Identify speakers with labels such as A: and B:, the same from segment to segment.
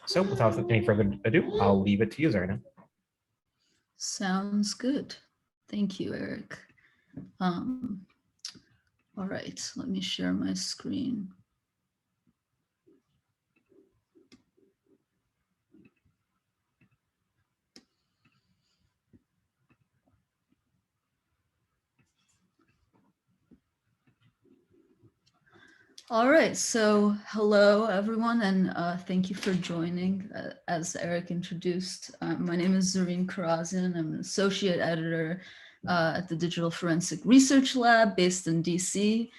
A: So without any further ado, I'll leave it to you, Zarine.
B: Sounds good. Thank you, Eric. Um, all right, let me share my screen. All right, so hello everyone, and thank you for joining. As Eric introduced, my name is Zarine Kharazian. I'm an associate editor at the Digital Forensic Research Lab based in DC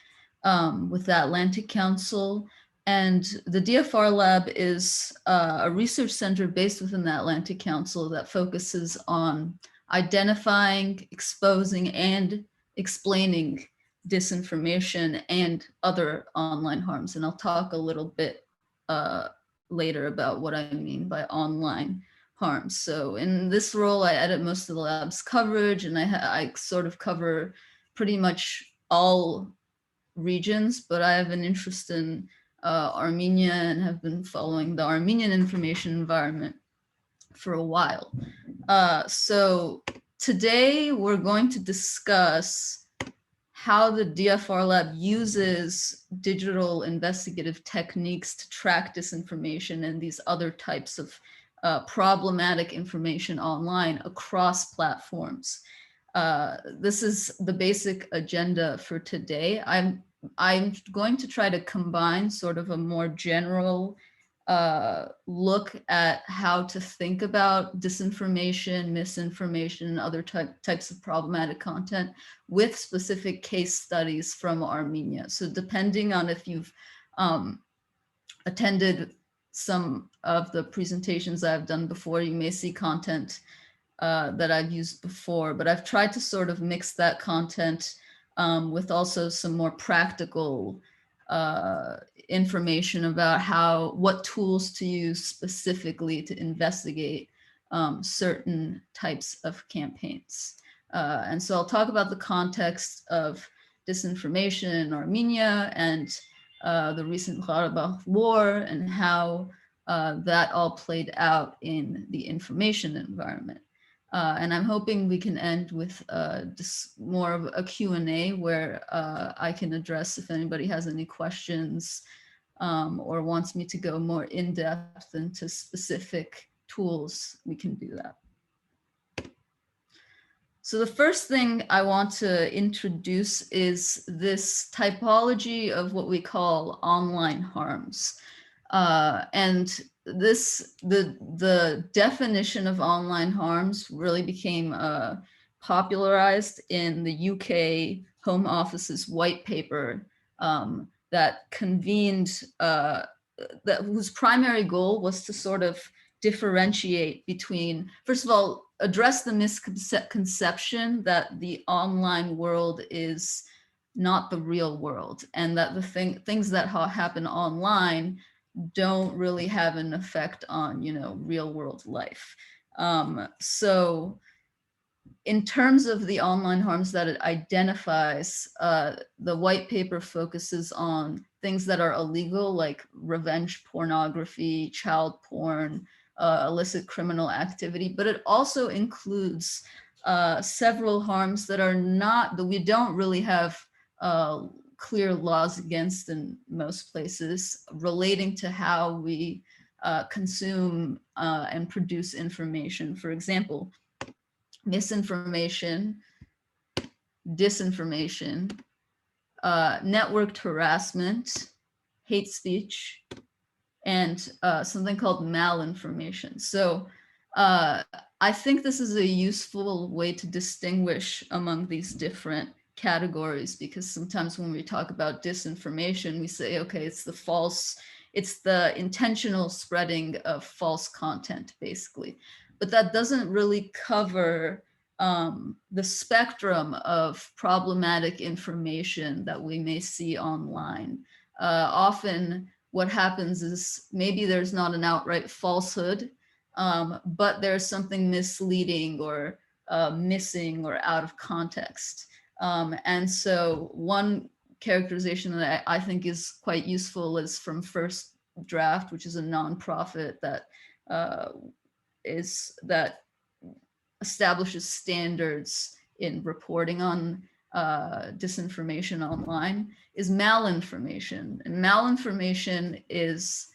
B: with the Atlantic Council. And the DFR Lab is a research center based within the Atlantic Council that focuses on identifying, exposing, and explaining disinformation and other online harms. And I'll talk a little bit later about what I mean by online harms. So in this role, I edit most of the lab's coverage, and I sort of cover pretty much all regions, but I have an interest in Armenia and have been following the Armenian information environment for a while. So today we're going to discuss how the DFR Lab uses digital investigative techniques to track disinformation and these other types of problematic information online across platforms. This is the basic agenda for today. I'm going to try to combine sort of a more general look at how to think about disinformation, misinformation, and other types of problematic content with specific case studies from Armenia. So depending on if you've attended some of the presentations I've done before, you may see content that I've used before, but I've tried to sort of mix that content with also some more practical information about what tools to use specifically to investigate certain types of campaigns. And so I'll talk about the context of disinformation in Armenia and the recent Karabakh war and how that all played out in the information environment. And I'm hoping we can end with just more of a Q&A where I can address if anybody has any questions or wants me to go more in depth into specific tools, we can do that. So the first thing I want to introduce is this typology of what we call online harms. And the definition of online harms really became popularized in the UK Home Office's white paper that convened, whose primary goal was to sort of differentiate between, first of all, address the misconception that the online world is not the real world, and that the things that happen online don't really have an effect on, real world life. So in terms of the online harms that it identifies, the white paper focuses on things that are illegal, like revenge pornography, child porn, illicit criminal activity, but it also includes several harms that we don't really have clear laws against in most places, relating to how we consume and produce information. For example, misinformation, disinformation, networked harassment, hate speech, and something called malinformation. So I think this is a useful way to distinguish among these different categories, because sometimes when we talk about disinformation, we say, okay, it's the intentional spreading of false content, basically. But that doesn't really cover the spectrum of problematic information that we may see online. Often what happens is maybe there's not an outright falsehood, but there's something misleading or missing or out of context. And so one characterization that I think is quite useful is from Draft, which is a nonprofit that that establishes standards in reporting on disinformation online, is malinformation. And malinformation is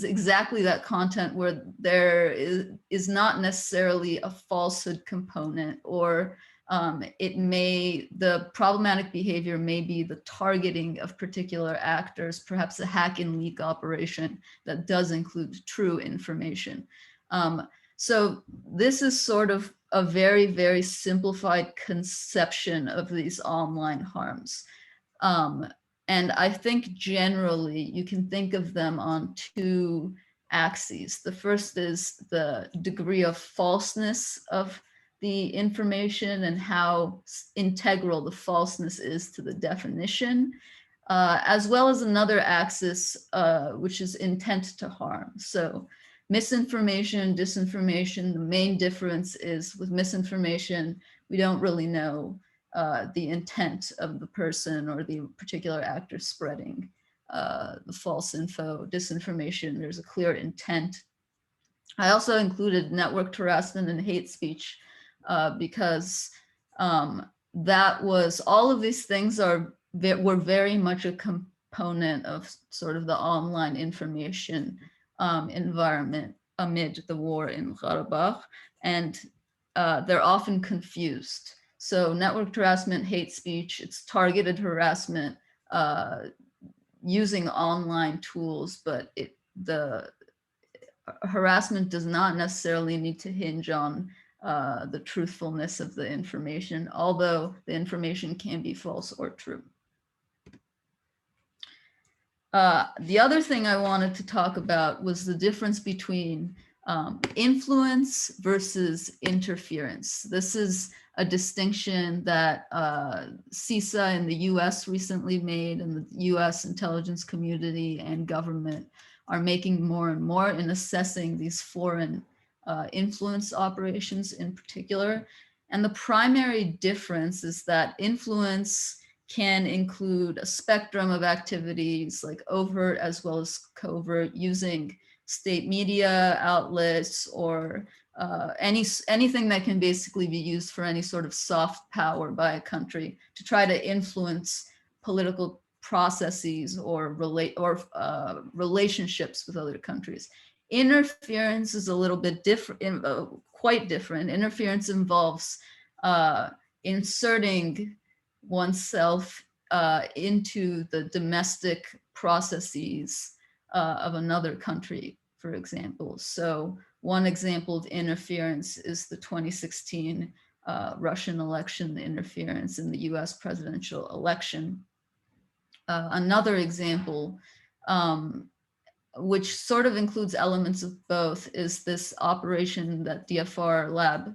B: exactly that content where there is not necessarily a falsehood component, or the problematic behavior may be the targeting of particular actors, perhaps a hack and leak operation that does include true information. So this is sort of a very, very simplified conception of these online harms. And I think generally you can think of them on two axes. The first is the degree of falseness of the information and how integral the falseness is to the definition, as well as another axis, which is intent to harm. So misinformation, disinformation, the main difference is with misinformation, we don't really know the intent of the person or the particular actor spreading the false info. Disinformation, there's a clear intent. I also included network harassment and hate speech because that was, all of these things were very much a component of sort of the online information environment amid the war in Karabakh, and they're often confused. So network harassment, hate speech, it's targeted harassment using online tools, but the harassment does not necessarily need to hinge on the truthfulness of the information, although the information can be false or true. The other thing I wanted to talk about was the difference between influence versus interference. This is a distinction that CISA in the US recently made, and the US intelligence community and government are making more and more in assessing these foreign influence operations in particular. And the primary difference is that influence can include a spectrum of activities like overt as well as covert, using state media outlets or anything that can basically be used for any sort of soft power by a country to try to influence political processes or relationships with other countries. Interference is a little bit different, quite different. Interference involves inserting oneself into the domestic processes of another country, for example. So one example of interference is the 2016 Russian election interference in the US presidential election. Another example, which sort of includes elements of both, is this operation that DFR Lab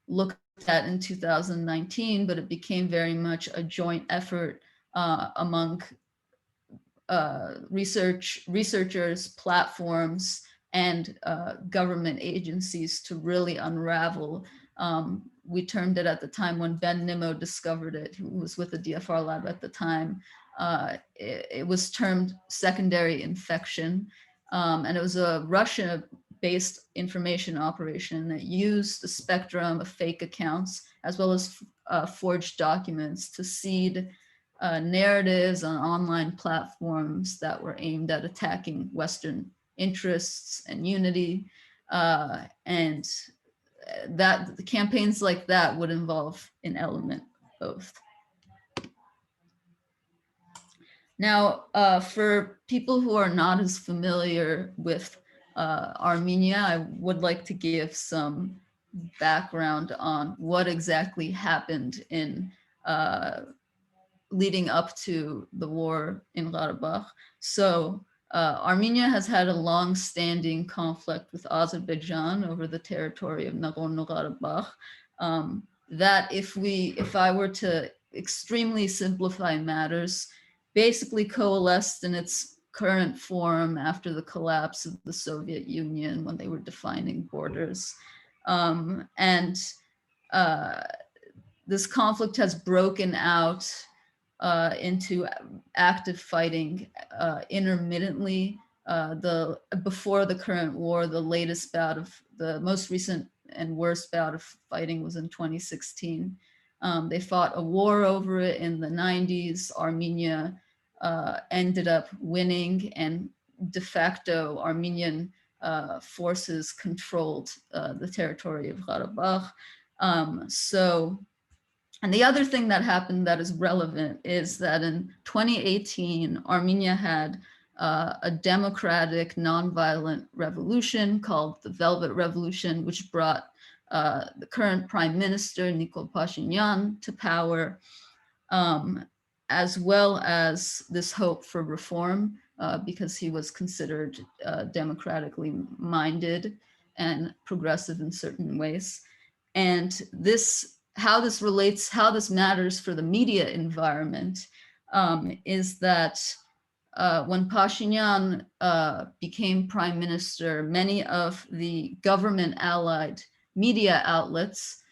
B: looked at in 2019, but it became very much a joint effort among researchers, platforms, and government agencies to really unravel. We termed it at the time, when Ben Nimmo discovered it, who was with the DFR Lab at the time, it was termed secondary infection. And it was a Russia-based information operation that used the spectrum of fake accounts as well as forged documents to seed narratives on online platforms that were aimed at attacking Western interests and unity. And that the campaigns like that would involve an element of both. Now, for people who are not as familiar with Armenia, I would like to give some background on what exactly happened in leading up to the war in Karabakh. So Armenia has had a long-standing conflict with Azerbaijan over the territory of Nagorno-Karabakh. That if I were to extremely simplify matters, basically coalesced in its current form after the collapse of the Soviet Union, when they were defining borders. This conflict has broken out into active fighting intermittently. Before the current war, the latest bout of the most recent and worst bout of fighting was in 2016. They fought a war over it in the 90s. Armenia ended up winning, and de facto Armenian forces controlled the territory of Karabakh. And the other thing that happened that is relevant is that in 2018, Armenia had a democratic, nonviolent revolution called the Velvet Revolution, which brought the current prime minister, Nikol Pashinyan, to power, as well as this hope for reform, because he was considered democratically minded and progressive in certain ways. And how this matters for the media environment is that when Pashinyan became prime minister, many of the government allied media outlets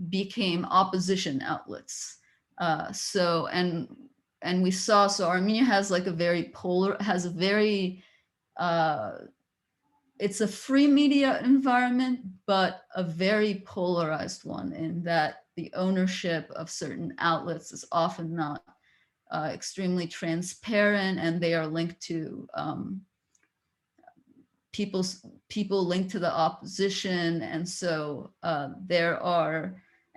B: became opposition outlets. And we saw, so Armenia has like a very it's a free media environment, but a very polarized one, in that the ownership of certain outlets is often not extremely transparent, and they are linked to people linked to the opposition. And so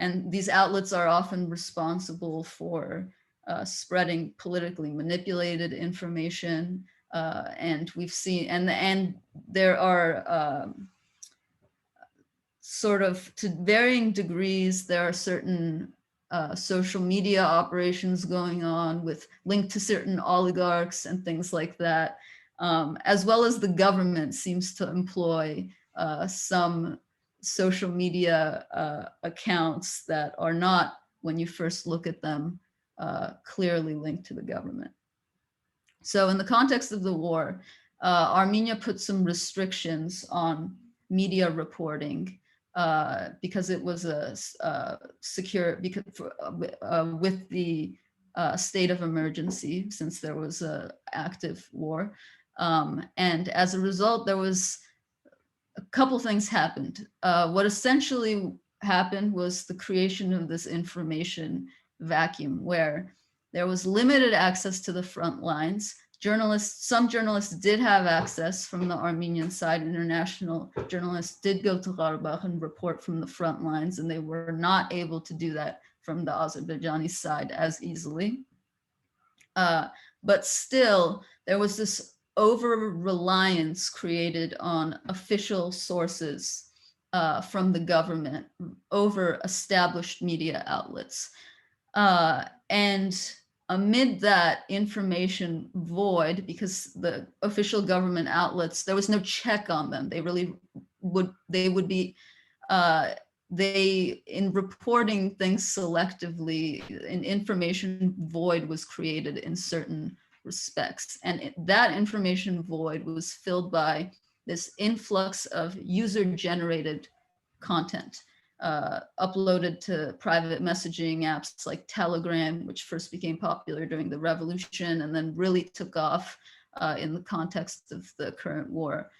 B: these outlets are often responsible for spreading politically manipulated information. And we've seen, and there are sort of, to varying degrees, there are certain social media operations going on with linked to certain oligarchs and things like that, as well as the government seems to employ some social media accounts that are not, when you first look at them, clearly linked to the government. So in the context of the war, Armenia put some restrictions on media reporting because it was with the state of emergency, since there was an active war. And as a result, there was a couple things happened. What essentially happened was the creation of this information vacuum, where there was limited access to the front lines. Some journalists did have access from the Armenian side. International journalists did go to Karabakh and report from the front lines, and they were not able to do that from the Azerbaijani side as easily. But still, there was this over-reliance created on official sources from the government over established media outlets. And amid that information void, because the official government outlets, there was no check on them. In reporting things selectively, an information void was created in certain respects. And that information void was filled by this influx of user-generated content uploaded to private messaging apps like Telegram, which first became popular during the revolution and then really took off in the context of the current war.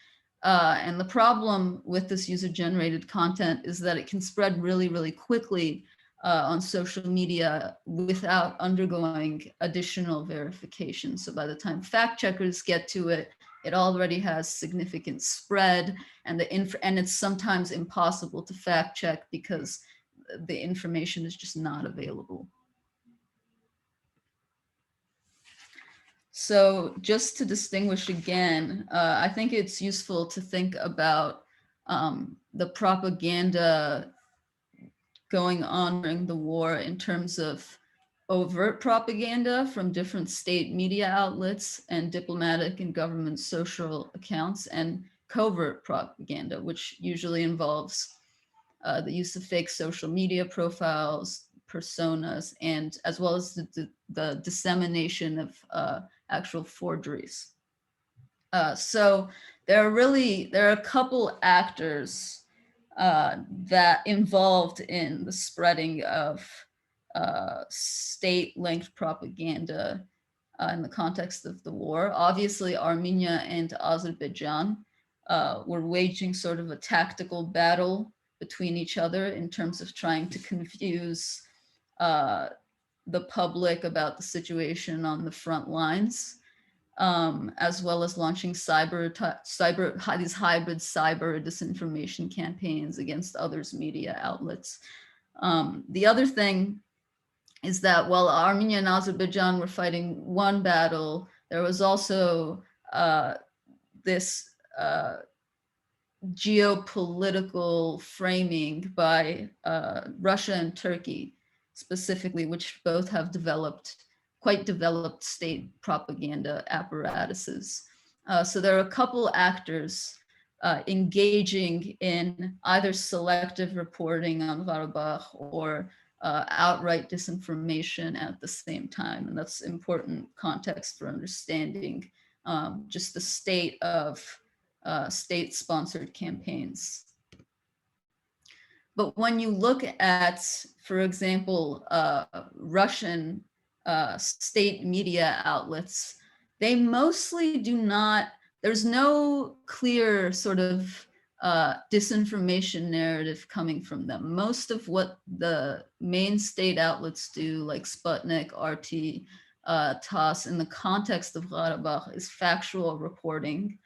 B: And the problem with this user-generated content is that it can spread really, really quickly on social media without undergoing additional verification. So by the time fact checkers get to it, it already has significant spread, and it's sometimes impossible to fact check because the information is just not available. So just to distinguish again, I think it's useful to think about the propaganda going on during the war in terms of overt propaganda from different state media outlets and diplomatic and government social accounts, and covert propaganda, which usually involves the use of fake social media profiles, personas, and as well as the dissemination of actual forgeries. So there are a couple actors that involved in the spreading of state-linked propaganda in the context of the war. Obviously, Armenia and Azerbaijan were waging sort of a tactical battle between each other in terms of trying to confuse the public about the situation on the front lines, as well as launching these hybrid cyber disinformation campaigns against others' media outlets. The other thing is that while Armenia and Azerbaijan were fighting one battle, there was also this geopolitical framing by Russia and Turkey specifically, which both have quite developed state propaganda apparatuses. So there are a couple actors engaging in either selective reporting on Karabakh or outright disinformation at the same time. And that's important context for understanding just the state of state-sponsored campaigns. But when you look at, for example, Russian state media outlets, they mostly do not, there's no clear sort of disinformation narrative coming from them. Most of what the main state outlets do, like Sputnik, RT, TASS, in the context of Karabakh is factual reporting,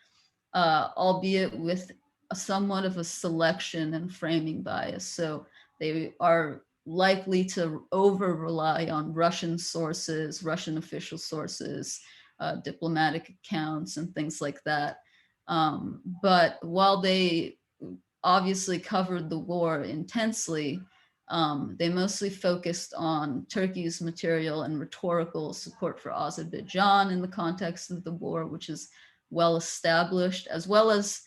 B: albeit with somewhat of a selection and framing bias. So they are likely to over-rely on Russian sources, Russian official sources, diplomatic accounts, and things like that. But while they obviously covered the war intensely, they mostly focused on Turkey's material and rhetorical support for Azerbaijan in the context of the war, which is well established, as well as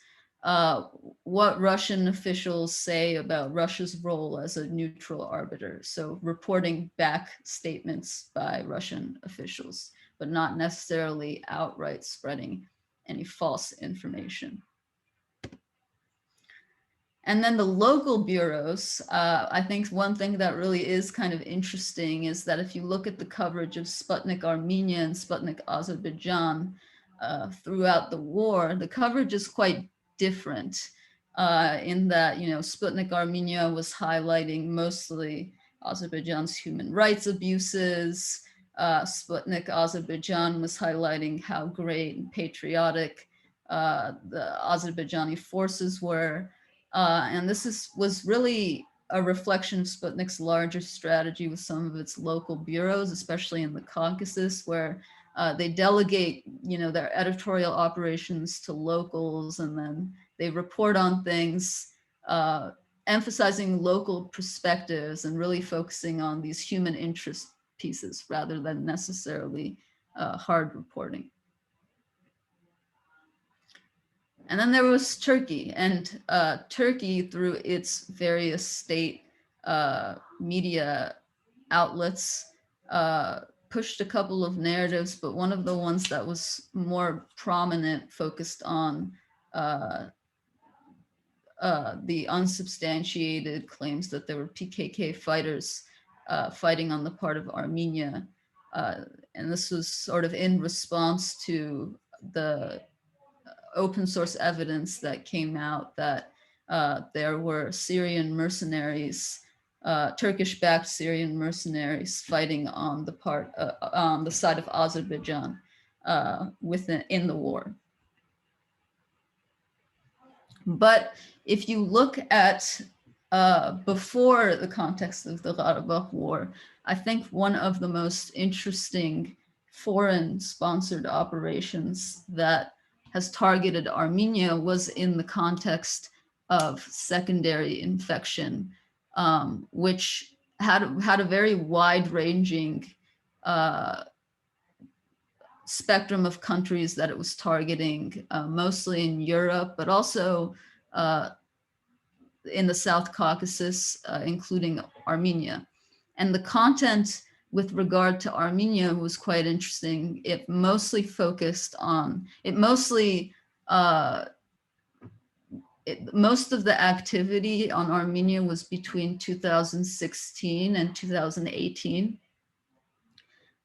B: what Russian officials say about Russia's role as a neutral arbiter. So reporting back statements by Russian officials, but not necessarily outright spreading any false information. And then the local bureaus, I think one thing that really is kind of interesting is that if you look at the coverage of Sputnik Armenia and Sputnik Azerbaijan throughout the war, the coverage is quite different in that, you know, Sputnik Armenia was highlighting mostly Azerbaijan's human rights abuses. Sputnik Azerbaijan was highlighting how great and patriotic the Azerbaijani forces were. And this was really a reflection of Sputnik's larger strategy with some of its local bureaus, especially in the Caucasus, where they delegate, you know, their editorial operations to locals, and then they report on things, emphasizing local perspectives and really focusing on these human interest pieces rather than necessarily hard reporting. And then there was Turkey, and Turkey, through its various state media outlets, pushed a couple of narratives, but one of the ones that was more prominent focused on the unsubstantiated claims that there were PKK fighters fighting on the part of Armenia. And this was sort of in response to the open source evidence that came out that there were Syrian mercenaries, Turkish-backed Syrian mercenaries fighting on the side of Azerbaijan in the war. But if you look at before the context of the Karabakh War, I think one of the most interesting foreign sponsored operations that has targeted Armenia was in the context of secondary infection, which had a very wide-ranging spectrum of countries that it was targeting, mostly in Europe, but also in the South Caucasus, including Armenia. And the content with regard to Armenia was quite interesting. It mostly most of the activity on Armenia was between 2016 and 2018.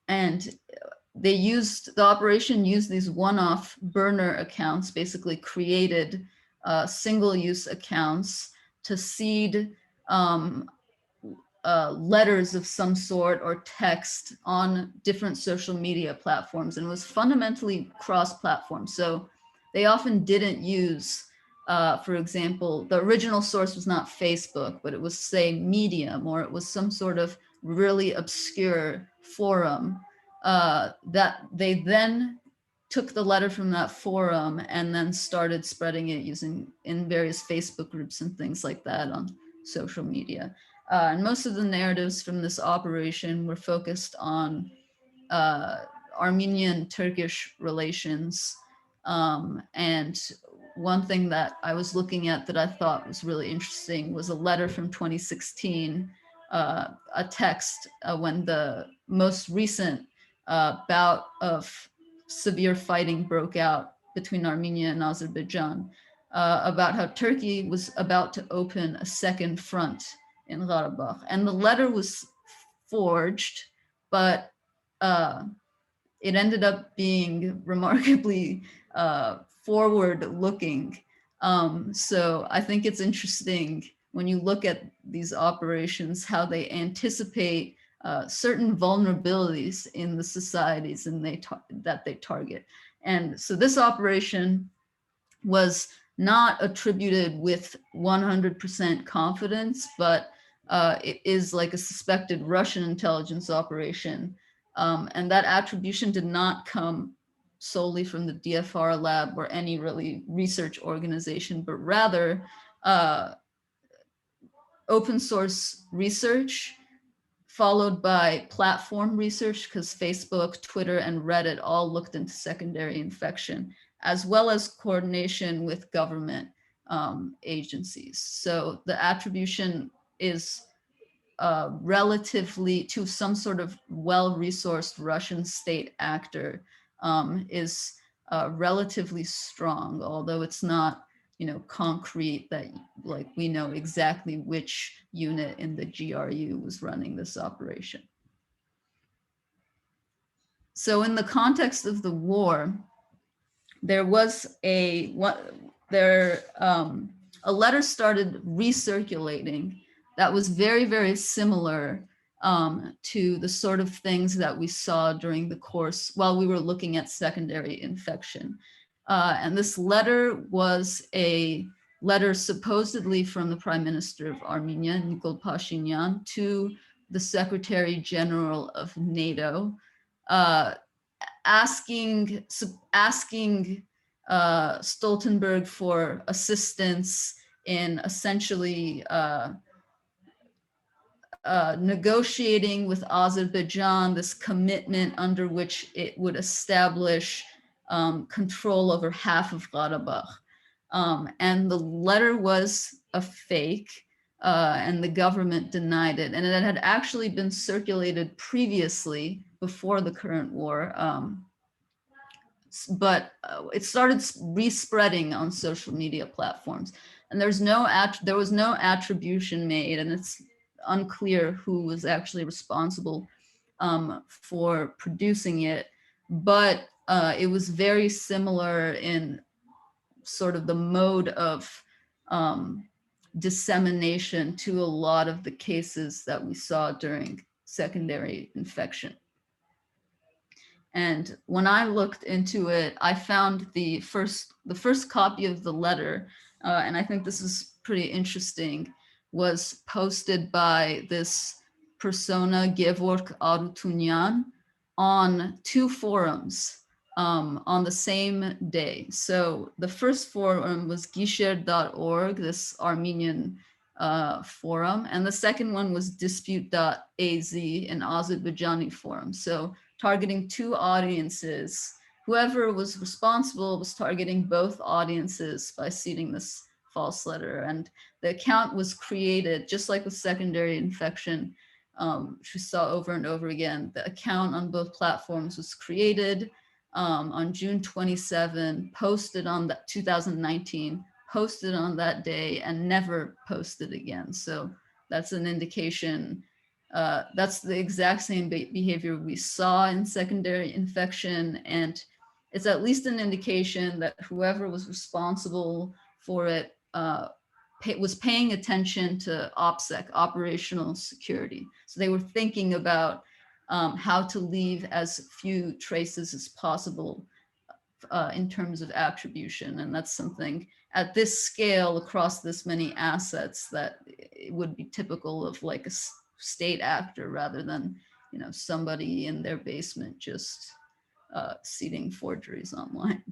B: And the operation used these one-off burner accounts, basically created single-use accounts to seed letters of some sort or text on different social media platforms, and was fundamentally cross-platform. So they often didn't use, for example, the original source was not Facebook, but it was, say, Medium, or it was some sort of really obscure forum that they then took the letter from that forum and then started spreading it using in various Facebook groups and things like that on social media. And most of the narratives from this operation were focused on Armenian-Turkish relations. And one thing that I was looking at that I thought was really interesting was a letter from 2016, a text when the most recent bout of severe fighting broke out between Armenia and Azerbaijan, about how Turkey was about to open a second front in Karabakh. And the letter was forged, but it ended up being remarkably forward-looking. So I think it's interesting when you look at these operations, how they anticipate certain vulnerabilities in the societies and that they target. And so this operation was not attributed with 100% confidence, but it is like a suspected Russian intelligence operation. And that attribution did not come solely from the DFR Lab or any really research organization, but rather open source research followed by platform research, because Facebook, Twitter, and Reddit all looked into secondary infection, as well as coordination with government agencies. So the attribution is relatively to some sort of well-resourced Russian state actor is relatively strong, although it's not, you know, concrete that like we know exactly which unit in the GRU was running this operation. So in the context of the war, there was a letter started recirculating that was very, very similar to the sort of things that we saw during the course while we were looking at secondary infection. And this letter was a letter supposedly from the Prime Minister of Armenia, Nikol Pashinyan, to the Secretary General of NATO, asking Stoltenberg for assistance in essentially negotiating with Azerbaijan this commitment under which it would establish control over half of Karabakh. And the letter was a fake, and the government denied it. And it had actually been circulated previously before the current war, but it started respreading on social media platforms. And there was no attribution made, and it's unclear who was actually responsible for producing it, but it was very similar in sort of the mode of dissemination to a lot of the cases that we saw during secondary infection. And when I looked into it, I found the first copy of the letter, and I think this is pretty interesting, was posted by this persona, Gevorg Arutunyan, on 2 forums on the same day. So the first forum was gisher.org, this Armenian forum, and the second one was dispute.az, an Azerbaijani forum. So targeting 2 audiences. Whoever was responsible was targeting both audiences by seeding this false letter. And the account was created, just like with secondary infection, which we saw over and over again. The account on both platforms was created on June 27, posted on the 2019, posted on that day and never posted again. So that's an indication. That's the exact same behavior we saw in secondary infection. And it's at least an indication that whoever was responsible for it was paying attention to OPSEC, operational security. So they were thinking about how to leave as few traces as possible in terms of attribution. And that's something at this scale across this many assets that it would be typical of like a state actor rather than, you know, somebody in their basement just seeding forgeries online.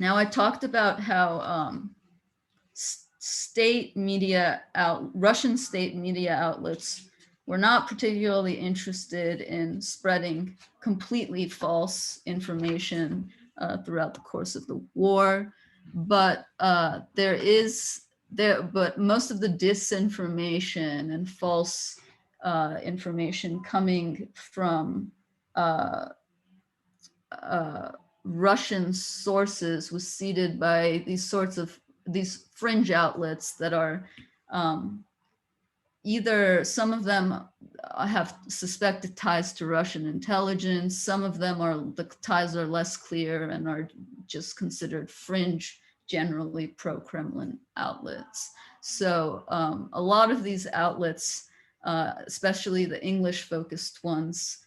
B: Now I talked about how Russian state media outlets were not particularly interested in spreading completely false information throughout the course of the war, but but most of the disinformation and false information coming from Russian sources was seeded by these fringe outlets that are either, some of them have suspected ties to Russian intelligence, some of them the ties are less clear and are just considered fringe, generally pro-Kremlin outlets. So a lot of these outlets, especially the English-focused ones,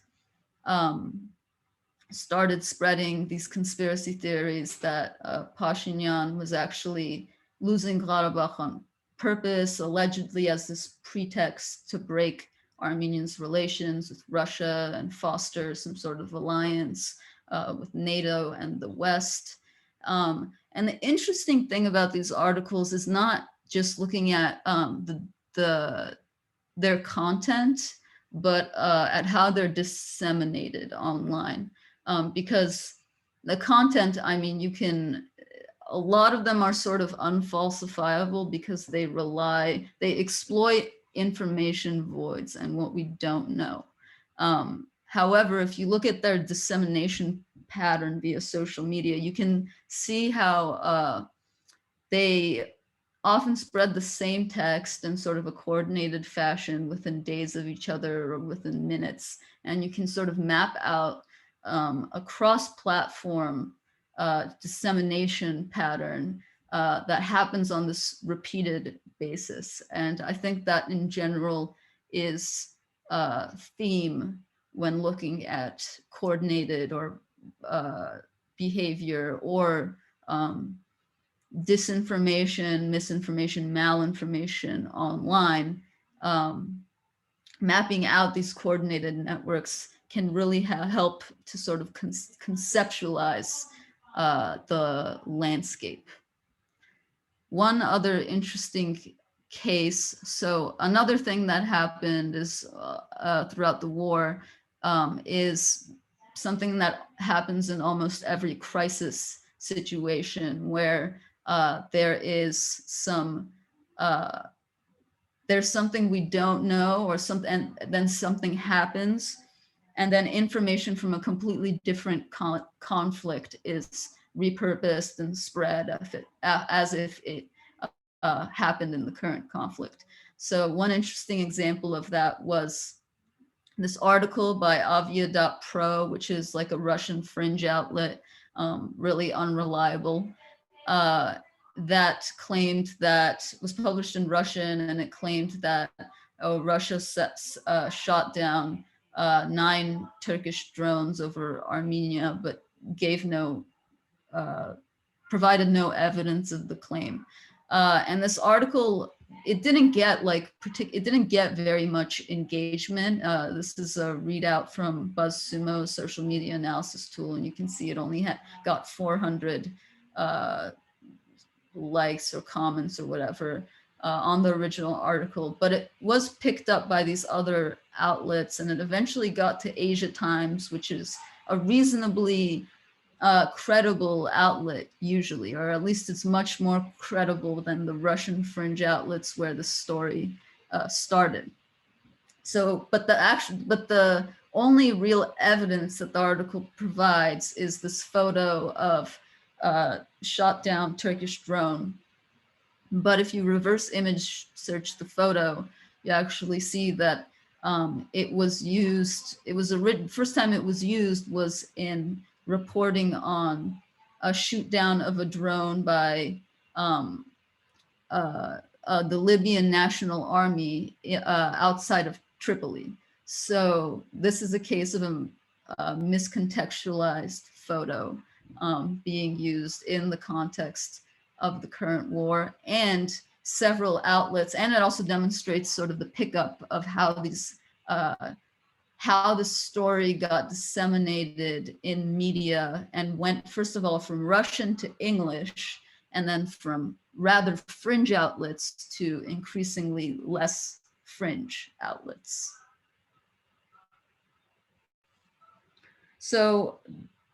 B: started spreading these conspiracy theories that Pashinyan was actually losing Karabakh on purpose, allegedly as this pretext to break Armenians' relations with Russia and foster some sort of alliance with NATO and the West. And the interesting thing about these articles is not just looking at their content, but at how they're disseminated online. Because the content, I mean, a lot of them are sort of unfalsifiable because they exploit information voids and what we don't know. However, if you look at their dissemination pattern via social media, you can see how they often spread the same text in sort of a coordinated fashion within days of each other or within minutes. And you can sort of map out a cross-platform dissemination pattern that happens on this repeated basis. And I think that in general is a theme when looking at coordinated or behavior or disinformation, misinformation, malinformation online. Mapping out these coordinated networks can really help to sort of conceptualize the landscape. One other interesting case, so another thing that happened is throughout the war is something that happens in almost every crisis situation where there is there's something we don't know or something, and then something happens, and then information from a completely different conflict is repurposed and spread as if it happened in the current conflict. So one interesting example of that was this article by avia.pro, which is like a Russian fringe outlet, really unreliable, that claimed that was published in Russian, and it claimed that Russia shot down 9 Turkish drones over Armenia, but gave provided no evidence of the claim. And this article, it didn't get very much engagement. This is a readout from BuzzSumo's social media analysis tool, and you can see it only got 400 likes or comments or whatever on the original article, but it was picked up by these other outlets, and it eventually got to Asia Times, which is a reasonably credible outlet usually, or at least it's much more credible than the Russian fringe outlets where the story started. So, but the only real evidence that the article provides is this photo of shot down Turkish drone. But if you reverse image search the photo, you actually see that it was used, first time it was used was in reporting on a shoot down of a drone by the Libyan National Army outside of Tripoli. So this is a case of a miscontextualized photo being used in the context of the current war, and several outlets, and it also demonstrates sort of the pickup of how these how the story got disseminated in media and went, first of all, from Russian to English, and then from rather fringe outlets to increasingly less fringe outlets. So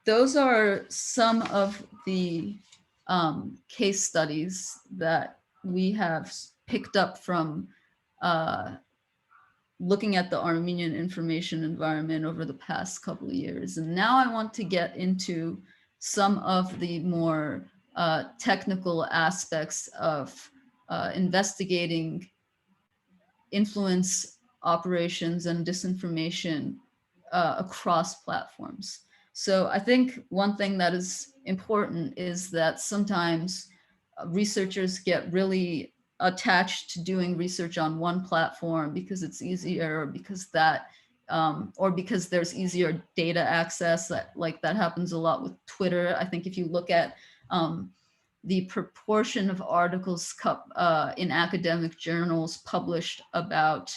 B: those are some of the case studies that we have picked up from looking at the Armenian information environment over the past couple of years. And now I want to get into some of the more technical aspects of investigating influence operations and disinformation across platforms. So I think one thing that is important is that sometimes researchers get really attached to doing research on one platform because it's easier, or because that, or because there's easier data access. That happens a lot with Twitter. I think if you look at the proportion of articles in academic journals published about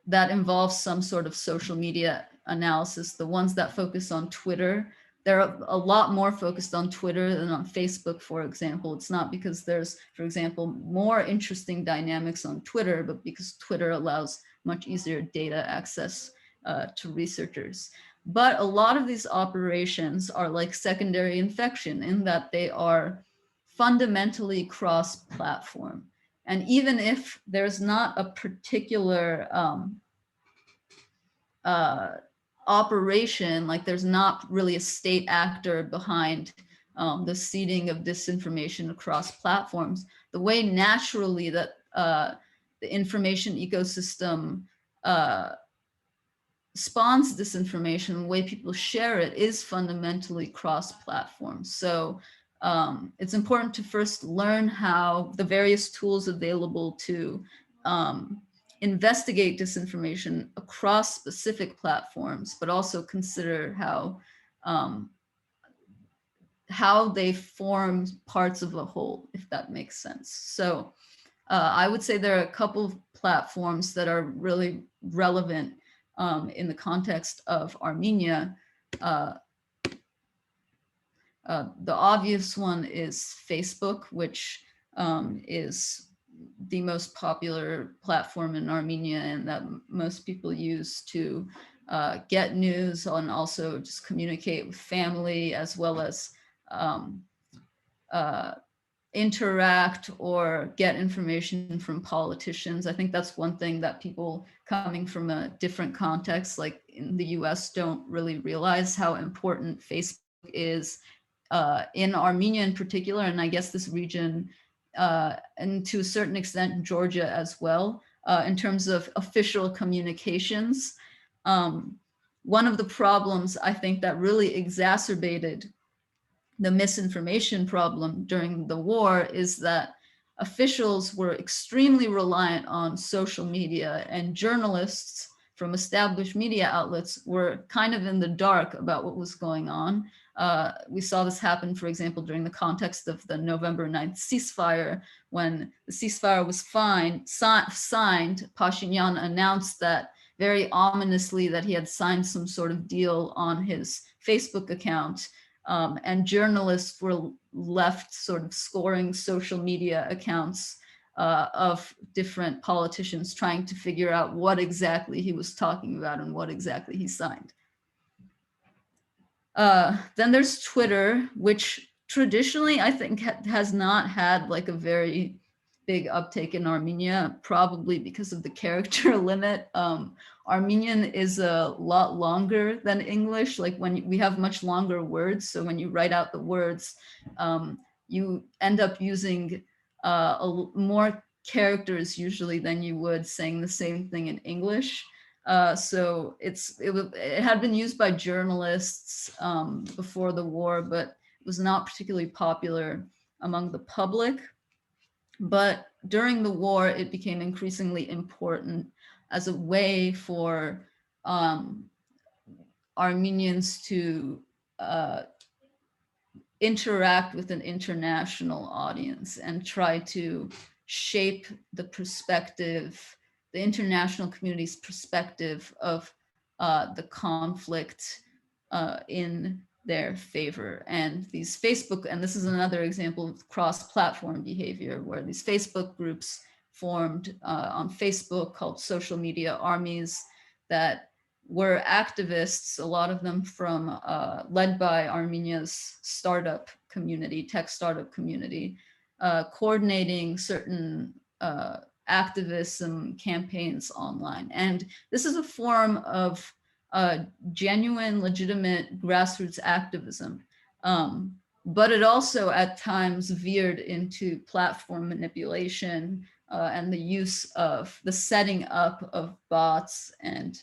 B: that involves some sort of social media analysis, the ones that focus on Twitter, they're a lot more focused on Twitter than on Facebook, for example. It's not because there's, for example, more interesting dynamics on Twitter, but because Twitter allows much easier data access to researchers. But a lot of these operations are like secondary infection in that they are fundamentally cross-platform. And even if there's not a particular operation, like there's not really a state actor behind the seeding of disinformation across platforms, the way naturally that the information ecosystem spawns disinformation, the way people share it is fundamentally cross-platform. So it's important to first learn how the various tools available to investigate disinformation across specific platforms, but also consider how they form parts of a whole, if that makes sense. So I would say there are a couple of platforms that are really relevant in the context of Armenia. The obvious one is Facebook, which is the most popular platform in Armenia and that most people use to get news and also just communicate with family, as well as interact or get information from politicians. I think that's one thing that people coming from a different context, like in the US, don't really realize how important Facebook is in Armenia in particular, and I guess this region, and to a certain extent Georgia as well, in terms of official communications. One of the problems I think that really exacerbated the misinformation problem during the war is that officials were extremely reliant on social media, and journalists from established media outlets were kind of in the dark about what was going on. We saw this happen, for example, during the context of the November 9th ceasefire. When the ceasefire was signed, Pashinyan announced that very ominously that he had signed some sort of deal on his Facebook account. And journalists were left sort of scoring social media accounts of different politicians, trying to figure out what exactly he was talking about and what exactly he signed. Then there's Twitter, which traditionally I think has not had like a very big uptake in Armenia, probably because of the character limit. Armenian is a lot longer than English. Like when we have much longer words, so when you write out the words, you end up using more characters usually than you would saying the same thing in English. So it had been used by journalists before the war, but it was not particularly popular among the public. But during the war, it became increasingly important as a way for Armenians to interact with an international audience and try to shape the perspective, the international community's perspective of the conflict in their favor. And these Facebook, and this is another example of cross-platform behavior, where these Facebook groups formed on Facebook called social media armies that were activists, a lot of them from led by Armenia's startup community, tech startup community, coordinating certain activism campaigns online. And this is a form of genuine, legitimate grassroots activism. But it also at times veered into platform manipulation and the use of the setting up of bots and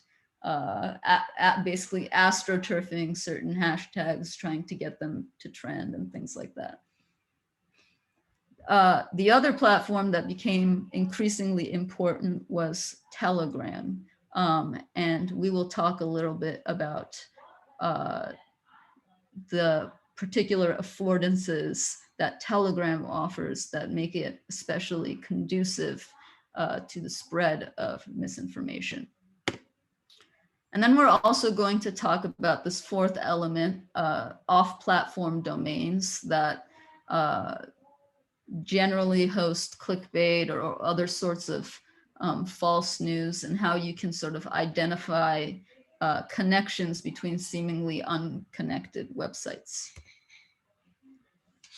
B: basically astroturfing certain hashtags, trying to get them to trend and things like that. The other platform that became increasingly important was Telegram. And we will talk a little bit about the particular affordances that Telegram offers that make it especially conducive to the spread of misinformation. And then we're also going to talk about this fourth element, off-platform domains that generally host clickbait or other sorts of false news, and how you can sort of identify connections between seemingly unconnected websites.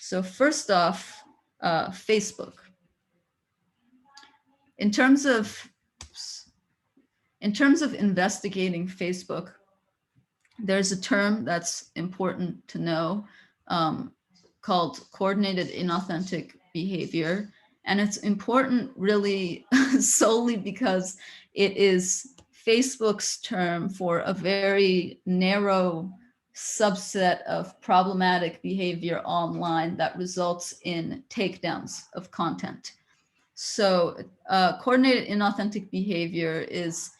B: So first off, Facebook. In terms of investigating Facebook, there's a term that's important to know called coordinated inauthentic behavior. And it's important really solely because it is Facebook's term for a very narrow subset of problematic behavior online that results in takedowns of content. So coordinated inauthentic behavior is,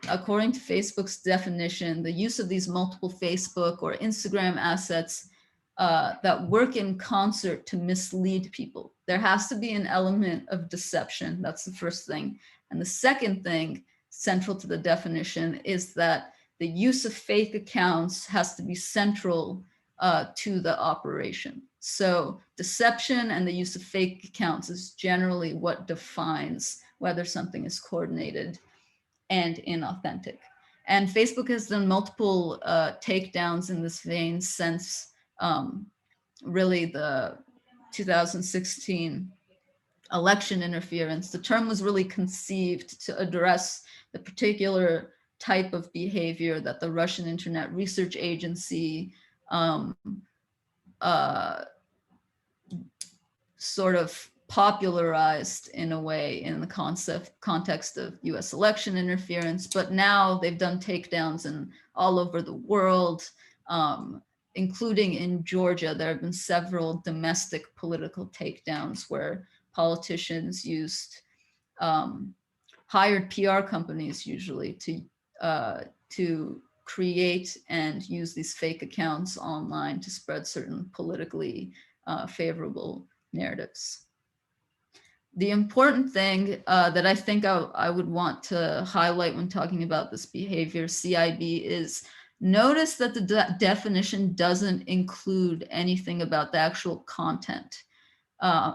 B: according to Facebook's definition, the use of these multiple Facebook or Instagram assets that work in concert to mislead people. There has to be an element of deception. That's the first thing. And the second thing, central to the definition, is that the use of fake accounts has to be central to the operation. So deception and the use of fake accounts is generally what defines whether something is coordinated and inauthentic. And Facebook has done multiple takedowns in this vein since really the 2016 election interference. The term was really conceived to address the particular type of behavior that the Russian Internet Research Agency sort of popularized in a way in the context of US election interference, but now they've done takedowns in all over the world, including in Georgia. There have been several domestic political takedowns where politicians used hired PR companies usually to create and use these fake accounts online to spread certain politically favorable narratives. The important thing that I think I would want to highlight when talking about this behavior, CIB, is notice that the definition doesn't include anything about the actual content.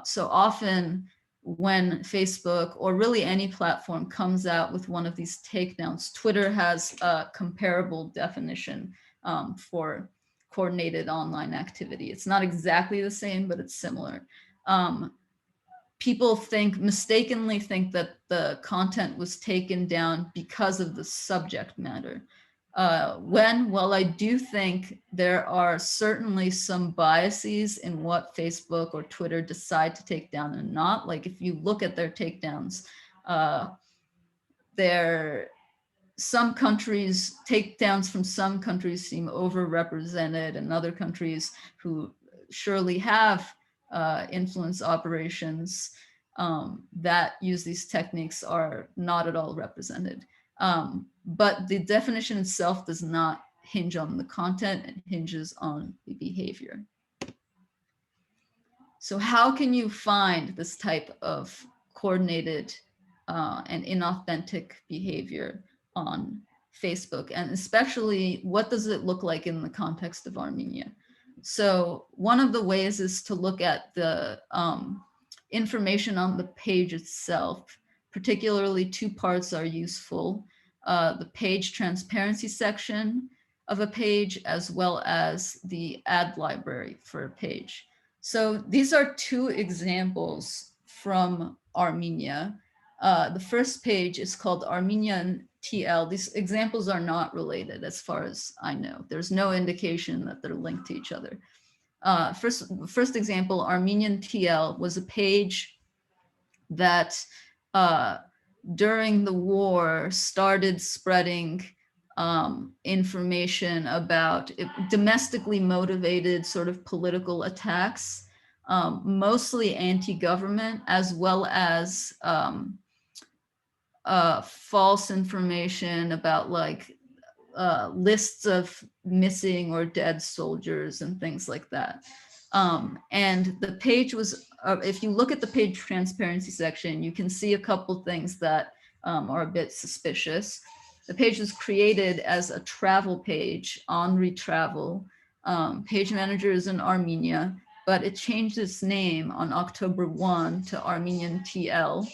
B: So often when Facebook or really any platform comes out with one of these takedowns, Twitter has a comparable definition for coordinated online activity. It's not exactly the same, but it's similar. people mistakenly think that the content was taken down because of the subject matter. Well, I do think there are certainly some biases in what Facebook or Twitter decide to take down and not. Like if you look at their takedowns, some countries, takedowns from some countries seem overrepresented, and other countries who surely have influence operations that use these techniques are not at all represented. But the definition itself does not hinge on the content, it hinges on the behavior. So how can you find this type of coordinated and inauthentic behavior on Facebook? And especially, what does it look like in the context of Armenia? So one of the ways is to look at the information on the page itself. Particularly, two parts are useful. The page transparency section of a page, as well as the ad library for a page. So these are two examples from Armenia. The first page is called Armenian TL. These examples are not related as far as I know. There's no indication that they're linked to each other. First example, Armenian TL, was a page that during the war started spreading information about domestically motivated sort of political attacks, mostly anti-government, as well as false information about like lists of missing or dead soldiers and things like that. And the page was, if you look at the page transparency section, you can see a couple things that are a bit suspicious. The page was created as a travel page on Retravel. Page manager is in Armenia, but it changed its name on October 1 to Armenian TL.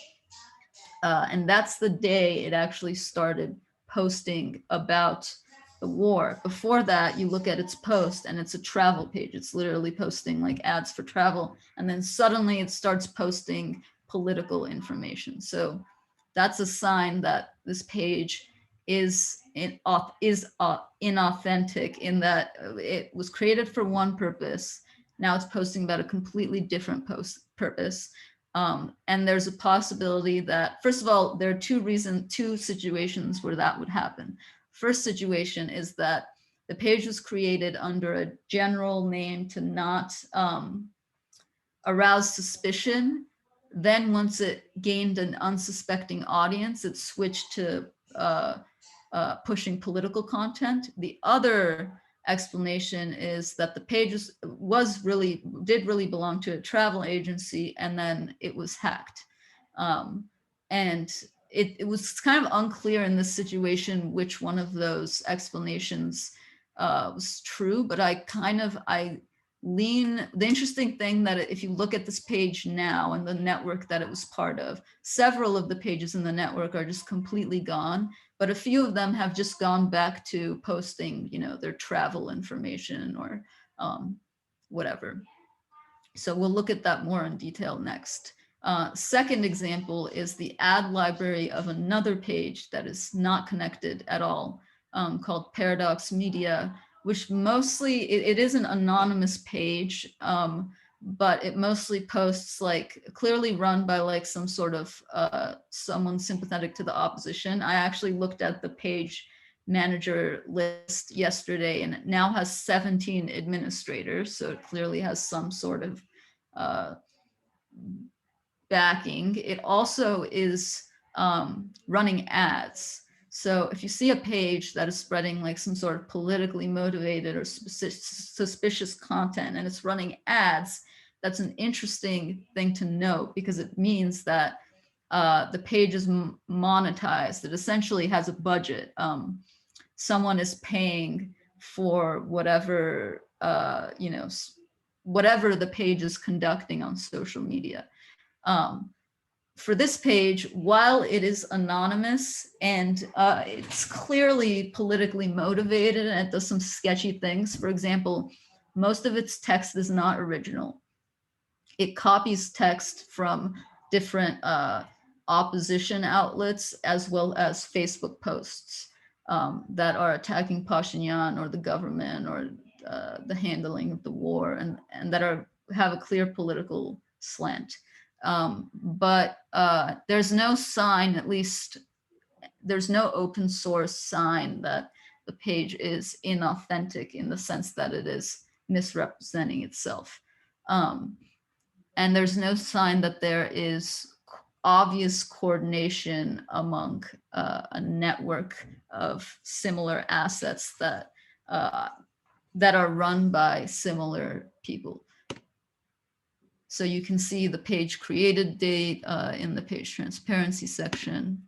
B: And that's the day it actually started posting about the war. Before that, you look at its post and it's a travel page. It's literally posting like ads for travel. And then suddenly it starts posting political information. So that's a sign that this page is inauthentic, in that it was created for one purpose. Now it's posting about a completely different purpose. And there's a possibility that, first of all, there are two situations where that would happen. First situation is that the page was created under a general name to not arouse suspicion. Then once it gained an unsuspecting audience, it switched to pushing political content. The other explanation is that the page did really belong to a travel agency, and then it was hacked. And it was kind of unclear in this situation which one of those explanations was true, but the interesting thing that if you look at this page now and the network that it was part of, several of the pages in the network are just completely gone, but a few of them have just gone back to posting, their travel information or whatever. So we'll look at that more in detail next. Second example is the ad library of another page that is not connected at all, called Paradox Media, which mostly, it is an anonymous page, but it mostly posts clearly run by some sort of someone sympathetic to the opposition. I actually looked at the page manager list yesterday, and it now has 17 administrators, so it clearly has some sort of backing. It also is running ads. So if you see a page that is spreading some sort of politically motivated or suspicious content and it's running ads, that's an interesting thing to note, because it means that the page is monetized. It essentially has a budget. Someone is paying for whatever, whatever the page is conducting on social media. For this page, while it is anonymous and it's clearly politically motivated and it does some sketchy things, for example, most of its text is not original. It copies text from different opposition outlets, as well as Facebook posts that are attacking Pashinyan or the government or the handling of the war, and that have a clear political slant. But there's no sign, at least there's no open source sign that the page is inauthentic in the sense that it is misrepresenting itself. And there's no sign that there is obvious coordination among a network of similar assets that are run by similar people. So you can see the page created date in the page transparency section.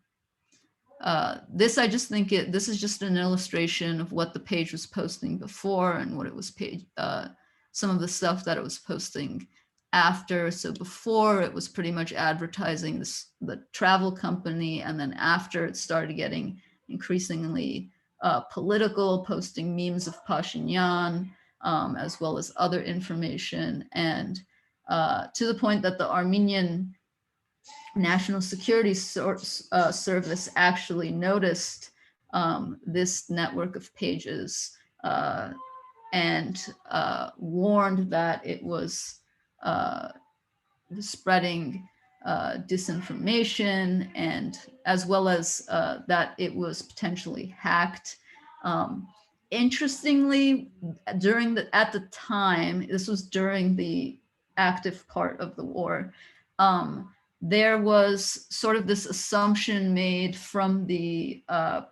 B: This is just an illustration of what the page was posting before and what it was some of the stuff that it was posting after. So before, it was pretty much advertising the travel company, and then after, it started getting increasingly political, posting memes of Pashinyan, as well as other information, and to the point that the Armenian National Security Service actually noticed this network of pages and warned that it was spreading disinformation, and as well as that it was potentially hacked. Interestingly, at the time, this was during the active part of the war, there was sort of this assumption made from the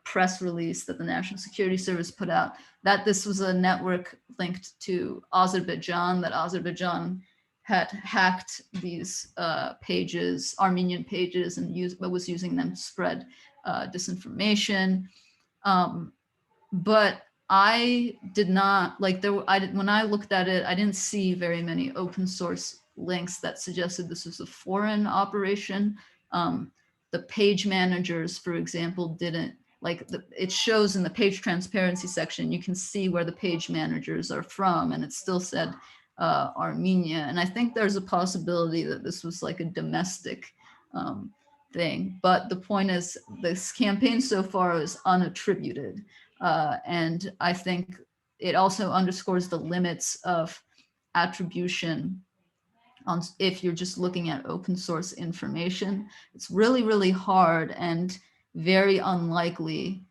B: press release that the National Security Service put out that this was a network linked to Azerbaijan, that Azerbaijan had hacked these pages, Armenian pages, and was using them to spread disinformation. But I did not, when I looked at it, I didn't see very many open source links that suggested this was a foreign operation. The page managers, for example, didn't, it shows in the page transparency section, you can see where the page managers are from, and it still said Armenia. And I think there's a possibility that this was like a domestic thing. But the point is, this campaign so far is unattributed. And I think it also underscores the limits of attribution if you're just looking at open source information. It's really, really hard and very unlikely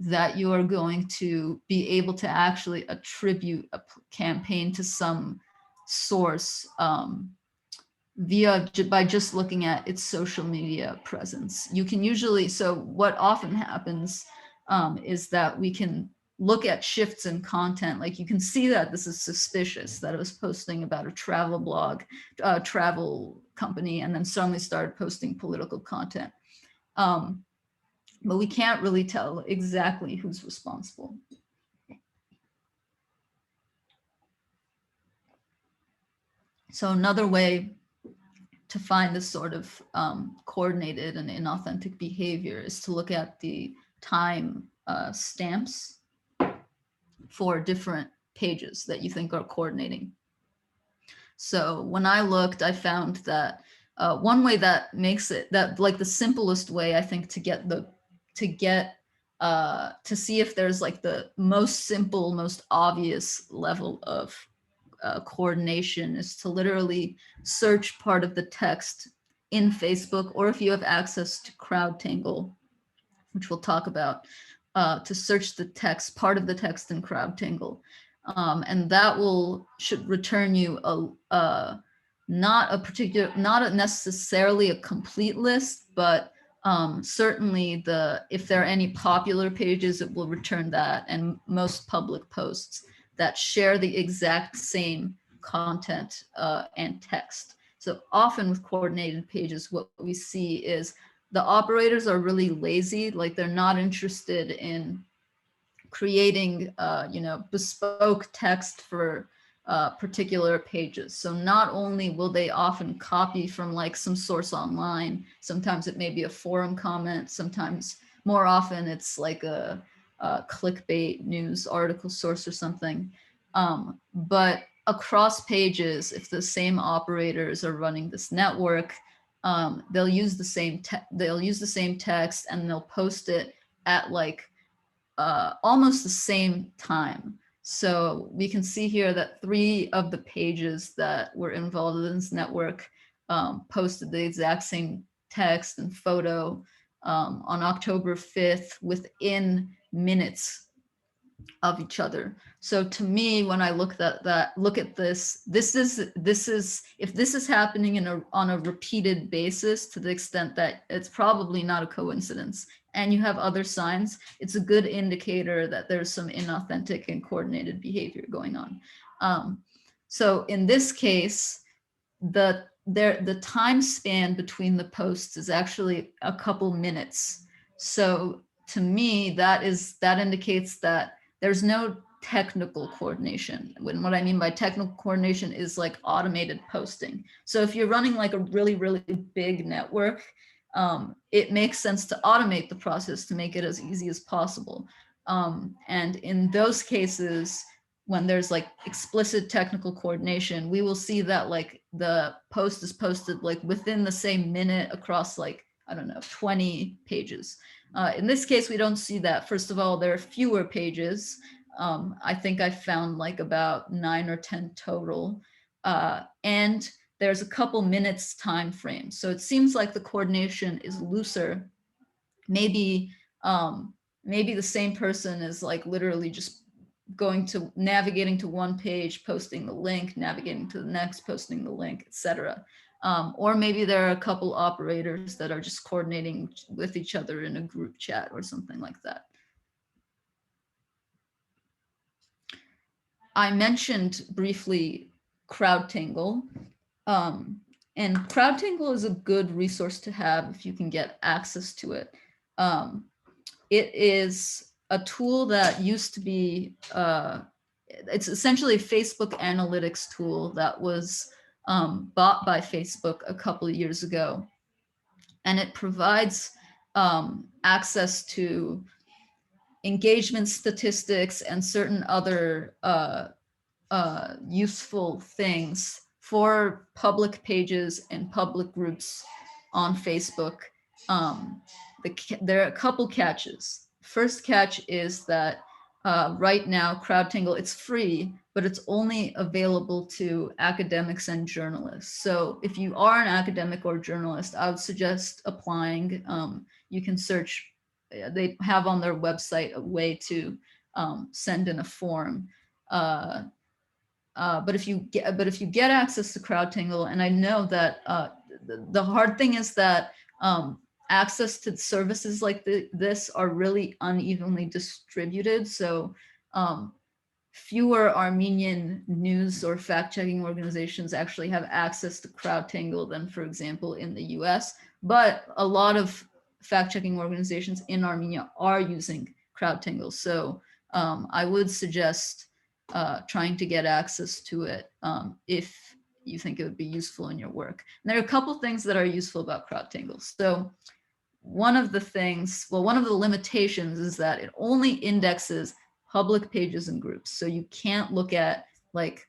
B: that you are going to be able to actually attribute a campaign to some source by just looking at its social media presence. You can usually, so what often happens is that we can look at shifts in content. Like you can see that this is suspicious, that it was posting about a travel blog, travel company, and then suddenly started posting political content. But we can't really tell exactly who's responsible. So another way to find this sort of coordinated and inauthentic behavior is to look at the time stamps for different pages that you think are coordinating. So when I looked, I found that one way that makes it, like the simplest way, I think, to see if there's like the most simple, most obvious level of coordination is to literally search part of the text in Facebook, or if you have access to CrowdTangle, which we'll talk about, to search the text, part of the text in CrowdTangle. And that should return you not necessarily a complete list, but certainly if there are any popular pages, it will return that, and most public posts that share the exact same content and text. So often with coordinated pages, what we see is the operators are really lazy, like they're not interested in creating bespoke text for particular pages. So not only will they often copy from like some source online, sometimes it may be a forum comment, sometimes more often it's like a clickbait news article source or something. But across pages, if the same operators are running this network, they'll use the same text and they'll post it at like almost the same time. So we can see here that 3 of the pages that were involved in this network posted the exact same text and photo on October 5th within minutes of each other. So to me, when I look at this, this is if this is happening on a repeated basis to the extent that it's probably not a coincidence, and you have other signs, it's a good indicator that there's some inauthentic and coordinated behavior going on. So in this case, the time span between the posts is actually a couple minutes. So to me, that indicates that there's no technical coordination. What I mean by technical coordination is like automated posting. So if you're running like a really, really big network, it makes sense to automate the process to make it as easy as possible. And in those cases, when there's like explicit technical coordination, we will see that like the post is posted like within the same minute across like, I don't know, 20 pages. In this case, we don't see that. First of all, there are fewer pages. I think I found like about 9 or 10 total. And there's a couple minutes time frame. So it seems like the coordination is looser. Maybe the same person is like literally just navigating to one page, posting the link, navigating to the next, posting the link, etc. Or maybe there are a couple operators that are just coordinating with each other in a group chat or something like that. I mentioned briefly CrowdTangle, and CrowdTangle is a good resource to have if you can get access to it. It is a tool that used to be, it's essentially a Facebook analytics tool that was bought by Facebook a couple of years ago. And it provides access to engagement statistics and certain other useful things for public pages and public groups on Facebook. There are a couple catches. First catch is that right now, CrowdTangle, it's free, but it's only available to academics and journalists. So if you are an academic or journalist, I would suggest applying. You can search, they have on their website a way to send in a form. But if you get access to CrowdTangle, and I know that the hard thing is that access to services like this are really unevenly distributed. So fewer Armenian news or fact-checking organizations actually have access to CrowdTangle than, for example, in the US. But a lot of fact-checking organizations in Armenia are using CrowdTangle. So I would suggest trying to get access to it if you think it would be useful in your work. And there are a couple things that are useful about CrowdTangle. So one of the limitations is that it only indexes public pages and groups. So you can't look at like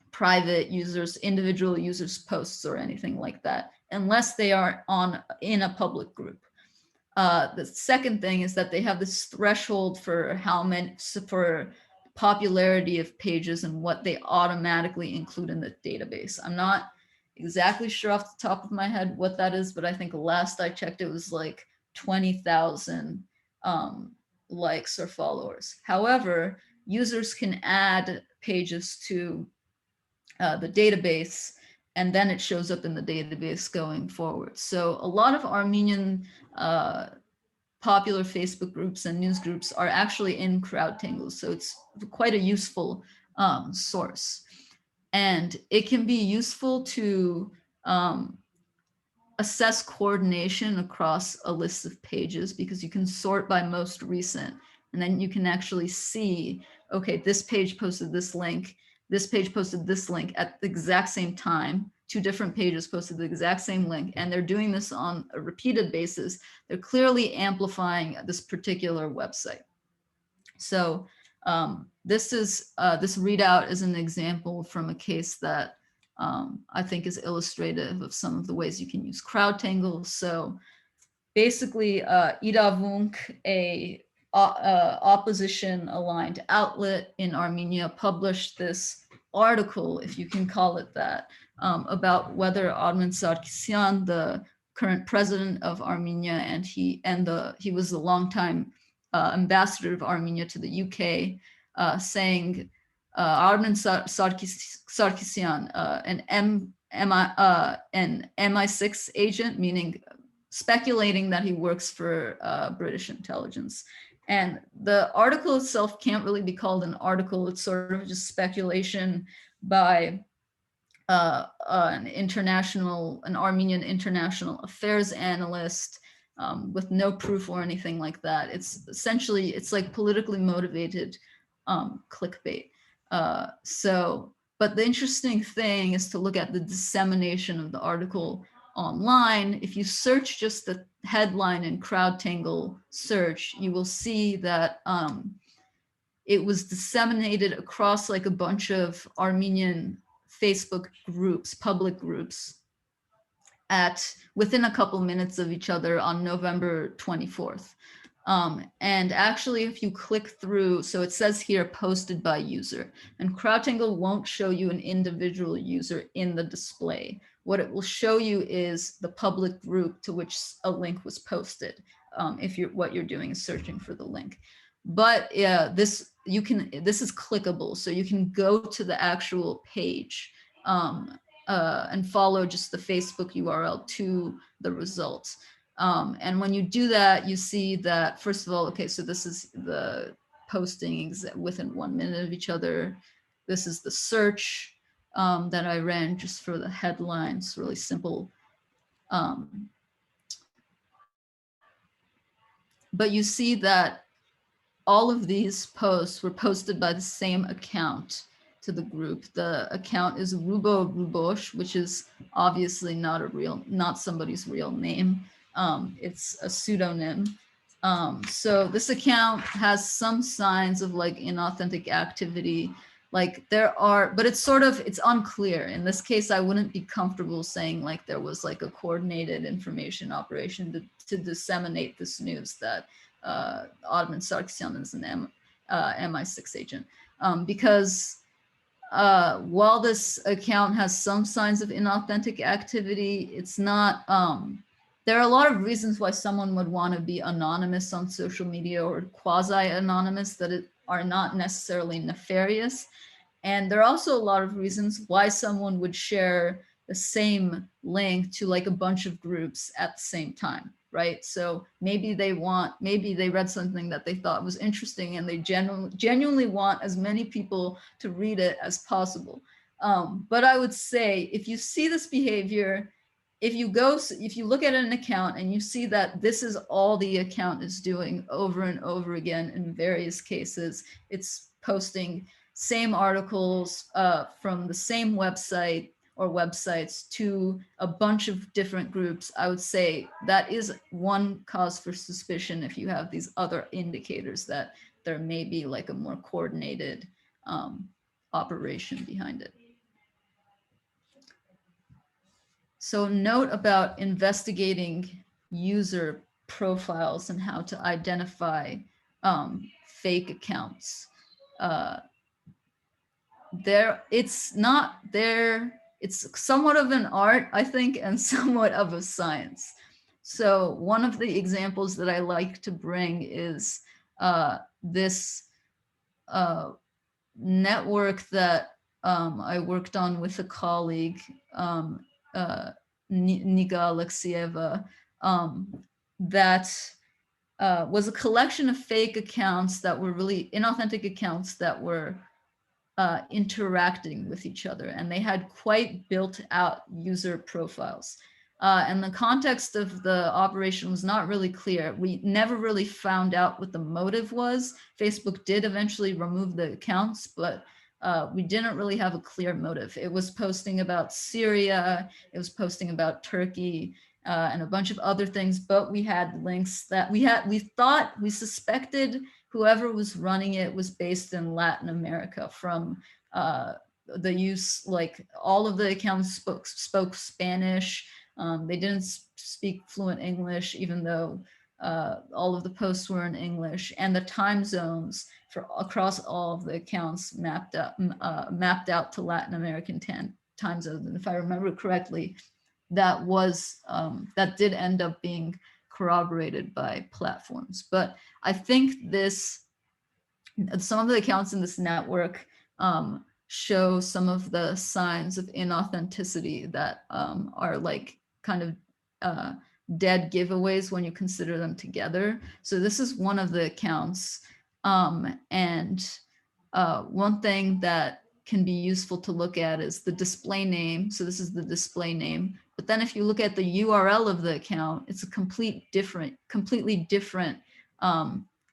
B: private users, individual users' posts or anything like that, unless they are in a public group. The second thing is that they have this threshold for for popularity of pages and what they automatically include in the database. I'm not exactly sure off the top of my head what that is, but I think last I checked, it was like 20,000 likes or followers. However, users can add pages to the database, and then it shows up in the database going forward. So a lot of Armenian popular Facebook groups and news groups are actually in CrowdTangle. So it's quite a useful source. And it can be useful to assess coordination across a list of pages because you can sort by most recent. And then you can actually see, okay, this page posted this link, this page posted this link at the exact same time. 2 different pages posted the exact same link, and they're doing this on a repeated basis. They're clearly amplifying this particular website. So this readout is an example from a case that I think is illustrative of some of the ways you can use CrowdTangle. So basically, Idavunk, a opposition aligned outlet in Armenia, published this article, if you can call it that, about whether Armen Sarkisyan, the current president of Armenia, and he was the longtime ambassador of Armenia to the UK, saying Armen Sarkisyan, an MI6 agent, meaning speculating that he works for British intelligence. And the article itself can't really be called an article. It's sort of just speculation by an Armenian international affairs analyst with no proof or anything like that. It's essentially, it's like politically motivated clickbait. But the interesting thing is to look at the dissemination of the article online. If you search just the headline in CrowdTangle search, you will see that it was disseminated across like a bunch of Armenian Facebook groups, public groups, within a couple minutes of each other on November 24th. And actually, if you click through, so it says here posted by user, and CrowdTangle won't show you an individual user in the display. What it will show you is the public group to which a link was posted. If what you're doing is searching for the link. But yeah, this is clickable, so you can go to the actual page and follow just the Facebook URL to the results. And when you do that, you see that, first of all, okay, so this is the postings within 1 minute of each other. This is the search that I ran just for the headlines, really simple. But you see that all of these posts were posted by the same account to the group. The account is Rubo Rubosh, which is obviously not somebody's real name. It's a pseudonym. So this account has some signs of like inauthentic activity, like but it's unclear. In this case, I wouldn't be comfortable saying like there was like a coordinated information operation to disseminate this news that Armen Sarkisyan is an MI6 agent, because while this account has some signs of inauthentic activity, it's not, there are a lot of reasons why someone would want to be anonymous on social media or quasi-anonymous that are not necessarily nefarious. And there are also a lot of reasons why someone would share the same link to like a bunch of groups at the same time, right? So maybe they read something that they thought was interesting and they genuinely want as many people to read it as possible. But I would say if you see this behavior, if you look at an account and you see that this is all the account is doing over and over again in various cases, it's posting same articles from the same website or websites to a bunch of different groups, I would say that is one cause for suspicion if you have these other indicators that there may be like a more coordinated operation behind it. So note about investigating user profiles and how to identify fake accounts. It's somewhat of an art, I think, and somewhat of a science. So one of the examples that I like to bring is this network that I worked on with a colleague, Nika Alexieva, that was a collection of fake accounts that were really inauthentic accounts that were interacting with each other, and they had quite built out user profiles. And the context of the operation was not really clear. We never really found out what the motive was. Facebook did eventually remove the accounts, but we didn't really have a clear motive. It was posting about Syria, it was posting about Turkey, and a bunch of other things, but we had links that we suspected whoever was running it was based in Latin America, from the use, like all of the accounts spoke Spanish. They didn't speak fluent English, even though all of the posts were in English, and the time zones for across all of the accounts mapped out to Latin American time zones. And if I remember correctly, that did end up being corroborated by platforms. But I think some of the accounts in this network show some of the signs of inauthenticity that are like kind of dead giveaways when you consider them together. So this is one of the accounts. And one thing that can be useful to look at is the display name. So this is the display name. But then if you look at the URL of the account, it's a completely different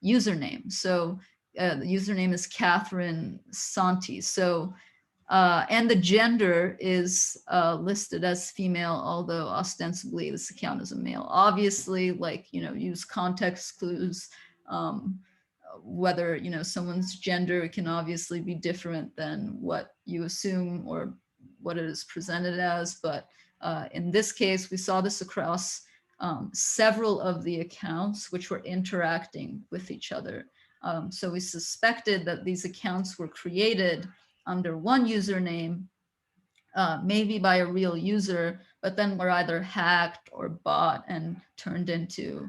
B: username. So the username is Catherine Santi. So, and the gender is listed as female, although ostensibly this account is a male. Obviously, like, use context clues. Whether, someone's gender can obviously be different than what you assume or what it is presented as. But in this case, we saw this across several of the accounts which were interacting with each other. So we suspected that these accounts were created under one username, maybe by a real user, but then were either hacked or bought and turned into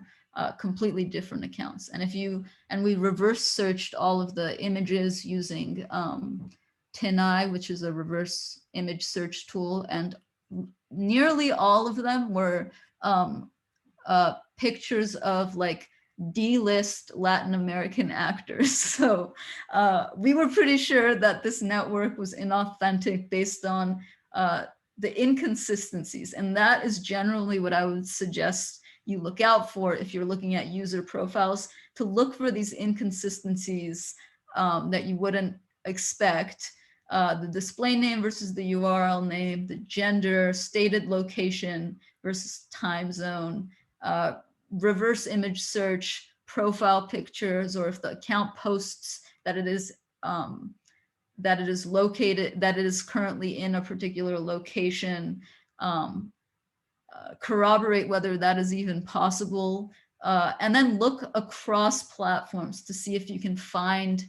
B: completely different accounts. And we reverse searched all of the images using TinEye, which is a reverse image search tool, and nearly all of them were pictures of like D-list Latin American actors. So we were pretty sure that this network was inauthentic based on the inconsistencies. And that is generally what I would suggest you look out for if you're looking at user profiles, to look for these inconsistencies that you wouldn't expect. The display name versus the URL name, the gender, stated location versus time zone, reverse image search, profile pictures, or if the account posts that it is located, that it is currently in a particular location, corroborate whether that is even possible, and then look across platforms to see if you can find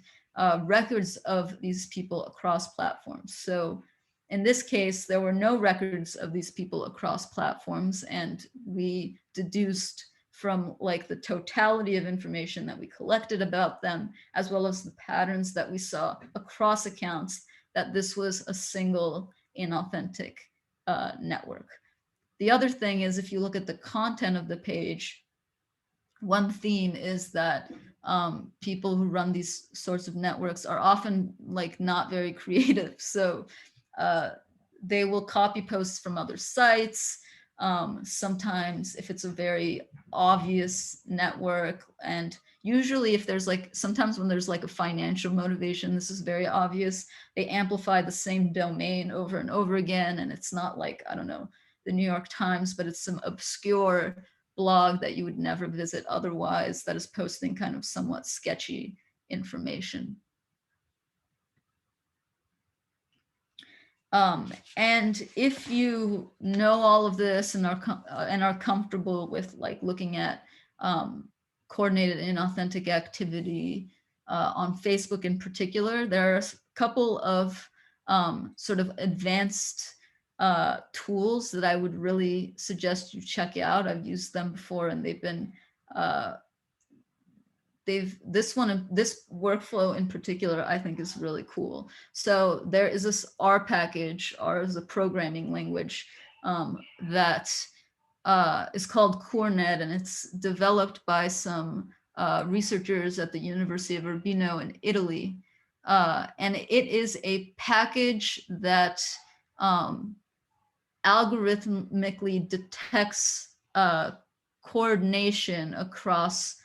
B: records of these people across platforms. So in this case, there were no records of these people across platforms, and we deduced from like the totality of information that we collected about them, as well as the patterns that we saw across accounts, that this was a single inauthentic network. The other thing is, if you look at the content of the page, one theme is that people who run these sorts of networks are often like not very creative. So they will copy posts from other sites. Sometimes if it's a very obvious network, and usually if there's like, sometimes when there's like a financial motivation, this is very obvious, they amplify the same domain over and over again. And it's not like, I don't know, the New York Times, but it's some obscure blog that you would never visit otherwise that is posting kind of somewhat sketchy information. And if you know all of this and are comfortable with like looking at coordinated inauthentic activity on Facebook in particular, there are a couple of sort of advanced tools that I would really suggest you check out. I've used them before, and they've been this workflow in particular, I think, is really cool. So there is this R package. R is a programming language that is called CoreNet, and it's developed by some researchers at the University of Urbino in Italy. And it is a package that algorithmically detects coordination across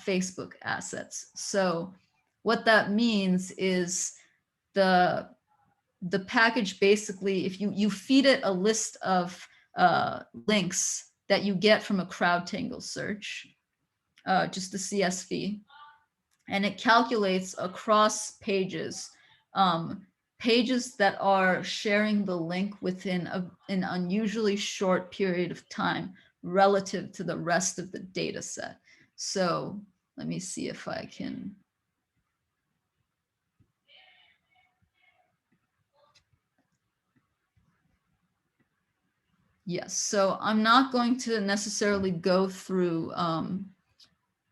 B: Facebook assets. So what that means is the package basically, if you feed it a list of links that you get from a CrowdTangle search, just a CSV, and it calculates across pages pages that are sharing the link within an unusually short period of time relative to the rest of the data set. So let me see if I can. Yes, so I'm not going to necessarily go through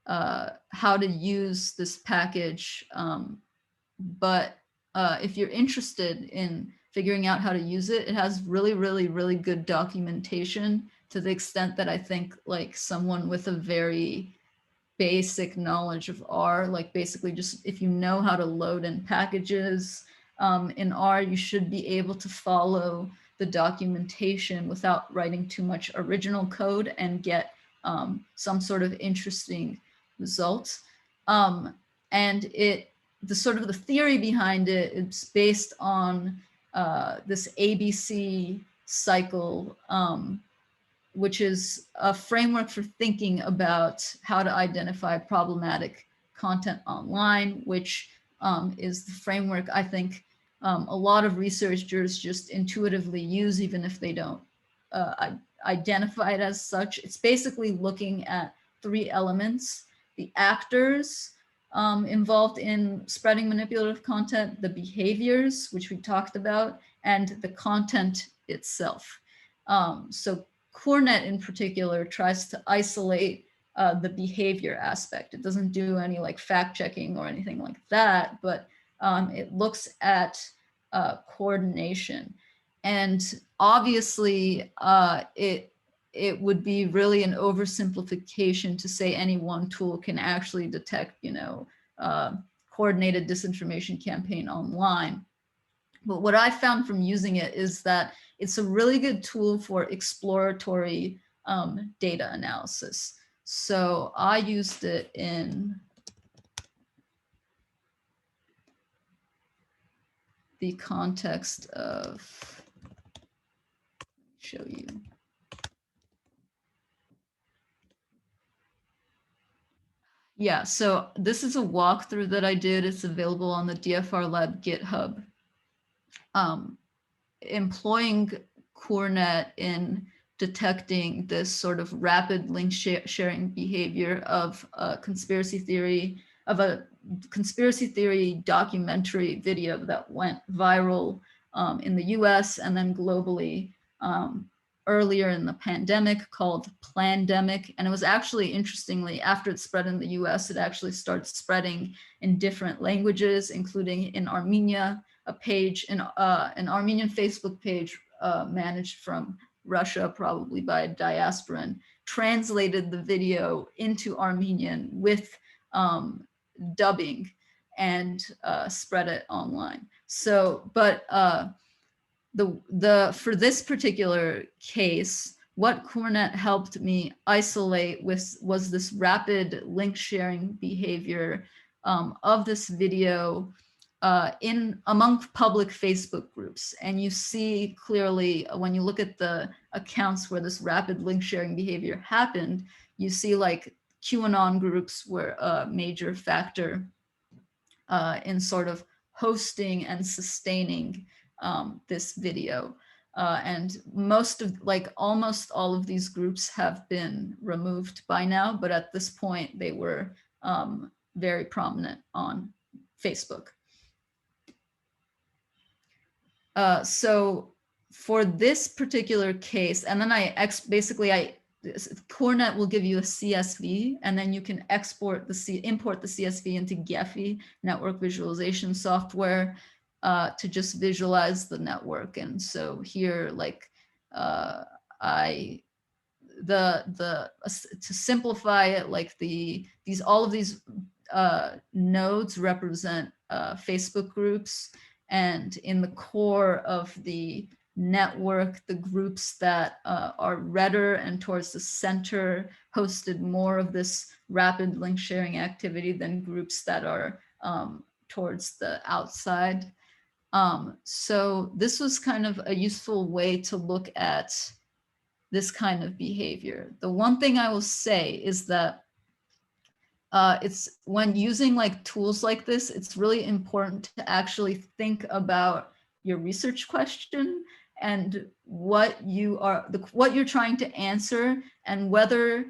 B: how to use this package, but if you're interested in figuring out how to use it, it has really good documentation, to the extent that I think like someone with a very basic knowledge of R, like basically just if you know how to load in packages in R, you should be able to follow the documentation without writing too much original code and get some sort of interesting results. And the sort of the theory behind it, it's based on this ABC cycle, which is a framework for thinking about how to identify problematic content online, which is the framework I think a lot of researchers just intuitively use, even if they don't identify it as such. It's basically looking at three elements: the actors involved in spreading manipulative content, the behaviors, which we talked about, and the content itself. So CoreNet in particular tries to isolate the behavior aspect. It doesn't do any like fact checking or anything like that, but it looks at coordination. And obviously it would be really an oversimplification to say any one tool can actually detect, coordinated disinformation campaign online. But what I found from using it is that it's a really good tool for exploratory data analysis. So I used it in the context of, show you. Yeah, so this is a walkthrough that I did. It's available on the DFR Lab GitHub. Employing CoreNet in detecting this sort of rapid link sharing behavior of a conspiracy theory documentary video that went viral in the US and then globally earlier in the pandemic, called Plandemic. And it was actually, interestingly, after it spread in the US, it actually started spreading in different languages, including in Armenia, an Armenian Facebook page managed from Russia, probably by a diasporan, translated the video into Armenian with dubbing and spread it online. So, but for this particular case, what CoreNet helped me isolate was this rapid link sharing behavior of this video among public Facebook groups. And you see clearly when you look at the accounts where this rapid link sharing behavior happened, you see like QAnon groups were a major factor in sort of hosting and sustaining this video. And almost all of these groups have been removed by now, but at this point they were very prominent on Facebook. So for this particular case, and then CoreNet will give you a CSV, and then you can import the CSV into Gephi, network visualization software, to just visualize the network. And so here, to simplify it, like all of these nodes represent Facebook groups, and in the core of the network, the groups that are redder and towards the center hosted more of this rapid link sharing activity than groups that are towards the outside. So this was kind of a useful way to look at this kind of behavior. The one thing I will say is that it's when using like tools like this, it's really important to actually think about your research question and what you're trying to answer, and whether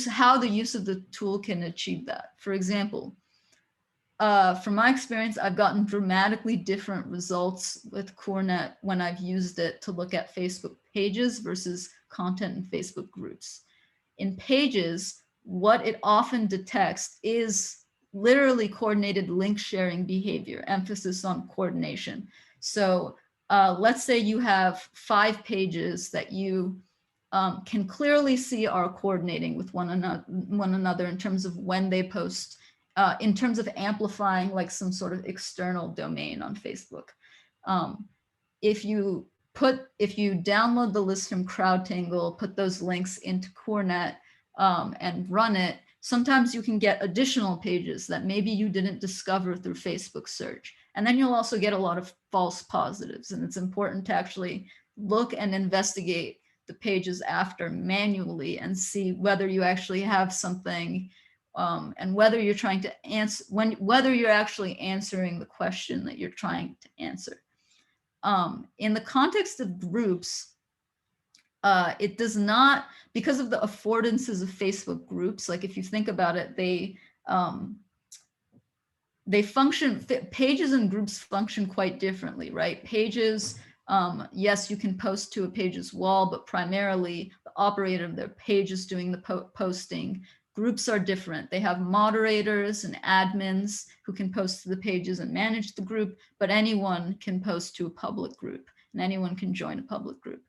B: how the use of the tool can achieve that. For example, from my experience, I've gotten dramatically different results with CoreNet when I've used it to look at Facebook pages versus content in Facebook groups. In pages, what it often detects is literally coordinated link sharing behavior, emphasis on coordination. So let's say you have 5 pages that you can clearly see are coordinating with one another in terms of when they post, in terms of amplifying like some sort of external domain on Facebook. If you download the list from CrowdTangle, put those links into CoreNet and run it, sometimes you can get additional pages that maybe you didn't discover through Facebook search. And then you'll also get a lot of false positives. And it's important to actually look and investigate the pages after manually and see whether you actually have something, and whether you're trying to answer, whether you're actually answering the question that you're trying to answer. In the context of groups, it does not, because of the affordances of Facebook groups, like if you think about it, they function, pages and groups function quite differently, right? Pages, yes, you can post to a page's wall, but primarily the operator of their page is doing the posting. Groups are different. They have moderators and admins who can post to the pages and manage the group, but anyone can post to a public group and anyone can join a public group.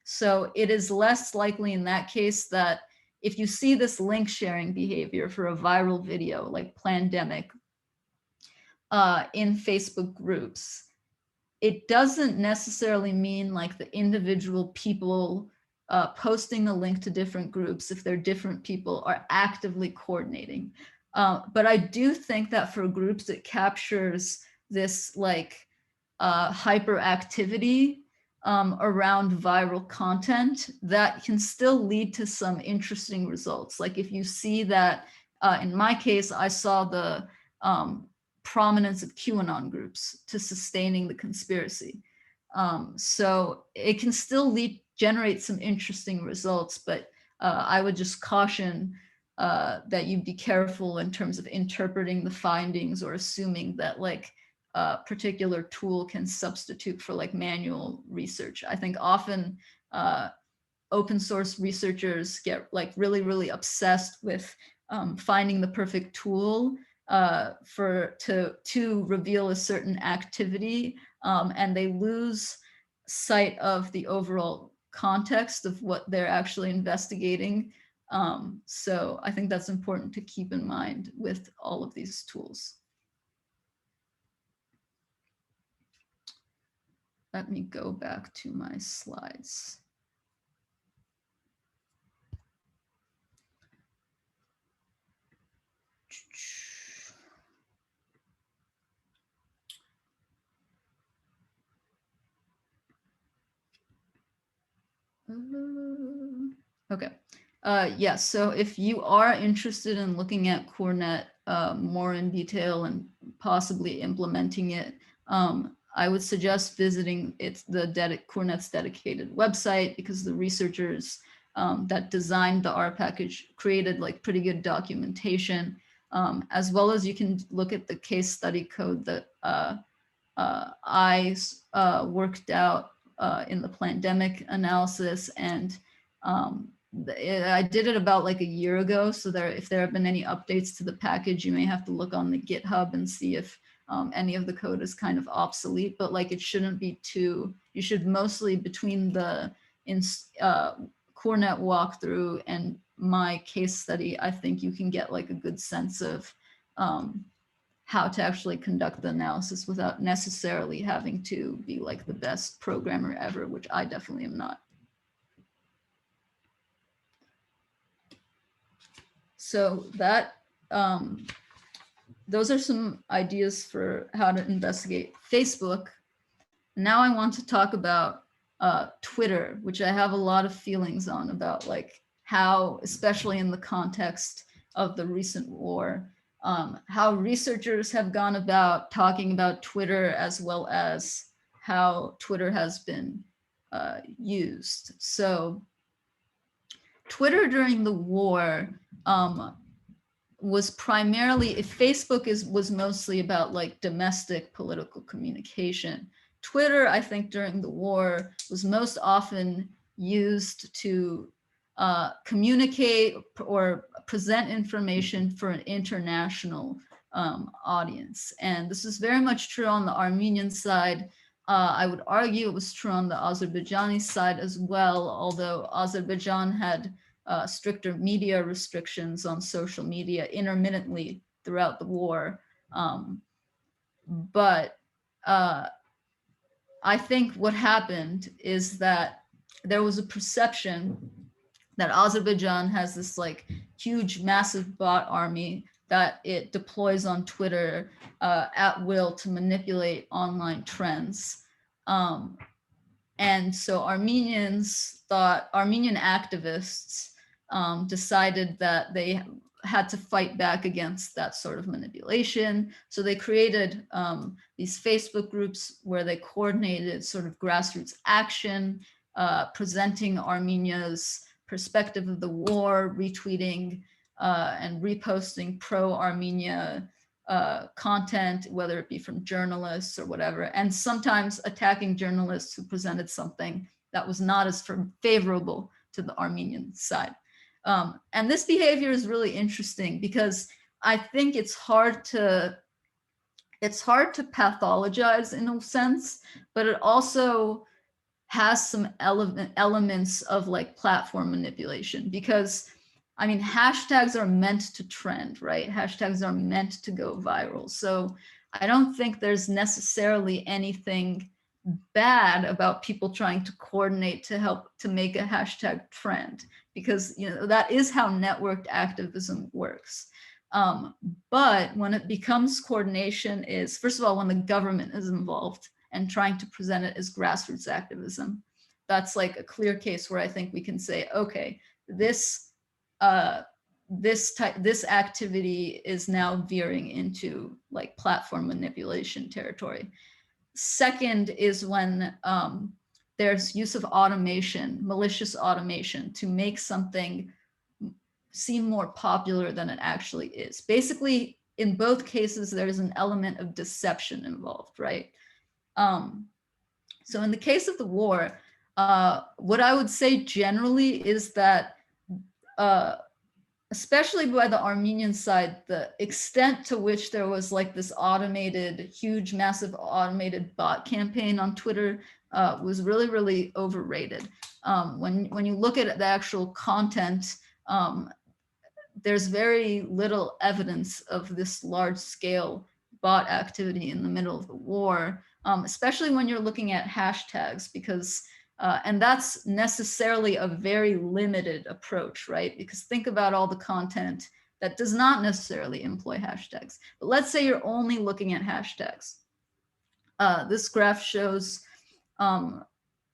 B: So it is less likely in that case that if you see this link sharing behavior for a viral video like Plandemic in Facebook groups, it doesn't necessarily mean like the individual people posting the link to different groups, if they're different people, are actively coordinating. But I do think that for groups, it captures this like hyperactivity around viral content that can still lead to some interesting results. Like if you see that, in my case, I saw the prominence of QAnon groups to sustaining the conspiracy. So it can still generate some interesting results, but I would just caution that you be careful in terms of interpreting the findings or assuming that like a particular tool can substitute for like manual research. I think often open source researchers get like really, really obsessed with finding the perfect tool to reveal a certain activity, and they lose sight of the overall context of what they're actually investigating. So I think that's important to keep in mind with all of these tools. Let me go back to my slides. Okay. Yeah, so if you are interested in looking at CoreNet more in detail and possibly implementing it, I would suggest visiting CoreNet's dedicated website, because the researchers that designed the R package created like pretty good documentation, as well as you can look at the case study code that I worked out in the Plandemic analysis, and I did it about like a year ago. So if there have been any updates to the package, you may have to look on the GitHub and see if any of the code is kind of obsolete, but like it shouldn't be too, you should mostly, between the CoreNet walkthrough and my case study, I think you can get like a good sense of how to actually conduct the analysis without necessarily having to be like the best programmer ever, which I definitely am not. So that, those are some ideas for how to investigate Facebook. Now I want to talk about Twitter, which I have a lot of feelings on, about like how, especially in the context of the recent war, how researchers have gone about talking about Twitter, as well as how Twitter has been used. So Twitter during the war was primarily, if Facebook was mostly about like domestic political communication, Twitter, I think during the war was most often used to communicate or present information for an international audience. And this is very much true on the Armenian side. I would argue it was true on the Azerbaijani side as well, although Azerbaijan had stricter media restrictions on social media intermittently throughout the war. But I think what happened is that there was a perception that Azerbaijan has this like huge, massive bot army that it deploys on Twitter at will to manipulate online trends. And so Armenian activists decided that they had to fight back against that sort of manipulation. So they created these Facebook groups where they coordinated sort of grassroots action, presenting Armenia's perspective of the war, retweeting and reposting pro-Armenia content, whether it be from journalists or whatever, and sometimes attacking journalists who presented something that was not as favorable to the Armenian side. And this behavior is really interesting because I think it's hard to pathologize in a sense, but it also has some elements of like platform manipulation, because I mean, hashtags are meant to trend, right? Hashtags are meant to go viral. So I don't think there's necessarily anything bad about people trying to coordinate to help to make a hashtag trend, because that is how networked activism works. But when it becomes coordination is, first of all, when the government is involved and trying to present it as grassroots activism, that's like a clear case where I think we can say, okay, this activity is now veering into like platform manipulation territory. Second is when there's use of automation, malicious automation, to make something seem more popular than it actually is. Basically, in both cases, there's an element of deception involved, right? So in the case of the war, what I would say generally is that especially by the Armenian side, the extent to which there was like this automated, huge, massive automated bot campaign on Twitter was really, really overrated. When you look at the actual content, there's very little evidence of this large scale bot activity in the middle of the war, especially when you're looking at hashtags, because and that's necessarily a very limited approach, right? Because think about all the content that does not necessarily employ hashtags. But let's say you're only looking at hashtags. This graph shows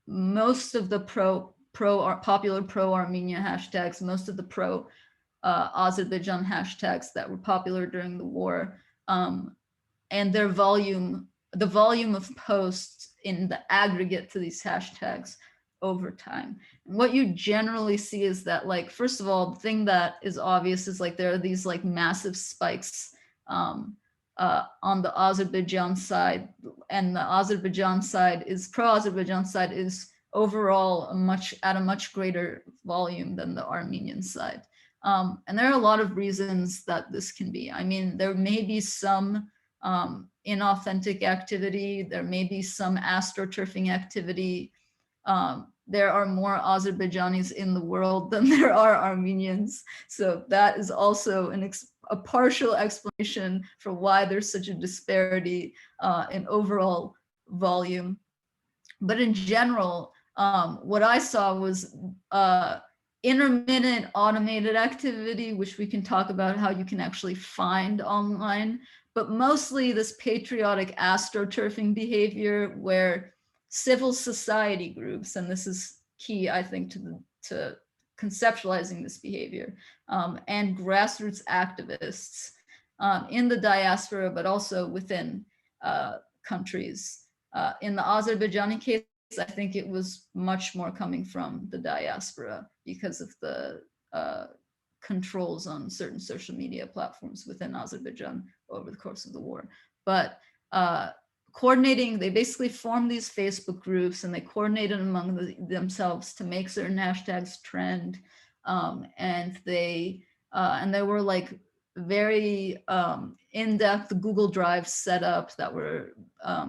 B: most of the popular pro-Armenia hashtags, most of the pro-Azerbaijan hashtags that were popular during the war, and their volume, the volume of posts in the aggregate to these hashtags over time. And what you generally see is that, like, first of all, the thing that is obvious is like there are these like massive spikes on the Azerbaijan side, and the Azerbaijan side is pro-Azerbaijan side is overall at a much greater volume than the Armenian side. And there are a lot of reasons that this can be. I mean, there may be some inauthentic activity. There may be some astroturfing activity. There are more Azerbaijanis in the world than there are Armenians. So that is also a partial explanation for why there's such a disparity in overall volume. But in general, what I saw was intermittent automated activity, which we can talk about how you can actually find online, but mostly this patriotic astroturfing behavior where civil society groups, and this is key, I think, to conceptualizing this behavior, and grassroots activists in the diaspora, but also within countries. In the Azerbaijani case, I think it was much more coming from the diaspora because of the controls on certain social media platforms within Azerbaijan over the course of the war. But coordinating, they basically formed these Facebook groups and they coordinated among themselves to make certain hashtags trend. And they were like very in-depth Google Drive setup that were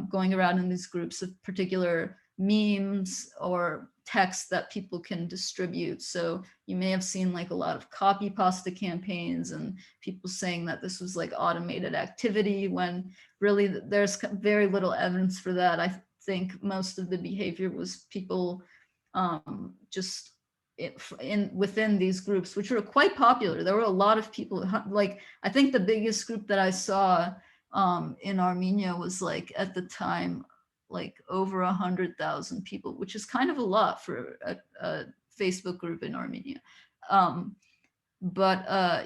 B: going around in these groups of particular memes or text that people can distribute. So you may have seen like a lot of copy pasta campaigns and people saying that this was like automated activity when really there's very little evidence for that. I think most of the behavior was people just within these groups, which were quite popular. There were a lot of people, like I think the biggest group that I saw in Armenia was like at the time like over 100,000 people, which is kind of a lot for a Facebook group in Armenia.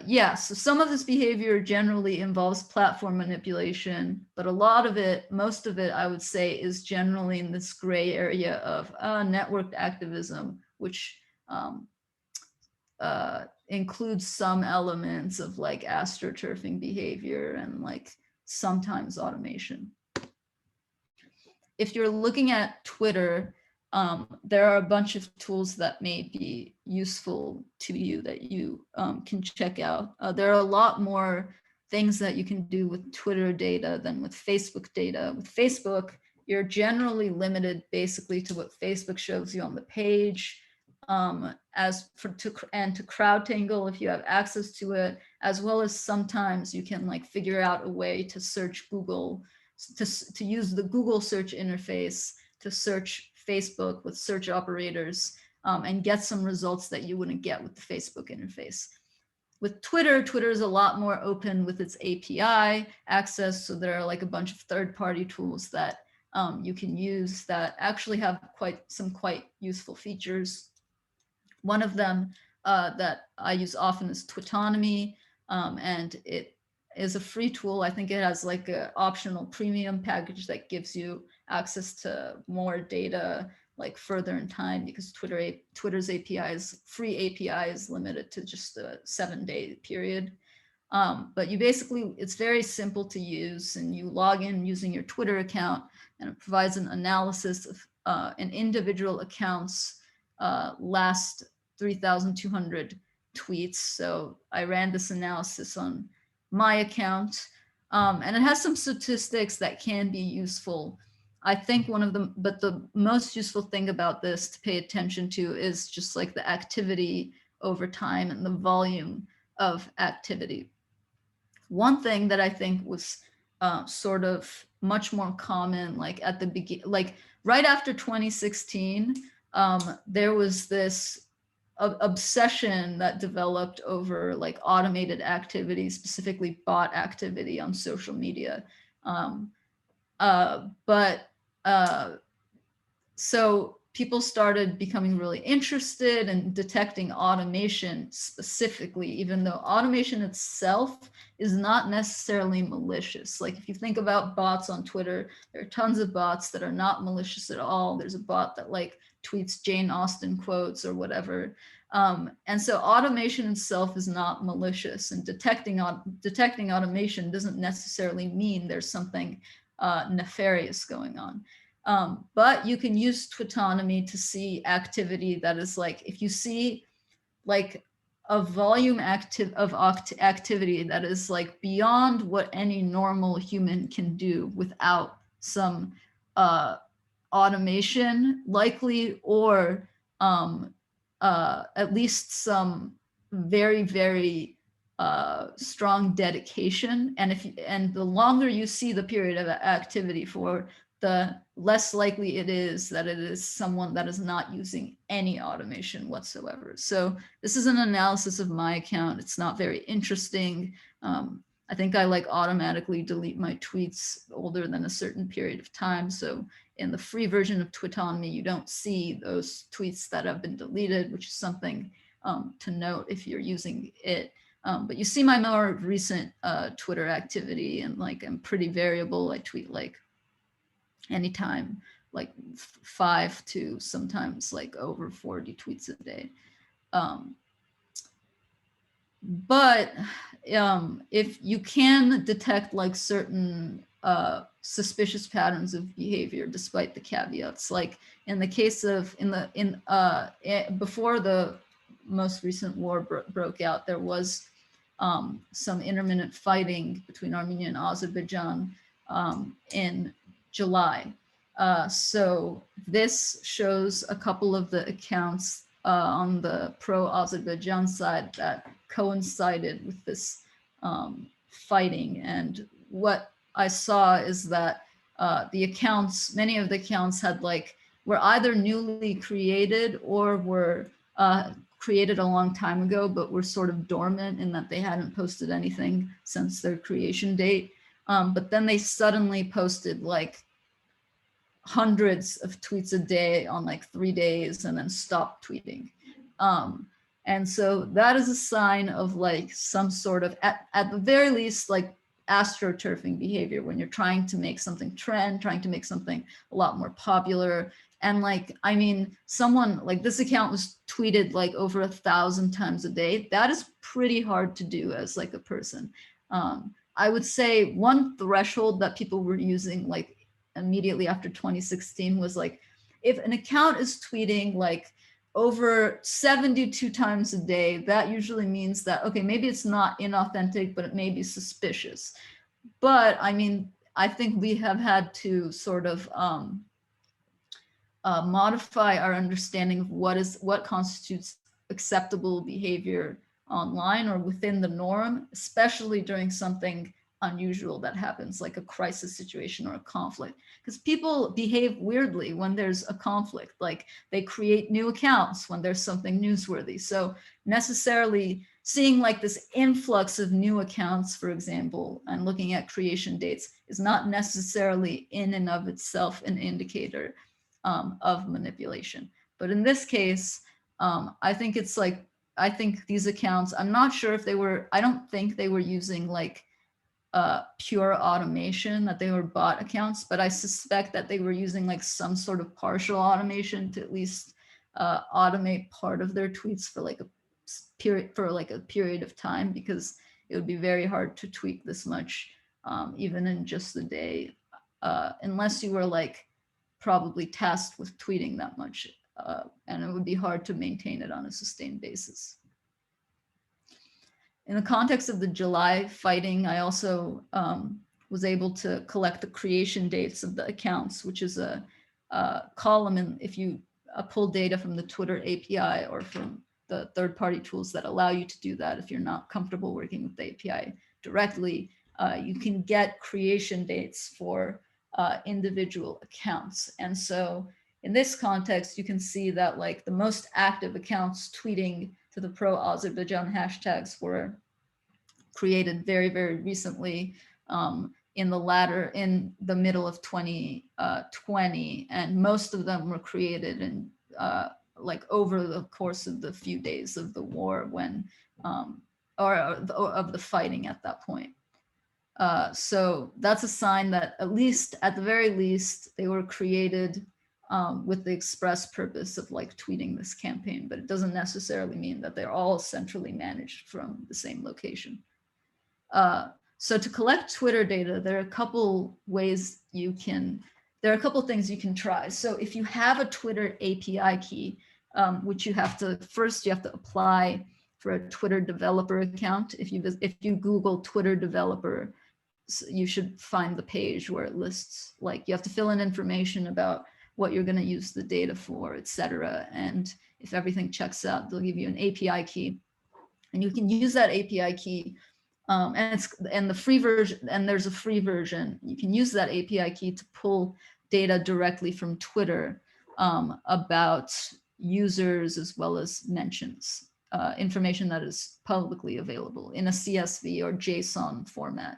B: Yeah, so some of this behavior generally involves platform manipulation, but a lot of it, most of it, I would say, is generally in this gray area of networked activism, which includes some elements of like astroturfing behavior and like sometimes automation. If you're looking at Twitter, there are a bunch of tools that may be useful to you that you can check out. There are a lot more things that you can do with Twitter data than with Facebook data. With Facebook, you're generally limited basically to what Facebook shows you on the page. To CrowdTangle if you have access to it, as well as sometimes you can like figure out a way to search Google, to use the Google search interface to search Facebook with search operators and get some results that you wouldn't get with the Facebook interface. With Twitter, Twitter is a lot more open with its API access. So there are like a bunch of third-party tools that you can use that actually have some quite useful features. One of them that I use often is Twitonomy, and it is a free tool. I think it has like an optional premium package that gives you access to more data like further in time because Twitter's free API is limited to just a 7-day period. But you basically, it's very simple to use and you log in using your Twitter account and it provides an analysis of an individual account's last 3,200 tweets. So I ran this analysis on my account and it has some statistics that can be useful. I think but the most useful thing about this to pay attention to is just like the activity over time and the volume of activity. One thing that I think was sort of much more common, like at the beginning, like right after 2016, there was this obsession that developed over like automated activity, specifically bot activity on social media. So people started becoming really interested in detecting automation specifically, even though automation itself is not necessarily malicious. Like if you think about bots on Twitter, there are tons of bots that are not malicious at all. There's a bot that like tweets Jane Austen quotes or whatever. And so automation itself is not malicious, and detecting automation doesn't necessarily mean there's something nefarious going on. But you can use Twitonomy to see activity that is like, if you see like a volume of activity that is like beyond what any normal human can do without some automation likely, or at least some very, very strong dedication. And the longer you see the period of activity for, the less likely it is that it is someone that is not using any automation whatsoever. So this is an analysis of my account. It's not very interesting. I think I like automatically delete my tweets older than a certain period of time. So in the free version of Twitonomy, you don't see those tweets that have been deleted, which is something to note if you're using it. But you see my more recent Twitter activity, and like I'm pretty variable. I tweet like anytime, like 5 to sometimes like over 40 tweets a day. But if you can detect like certain suspicious patterns of behavior, despite the caveats, like in the case of before the most recent war broke out, there was some intermittent fighting between Armenia and Azerbaijan in July. So this shows a couple of the accounts on the pro-Azerbaijan side that coincided with this fighting. And what I saw is that the accounts, many of the accounts were either newly created or were created a long time ago, but were sort of dormant in that they hadn't posted anything since their creation date. But then they suddenly posted like hundreds of tweets a day on like 3 days and then stopped tweeting. And so that is a sign of like some sort of, at the very least, like astroturfing behavior when you're trying to make something trend, trying to make something a lot more popular. And like, I mean, someone like this account was tweeted like over 1,000 times a day. That is pretty hard to do as like a person. I would say one threshold that people were using like immediately after 2016 was like, if an account is tweeting like over 72 times a day, that usually means that, okay, maybe it's not inauthentic, but it may be suspicious. But I mean, I think we have had to sort of modify our understanding of what constitutes acceptable behavior online or within the norm, especially during something unusual that happens, like a crisis situation or a conflict, because people behave weirdly when there's a conflict. Like they create new accounts when there's something newsworthy. So necessarily seeing like this influx of new accounts, for example, and looking at creation dates is not necessarily in and of itself an indicator of manipulation. But in this case, I think it's like, I think these accounts, I'm not sure if they were, I don't think they were using like pure automation, that they were bot accounts, but I suspect that they were using like some sort of partial automation to at least automate part of their tweets for like a period of time, because it would be very hard to tweak this much even in just a day, unless you were like probably tasked with tweeting that much, and it would be hard to maintain it on a sustained basis. In the context of the July fighting, I also was able to collect the creation dates of the accounts, which is a column. And if you pull data from the Twitter API or from the third-party tools that allow you to do that, if you're not comfortable working with the API directly, you can get creation dates for individual accounts. And so in this context, you can see that like the most active accounts tweeting to the pro-Azerbaijan hashtags were created very, very recently in the middle of 2020, and most of them were created in like over the course of the few days of the war when, or of the fighting at that point. So that's a sign that at the very least, they were created with the express purpose of like tweeting this campaign, but it doesn't necessarily mean that they're all centrally managed from the same location. So to collect Twitter data, there are a couple ways there are a couple things you can try. So if you have a Twitter API key, which you have to apply for a Twitter developer account. If you Google Twitter developer, you should find the page where it lists, like you have to fill in information about what you're going to use the data for, etc. And if everything checks out, they'll give you an API key, and you can use that API key. And the free version, and there's a free version. You can use that API key to pull data directly from Twitter about users as well as mentions, information that is publicly available in a CSV or JSON format.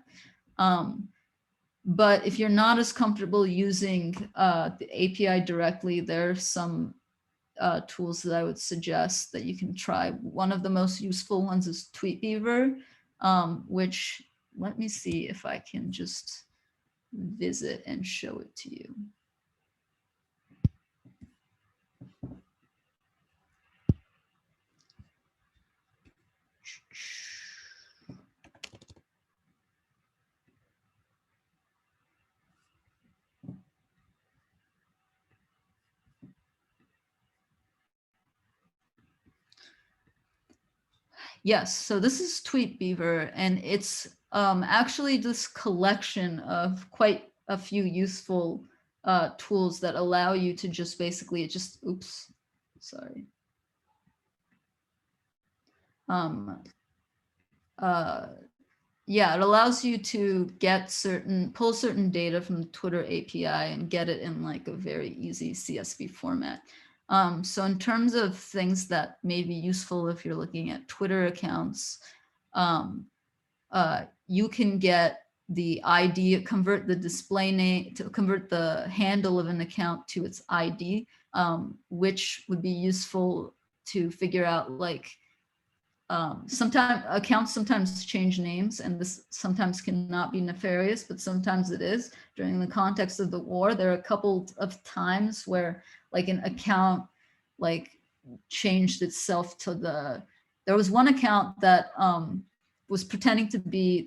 B: But if you're not as comfortable using the API directly, there's some tools that I would suggest that you can try. One of the most useful ones is Tweetbeaver, which, let me see if I can just visit and show it to you. Yes, so this is Tweetbeaver, and it's actually this collection of quite a few useful tools that allow you to just basically, oops, sorry. Yeah, it allows you to get pull certain data from the Twitter API and get it in like a very easy CSV format. So in terms of things that may be useful if you're looking at Twitter accounts, you can get the ID, convert the display name, to convert the handle of an account to its ID, which would be useful to figure out like, sometimes accounts sometimes change names, and this sometimes cannot be nefarious, but sometimes it is. During the context of the war, there are a couple of times where like an account like changed itself to there was one account that was pretending to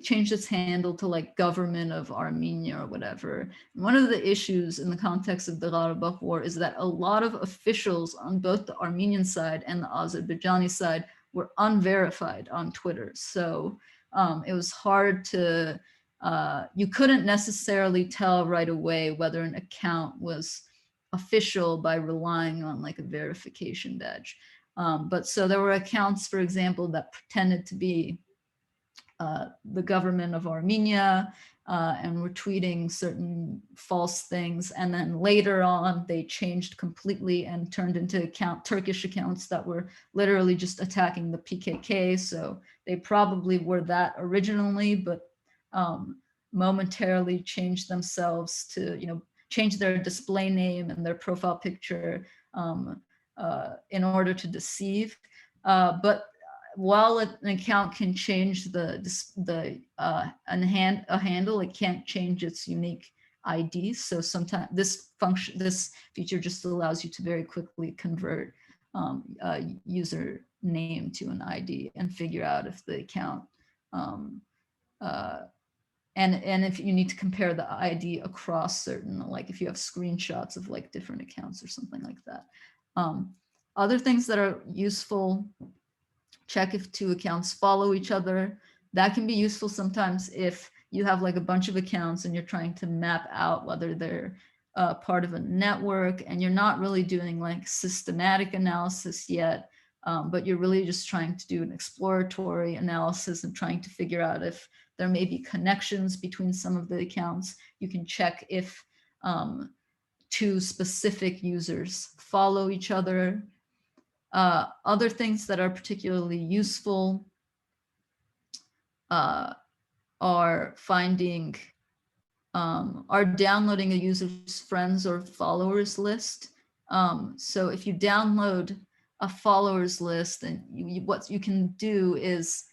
B: changed its handle to like government of Armenia or whatever. And one of the issues in the context of the Karabakh war is that a lot of officials on both the Armenian side and the Azerbaijani side were unverified on Twitter. So it was hard to, you couldn't necessarily tell right away whether an account was official by relying on like a verification badge. But so there were accounts, for example, that pretended to be the government of Armenia and were tweeting certain false things. And then later on, they changed completely and turned into Turkish accounts that were literally just attacking the PKK. So they probably were that originally, but momentarily changed themselves to, change their display name and their profile picture in order to deceive. But while an account can change a handle, it can't change its unique ID. So sometimes this feature just allows you to very quickly convert a user name to an ID and figure out if the account and if you need to compare the ID across certain, like if you have screenshots of like different accounts or something like that. Other things that are useful: check if two accounts follow each other. That can be useful sometimes if you have like a bunch of accounts and you're trying to map out whether they're part of a network, and you're not really doing like systematic analysis yet, but you're really just trying to do an exploratory analysis and trying to figure out if there may be connections between some of the accounts. You can check if two specific users follow each other. Other things that are particularly useful are downloading a user's friends or followers list. So if you download a followers list, then what you can do is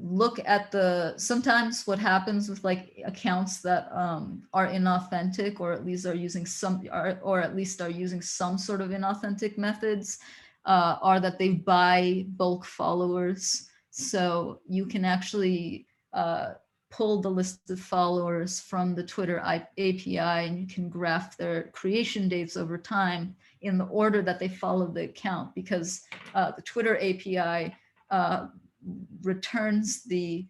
B: look at sometimes what happens with like accounts that are inauthentic, or at least are using some sort of inauthentic methods, are that they buy bulk followers. So you can actually pull the list of followers from the Twitter API, and you can graph their creation dates over time in the order that they follow the account, because the Twitter API returns the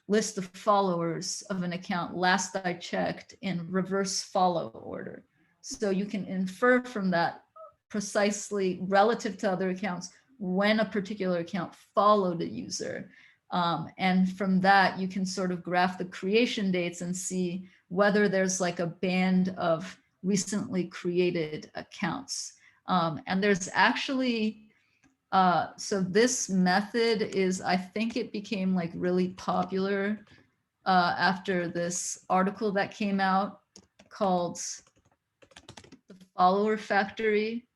B: list of followers of an account last I checked in reverse follow order. So you can infer from that precisely relative to other accounts when a particular account followed a user. And from that, you can sort of graph the creation dates and see whether there's like a band of recently created accounts. And there's actually, so this method I think it became like really popular after this article that came out called Follower Factory.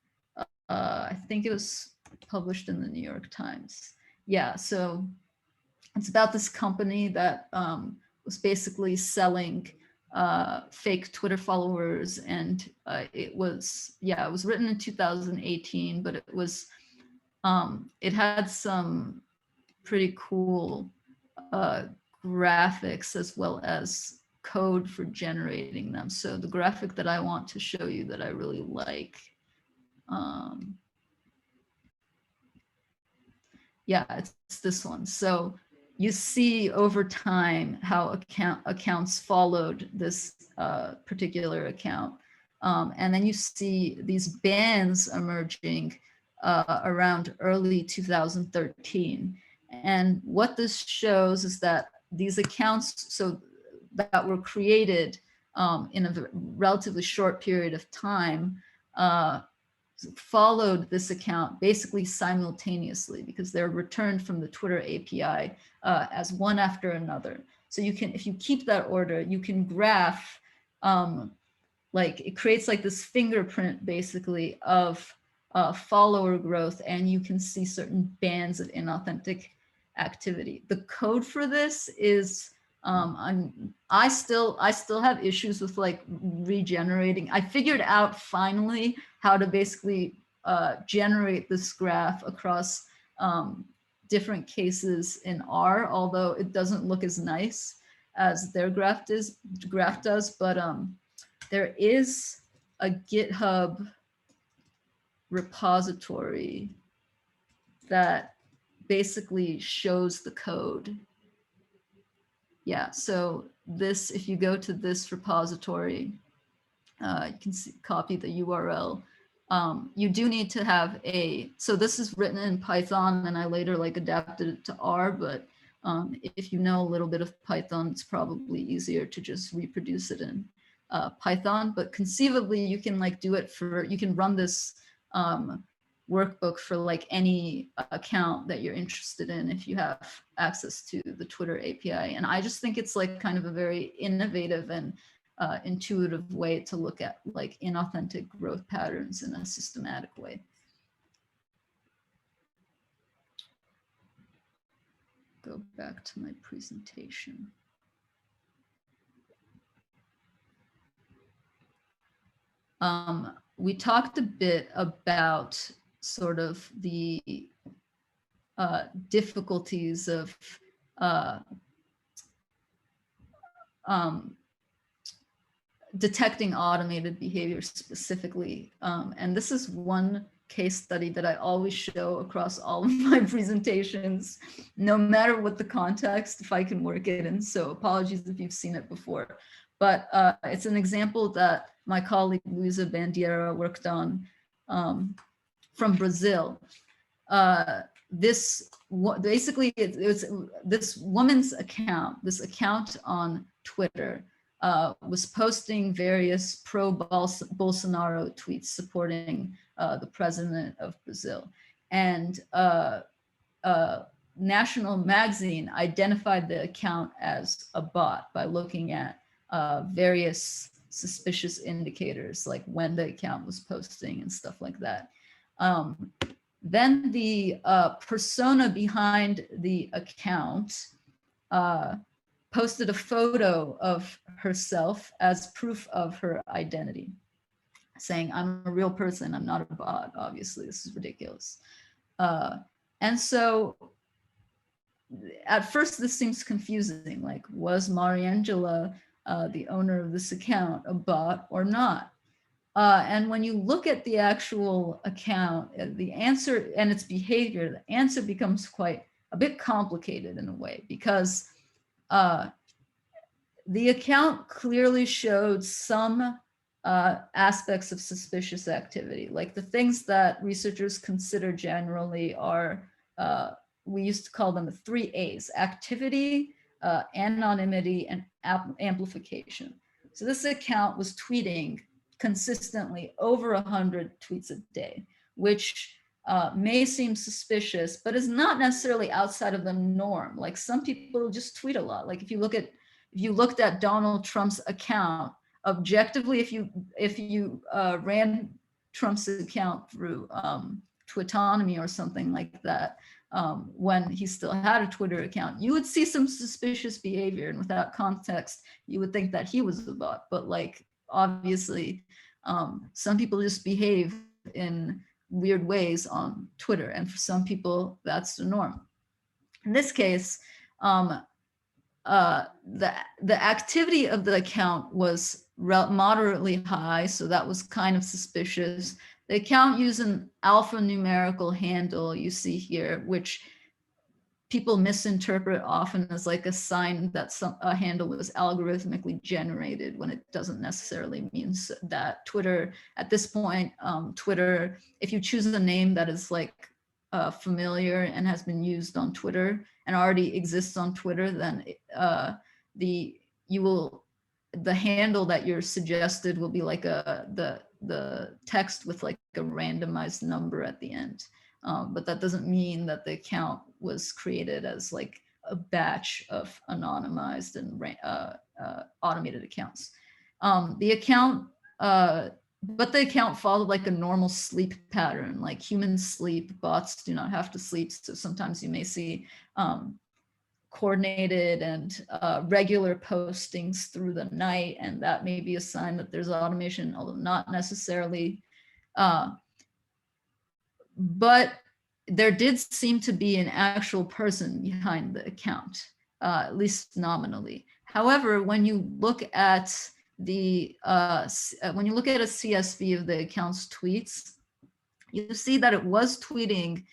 B: I think it was published in the New York Times. Yeah, so it's about this company that was basically selling fake Twitter followers, and it was written in 2018, but it had some pretty cool graphics as well as code for generating them. So the graphic that I want to show you that I really like, yeah, it's this one. So you see over time how accounts followed this particular account. And then you see these bands emerging around early 2013. And what this shows is that these accounts that were created in a relatively short period of time followed this account basically simultaneously, because they're returned from the Twitter API as one after another. So you can, if you keep that order, you can graph, like it creates like this fingerprint basically of follower growth, and you can see certain bands of inauthentic activity. The code for this is, I still have issues with like regenerating. I figured out finally how to basically generate this graph across different cases in R, although it doesn't look as nice as their graph does. But there is a GitHub repository that basically shows the code. Yeah, so this, if you go to this repository, you can copy the URL. You do need to have so this is written in Python, and I later like adapted it to R, but if you know a little bit of Python, it's probably easier to just reproduce it in Python. But conceivably, you can like do it for, you can run this workbook for like any account that you're interested in if you have access to the Twitter API. And I just think it's like kind of a very innovative and intuitive way to look at like inauthentic growth patterns in a systematic way. Go back to my presentation. We talked a bit about sort of the difficulties of detecting automated behavior specifically. And this is one case study that I always show across all of my presentations, no matter what the context, if I can work it in. So apologies if you've seen it before. But it's an example that my colleague Luisa Bandeira worked on from Brazil. Basically, it was this woman's account, this account on Twitter, was posting various pro-Bolsonaro tweets supporting the president of Brazil. And National Magazine identified the account as a bot by looking at various suspicious indicators, like when the account was posting and stuff like that. Then the persona behind the account posted a photo of herself as proof of her identity, saying, I'm a real person, I'm not a bot, obviously, this is ridiculous. And so at first this seems confusing, like, was Mariangela, the owner of this account, a bot or not? And when you look at the actual account, the answer and its behavior, the answer becomes quite a bit complicated in a way, because the account clearly showed some aspects of suspicious activity, like the things that researchers consider generally are, we used to call them the 3 A's: activity, anonymity, and amplification. So this account was tweeting consistently over 100 tweets a day, which may seem suspicious, but is not necessarily outside of the norm. Like, some people just tweet a lot. Like if you looked at Donald Trump's account objectively, if you ran Trump's account through Twitonomy or something like that, when he still had a Twitter account, you would see some suspicious behavior, and without context, you would think that he was a bot. But like, obviously, some people just behave in weird ways on Twitter, and for some people, that's the norm. In this case, the activity of the account was moderately high, so that was kind of suspicious. The account used an alphanumerical handle you see here, which people misinterpret often as like a sign that a handle was algorithmically generated, when it doesn't necessarily mean that. Twitter, at this point, Twitter, if you choose a name that is like familiar and has been used on Twitter and already exists on Twitter, then the handle that you're suggested will be like the text with like a randomized number at the end. But that doesn't mean that the account was created as like a batch of anonymized and automated accounts. But the account followed like a normal sleep pattern, like humans sleep, bots do not have to sleep. So sometimes you may see coordinated and regular postings through the night, and that may be a sign that there's automation, although not necessarily. But there did seem to be an actual person behind the account, at least nominally. However, when you look at a CSV of the account's tweets, you see that it was tweeting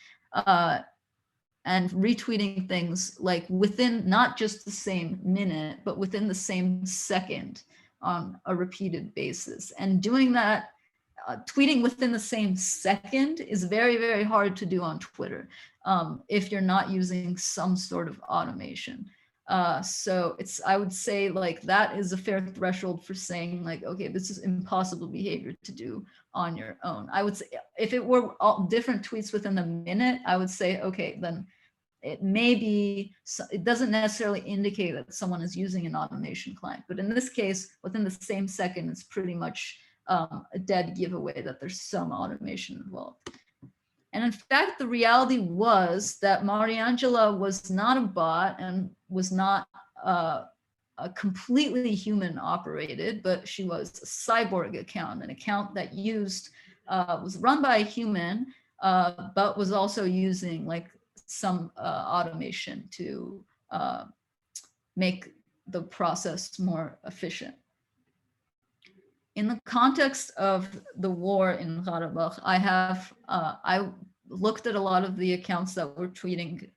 B: and retweeting things like within not just the same minute, but within the same second on a repeated basis. And doing that, tweeting within the same second is very, very hard to do on Twitter if you're not using some sort of automation. So I would say like that is a fair threshold for saying like, okay, this is impossible behavior to do on your own. I would say if it were all different tweets within a minute, I would say, okay, then it may be, it doesn't necessarily indicate that someone is using an automation client. But in this case, within the same second, it's pretty much a dead giveaway that there's some automation involved. And in fact, the reality was that Mariangela was not a bot and was not a completely human operated, but she was a Cyborg account, an account that was run by a human, but was also using like some automation to make the process more efficient. In the context of the war in Karabakh, I looked at a lot of the accounts that were tweeting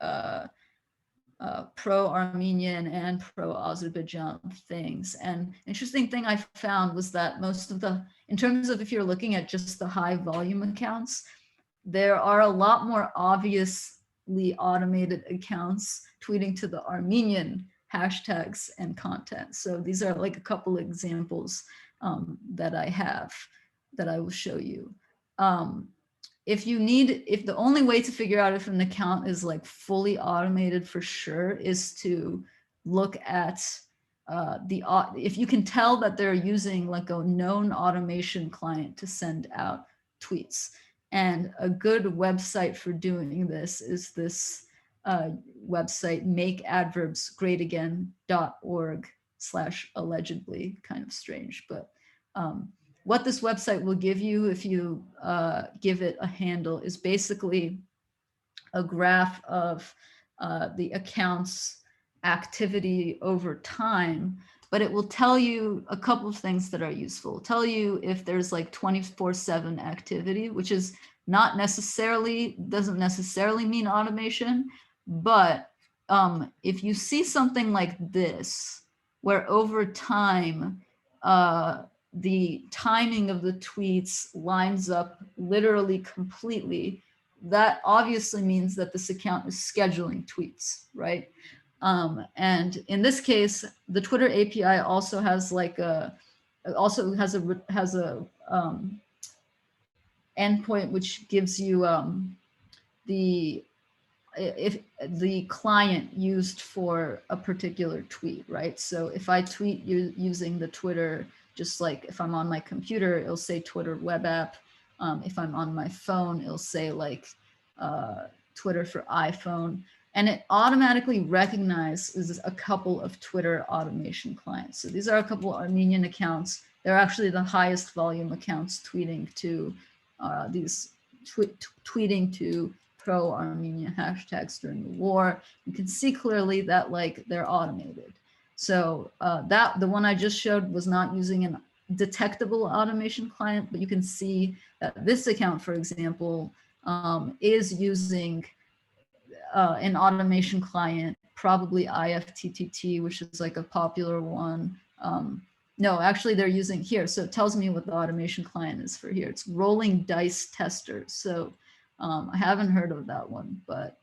B: pro-Armenian and pro-Azerbaijan things. And interesting thing I found was that most of in terms of if you're looking at just the high volume accounts, there are a lot more obviously automated accounts tweeting to the Armenian hashtags and content. So these are like a couple examples that I have that I will show you. If the only way to figure out if an account is like fully automated for sure is to look at if you can tell that they're using like a known automation client to send out tweets. And a good website for doing this is this website, makeadverbsgreatagain.org/allegedly, kind of strange, but what this website will give you if you give it a handle is basically a graph of the account's activity over time, but it will tell you a couple of things that are useful. It'll tell you if there's like 24/7 activity, which is doesn't necessarily mean automation, but if you see something like this, where over time, the timing of the tweets lines up literally completely, that obviously means that this account is scheduling tweets, right? And in this case, the Twitter API also has like a endpoint which gives you if the client used for a particular tweet, right? So if I tweet using the Twitter just like if I'm on my computer, it'll say Twitter web app. If I'm on my phone, it'll say like Twitter for iPhone. And it automatically recognizes a couple of Twitter automation clients. So these are a couple of Armenian accounts. They're actually the highest volume accounts tweeting to tweeting to pro-Armenian hashtags during the war. You can see clearly that like they're automated. So the one I just showed was not using a detectable automation client, but you can see that this account, for example, is using an automation client, probably IFTTT, which is like a popular one. No, actually they're using here. So it tells me what the automation client is for here. It's Rolling Dice Tester. So I haven't heard of that one, but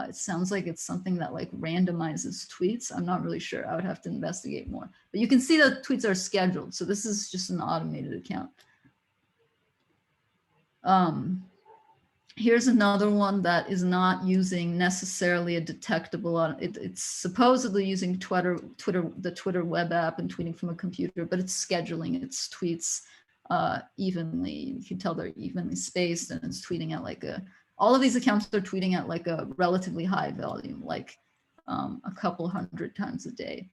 B: it sounds like it's something that like randomizes tweets. I'm not really sure. I would have to investigate more. But you can see that tweets are scheduled. So this is just an automated account. Here's another one that is not using necessarily a detectable. It's supposedly using the Twitter web app and tweeting from a computer, but it's scheduling its tweets evenly. You can tell they're evenly spaced, and it's tweeting at like all of these accounts are tweeting at like a relatively high volume, like a couple hundred times a day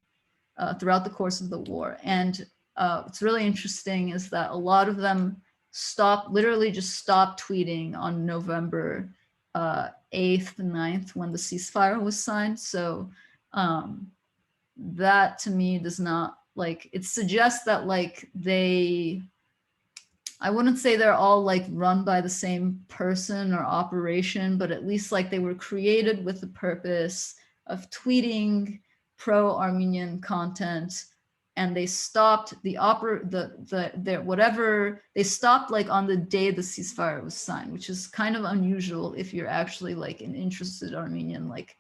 B: throughout the course of the war. And what's really interesting is that a lot of them literally just stopped tweeting on November 8th, 9th, when the ceasefire was signed. So that to me does not like, it suggests that like I wouldn't say they're all like run by the same person or operation, but at least like they were created with the purpose of tweeting pro-Armenian content, and they stopped they stopped like on the day the ceasefire was signed, which is kind of unusual if you're actually like an interested Armenian, like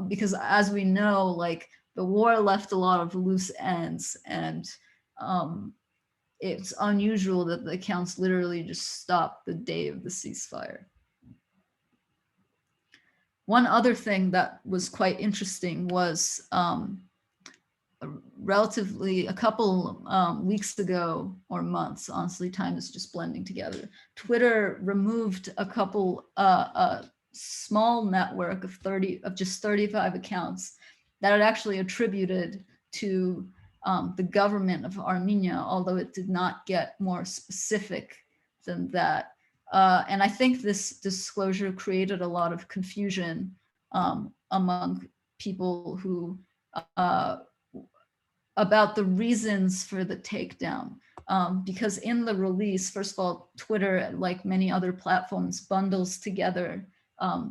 B: because as we know, like the war left a lot of loose ends, and it's unusual that the accounts literally just stopped the day of the ceasefire. One other thing that was quite interesting was a couple weeks ago, or months, honestly, time is just blending together, Twitter removed a couple, a small network of just 35 accounts that it actually attributed to the government of Armenia, although it did not get more specific than that. And I think this disclosure created a lot of confusion among people who about the reasons for the takedown. Because in the release, first of all, Twitter, like many other platforms, bundles together.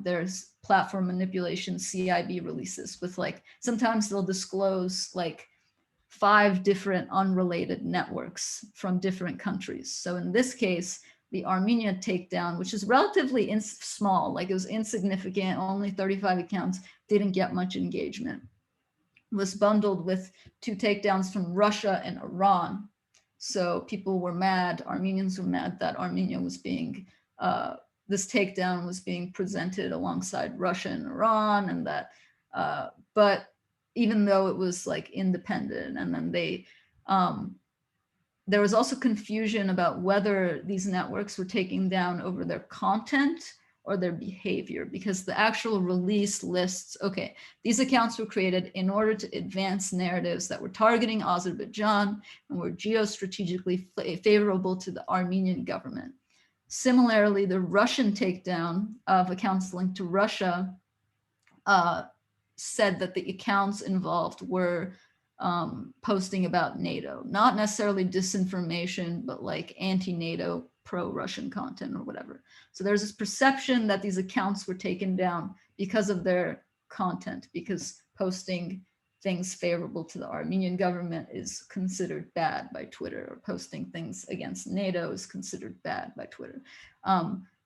B: There's platform manipulation CIB releases with like, sometimes they'll disclose like 5 different unrelated networks from different countries. So in this case, the Armenia takedown, which is relatively small, like it was insignificant, only 35 accounts, didn't get much engagement, was bundled with 2 takedowns from Russia and Iran. So people were mad, Armenians were mad that Armenia was being, this takedown was being presented alongside Russia and Iran, and that, but even though it was like independent, and then there was also confusion about whether these networks were taking down over their content or their behavior, because the actual release lists, okay, these accounts were created in order to advance narratives that were targeting Azerbaijan and were geostrategically favorable to the Armenian government. Similarly, the Russian takedown of accounts linked to Russia said that the accounts involved were posting about NATO, not necessarily disinformation, but like anti-NATO, pro-Russian content or whatever. So there's this perception that these accounts were taken down because of their content, because posting things favorable to the Armenian government is considered bad by Twitter, or posting things against NATO is considered bad by Twitter.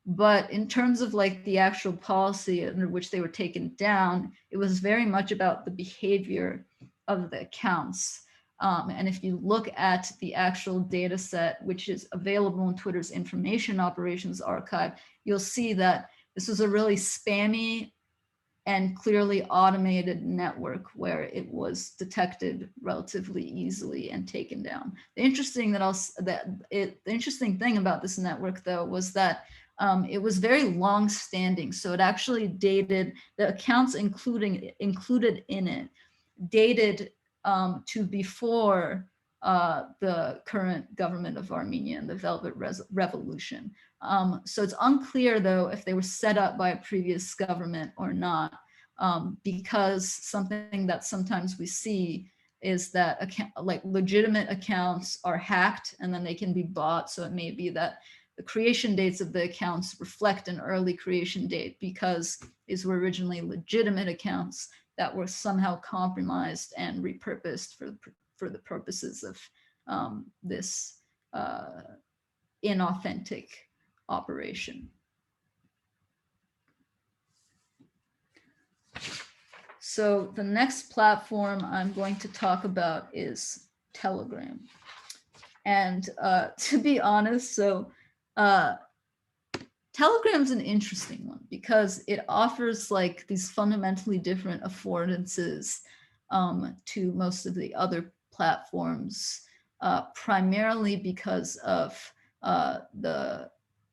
B: But in terms of like the actual policy under which they were taken down, it was very much about the behavior of the accounts. And if you look at the actual data set, which is available in Twitter's Information Operations Archive, you'll see that this was a really spammy and clearly automated network where it was detected relatively easily and taken down. The interesting thing about this network, though, was that it was very long-standing. So it actually dated, the accounts included in it dated to before the current government of Armenia and the Velvet Revolution. So it's unclear, though, if they were set up by a previous government or not, because something that sometimes we see is that legitimate accounts are hacked and then they can be bought. So it may be that the creation dates of the accounts reflect an early creation date because these were originally legitimate accounts that were somehow compromised and repurposed for the purposes of this inauthentic operation. So the next platform I'm going to talk about is Telegram. And to be honest, Telegram's an interesting one because it offers like these fundamentally different affordances to most of the other platforms, primarily because of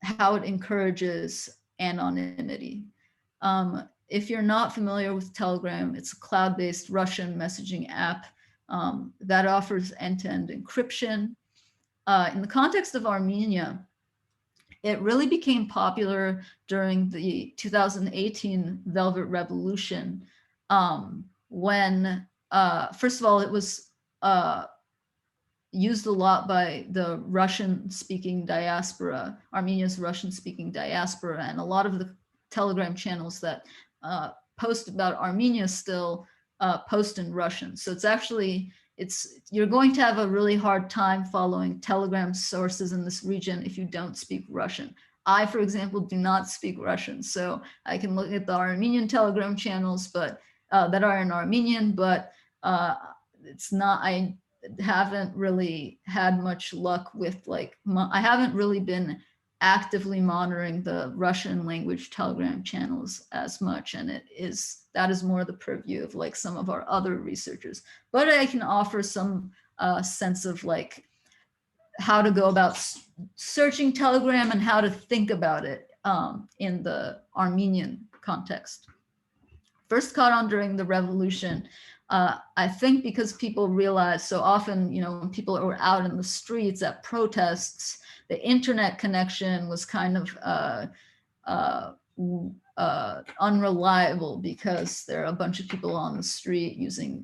B: how it encourages anonymity. If you're not familiar with Telegram, it's a cloud-based Russian messaging app that offers end-to-end encryption. In the context of Armenia, it really became popular during the 2018 Velvet Revolution when, first of all, it was used a lot by the Russian-speaking diaspora, Armenia's Russian-speaking diaspora, and a lot of the Telegram channels that post about Armenia still post in Russian. So it's actually, you're going to have a really hard time following Telegram sources in this region if you don't speak Russian. I, for example, do not speak Russian, so I can look at the Armenian Telegram channels, but that are in Armenian, but it's not, I haven't really had much luck with I haven't really been actively monitoring the Russian language Telegram channels as much, and that is more the purview of like some of our other researchers. But I can offer some sense of like how to go about searching Telegram and how to think about it in the Armenian context. First caught on during the revolution, I think because people realized so often, you know, when people were out in the streets at protests, the internet connection was kind of unreliable because there are a bunch of people on the street using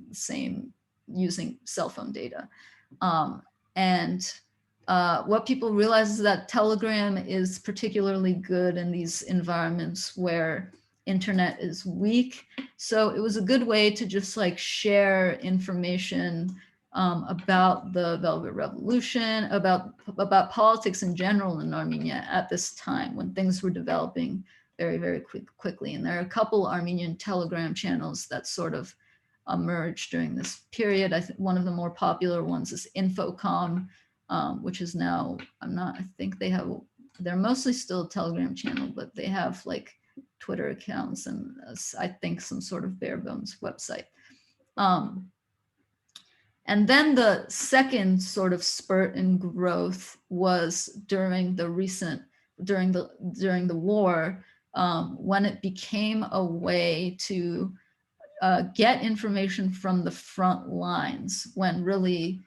B: cell phone data. What people realize is that Telegram is particularly good in these environments where internet is weak. So it was a good way to just like share information about the Velvet Revolution, about politics in general in Armenia at this time when things were developing very, very quickly. And there are a couple Armenian Telegram channels that sort of emerged during this period. I think one of the more popular ones is Infocom, which is now, I think they're mostly still a Telegram channel, but they have like Twitter accounts and I think some sort of bare bones website. And then the second sort of spurt in growth was during the war, when it became a way to get information from the front lines, when really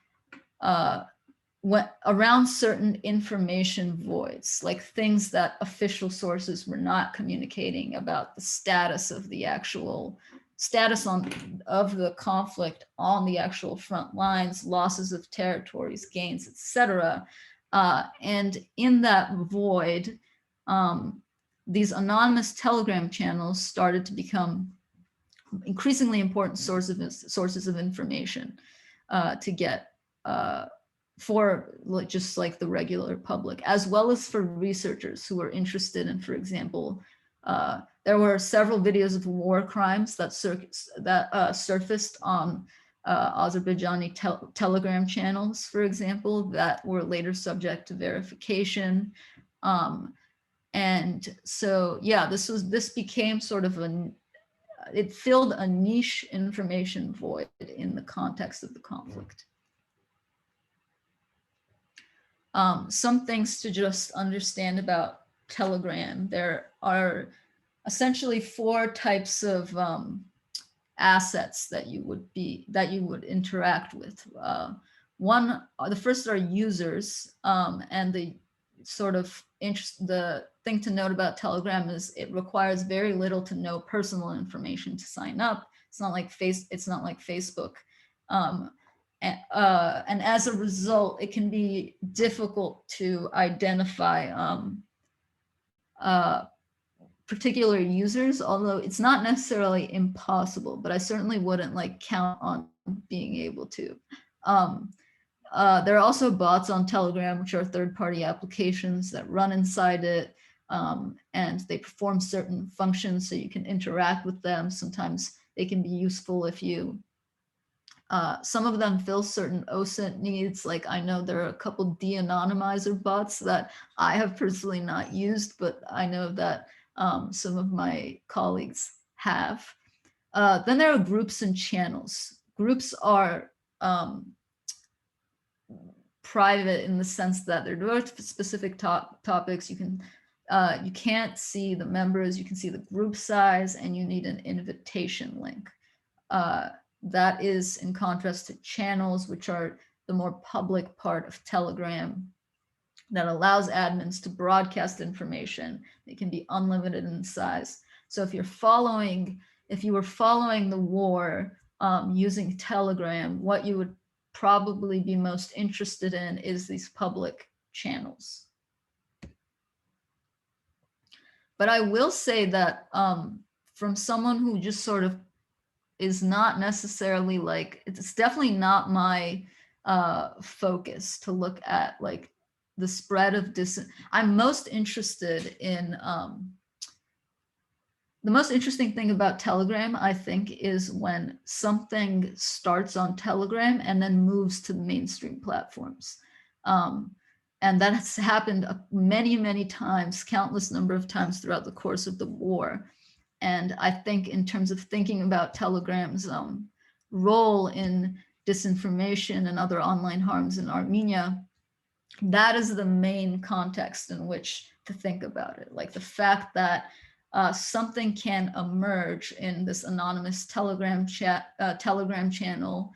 B: around certain information voids, like things that official sources were not communicating about the status of the actual of the conflict on the actual front lines, losses of territories, gains, etc. And in that void, these anonymous Telegram channels started to become increasingly important sources of information to get for just like the regular public, as well as for researchers who are interested in, for example, there were several videos of war crimes that surfaced on Azerbaijani Telegram channels, for example, that were later subject to verification. And so, yeah, this became sort of it filled a niche information void in the context of the conflict. Some things to just understand about Telegram. There are essentially 4 types of assets that you would interact with. The first are users, and the thing to note about Telegram is it requires very little to no personal information to sign up. It's not like Facebook. And as a result, it can be difficult to identify particular users, although it's not necessarily impossible, but I certainly wouldn't count on being able to. There are also bots on Telegram, which are third-party applications that run inside it, and they perform certain functions so you can interact with them. Sometimes they can be useful if you some of them fill certain OSINT needs. Like I know there are a couple de-anonymizer bots that I have personally not used, but I know that some of my colleagues have. Then there are groups and channels. Groups are private in the sense that they're devoted to specific topics. You can't see the members, you can see the group size, and you need an invitation link. That is in contrast to channels, which are the more public part of Telegram that allows admins to broadcast information. They can be unlimited in size. So if you were following the war using Telegram, what you would probably be most interested in is these public channels. But I will say that from someone who just sort of is not necessarily it's definitely not my focus to look at the spread of I'm most interested in the most interesting thing about Telegram, I think, is when something starts on Telegram and then moves to the mainstream platforms. And that has happened many, many times, countless number of times throughout the course of the war. And I think in terms of thinking about Telegram's role in disinformation and other online harms in Armenia, that is the main context in which to think about it. Like the fact that something can emerge in this anonymous Telegram channel,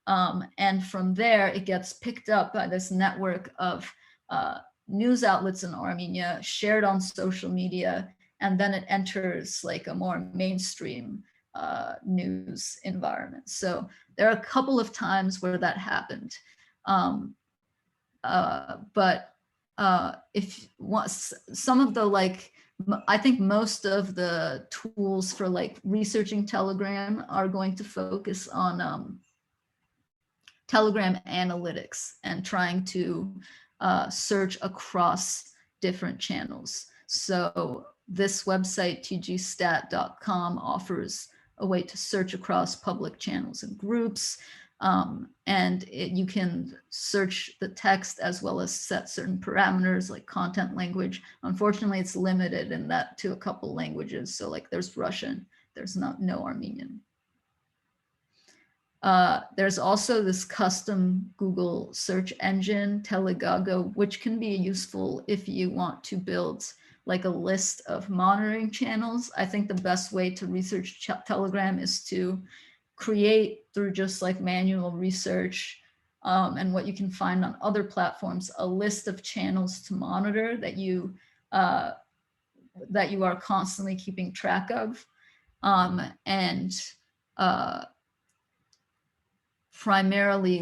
B: and from there it gets picked up by this network of news outlets in Armenia, shared on social media, and then it enters a more mainstream news environment. So there are a couple of times where that happened. But if some of the I think most of the tools for researching Telegram are going to focus on Telegram analytics and trying to search across different channels. So this website, tgstat.com, offers a way to search across public channels and groups. And you can search the text as well as set certain parameters like content language. Unfortunately, it's limited in that to a couple languages. So there's Russian, there's no Armenian. There's also this custom Google search engine, Telegago, which can be useful if you want to build a list of monitoring channels. I think the best way to research Telegram is to create through just manual research and what you can find on other platforms, a list of channels to monitor that you are constantly keeping track of, and primarily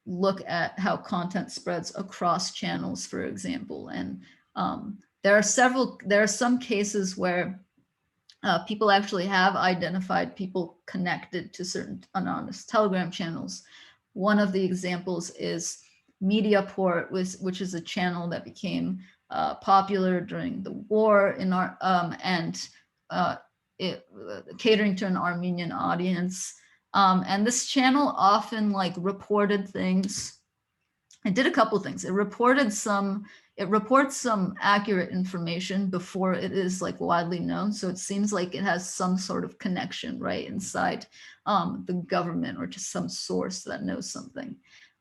B: look at how content spreads across channels, for example. And there are some cases where people actually have identified people connected to certain anonymous Telegram channels. One of the examples is Mediaport, which is a channel that became popular during the war in catering to an Armenian audience. And this channel often reported things. It did a couple things. It reported some it reports some accurate information before it is like widely known. So it seems like it has some sort of connection right inside the government or to some source that knows something.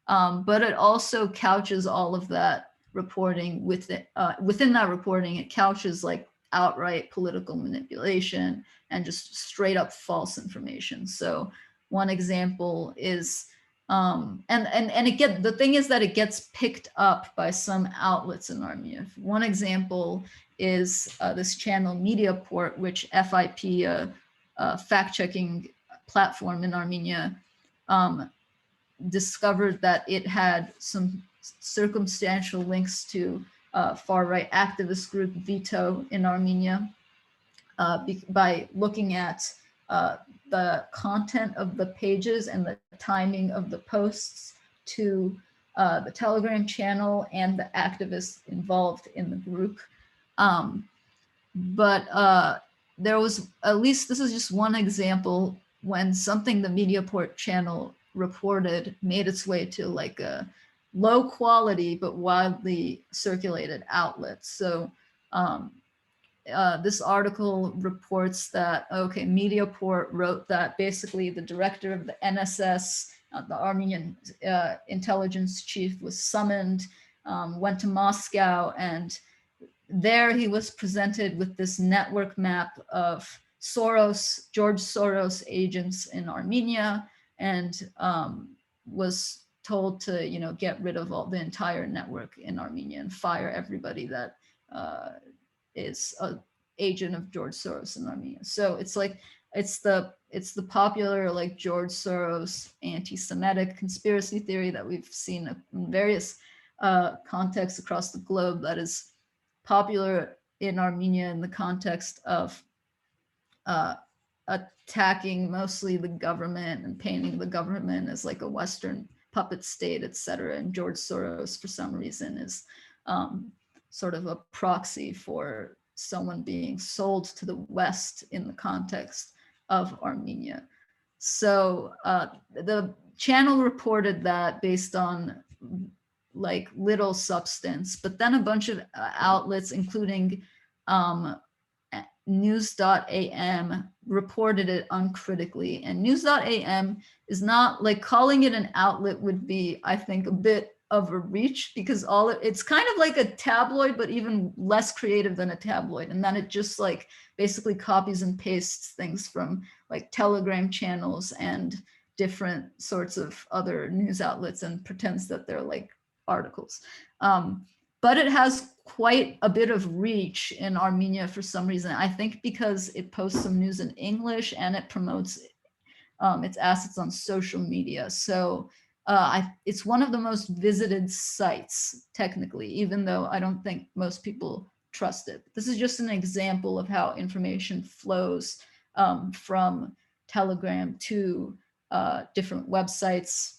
B: But it also couches all of that reporting within that reporting. It couches like outright political manipulation and just straight up false information. So one example is the thing is that it gets picked up by some outlets in Armenia. One example is this channel Mediaport, which FIP, a fact-checking platform in Armenia, discovered that it had some circumstantial links to far-right activist group Veto in Armenia by looking at the content of the pages and the timing of the posts to the Telegram channel and the activists involved in the group. There was, at least this is just one example, when something the Mediaport channel reported made its way to like a low quality but widely circulated outlet. So this article reports that, okay, Mediaport wrote that basically the director of the NSS, the Armenian intelligence chief, was summoned, went to Moscow, and there he was presented with this network map of George Soros agents in Armenia, and was told to, get rid of the entire network in Armenia and fire everybody that is an agent of George Soros in Armenia. So it's like, it's the popular like George Soros anti-Semitic conspiracy theory that we've seen in various contexts across the globe that is popular in Armenia in the context of attacking mostly the government and painting the government as like a Western puppet state, etc. And George Soros, for some reason, is sort of a proxy for someone being sold to the West in the context of Armenia. So the channel reported that based on like little substance, but then a bunch of outlets, including news.am, reported it uncritically. And news.am is not, like, calling it an outlet would be, I think, a bit of a reach, because it's kind of like a tabloid, but even less creative than a tabloid. And then it just like basically copies and pastes things from like Telegram channels and different sorts of other news outlets and pretends that they're like articles. But it has quite a bit of reach in Armenia for some reason. I think because it posts some news in English and it promotes its assets on social media. So it's one of the most visited sites, technically, even though I don't think most people trust it. This is just an example of how information flows from Telegram to different websites.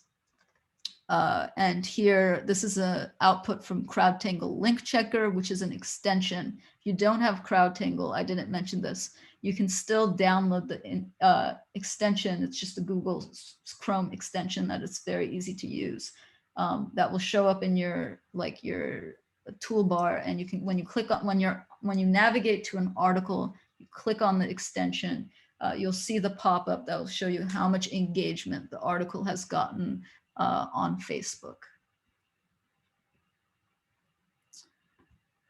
B: And here, this is an output from CrowdTangle link checker, which is an extension. If you don't have CrowdTangle, I didn't mention this, you can still download the extension. It's just a Google Chrome extension that it's very easy to use. That will show up in your toolbar, and you can, when you navigate to an article, you click on the extension, you'll see the pop-up that will show you how much engagement the article has gotten on Facebook.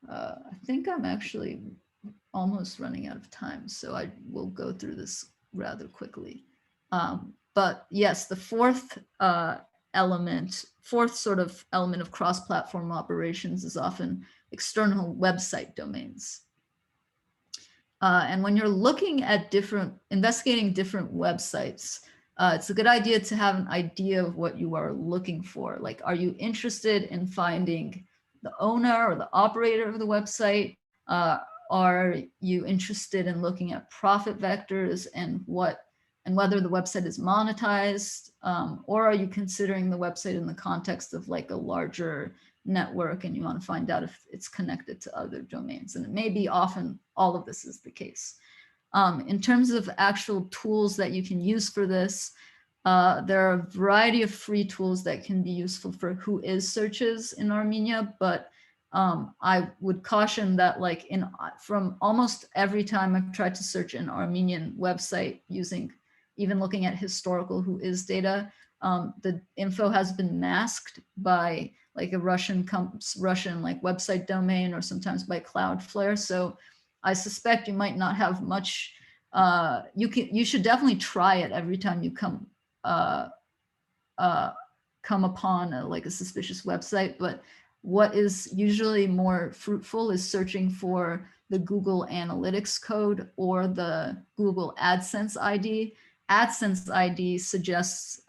B: I think I'm actually almost running out of time, so I will go through this rather quickly. But yes, the fourth sort of element of cross-platform operations is often external website domains. And when you're looking at investigating different websites, it's a good idea to have an idea of what you are looking for. Like, are you interested in finding the owner or the operator of the website? Are you interested in looking at profit vectors and whether the website is monetized? Or are you considering the website in the context of like a larger network and you want to find out if it's connected to other domains? And it may be often all of this is the case. In terms of actual tools that you can use for this, there are a variety of free tools that can be useful for who is searches in Armenia, but I would caution that like from almost every time I've tried to search an Armenian website using, even looking at historical who is data, the info has been masked by like a Russian like website domain, or sometimes by Cloudflare. So I suspect you might not have much. You should definitely try it every time you come upon like a suspicious website. But what is usually more fruitful is searching for the Google Analytics code or the Google AdSense ID. AdSense ID suggests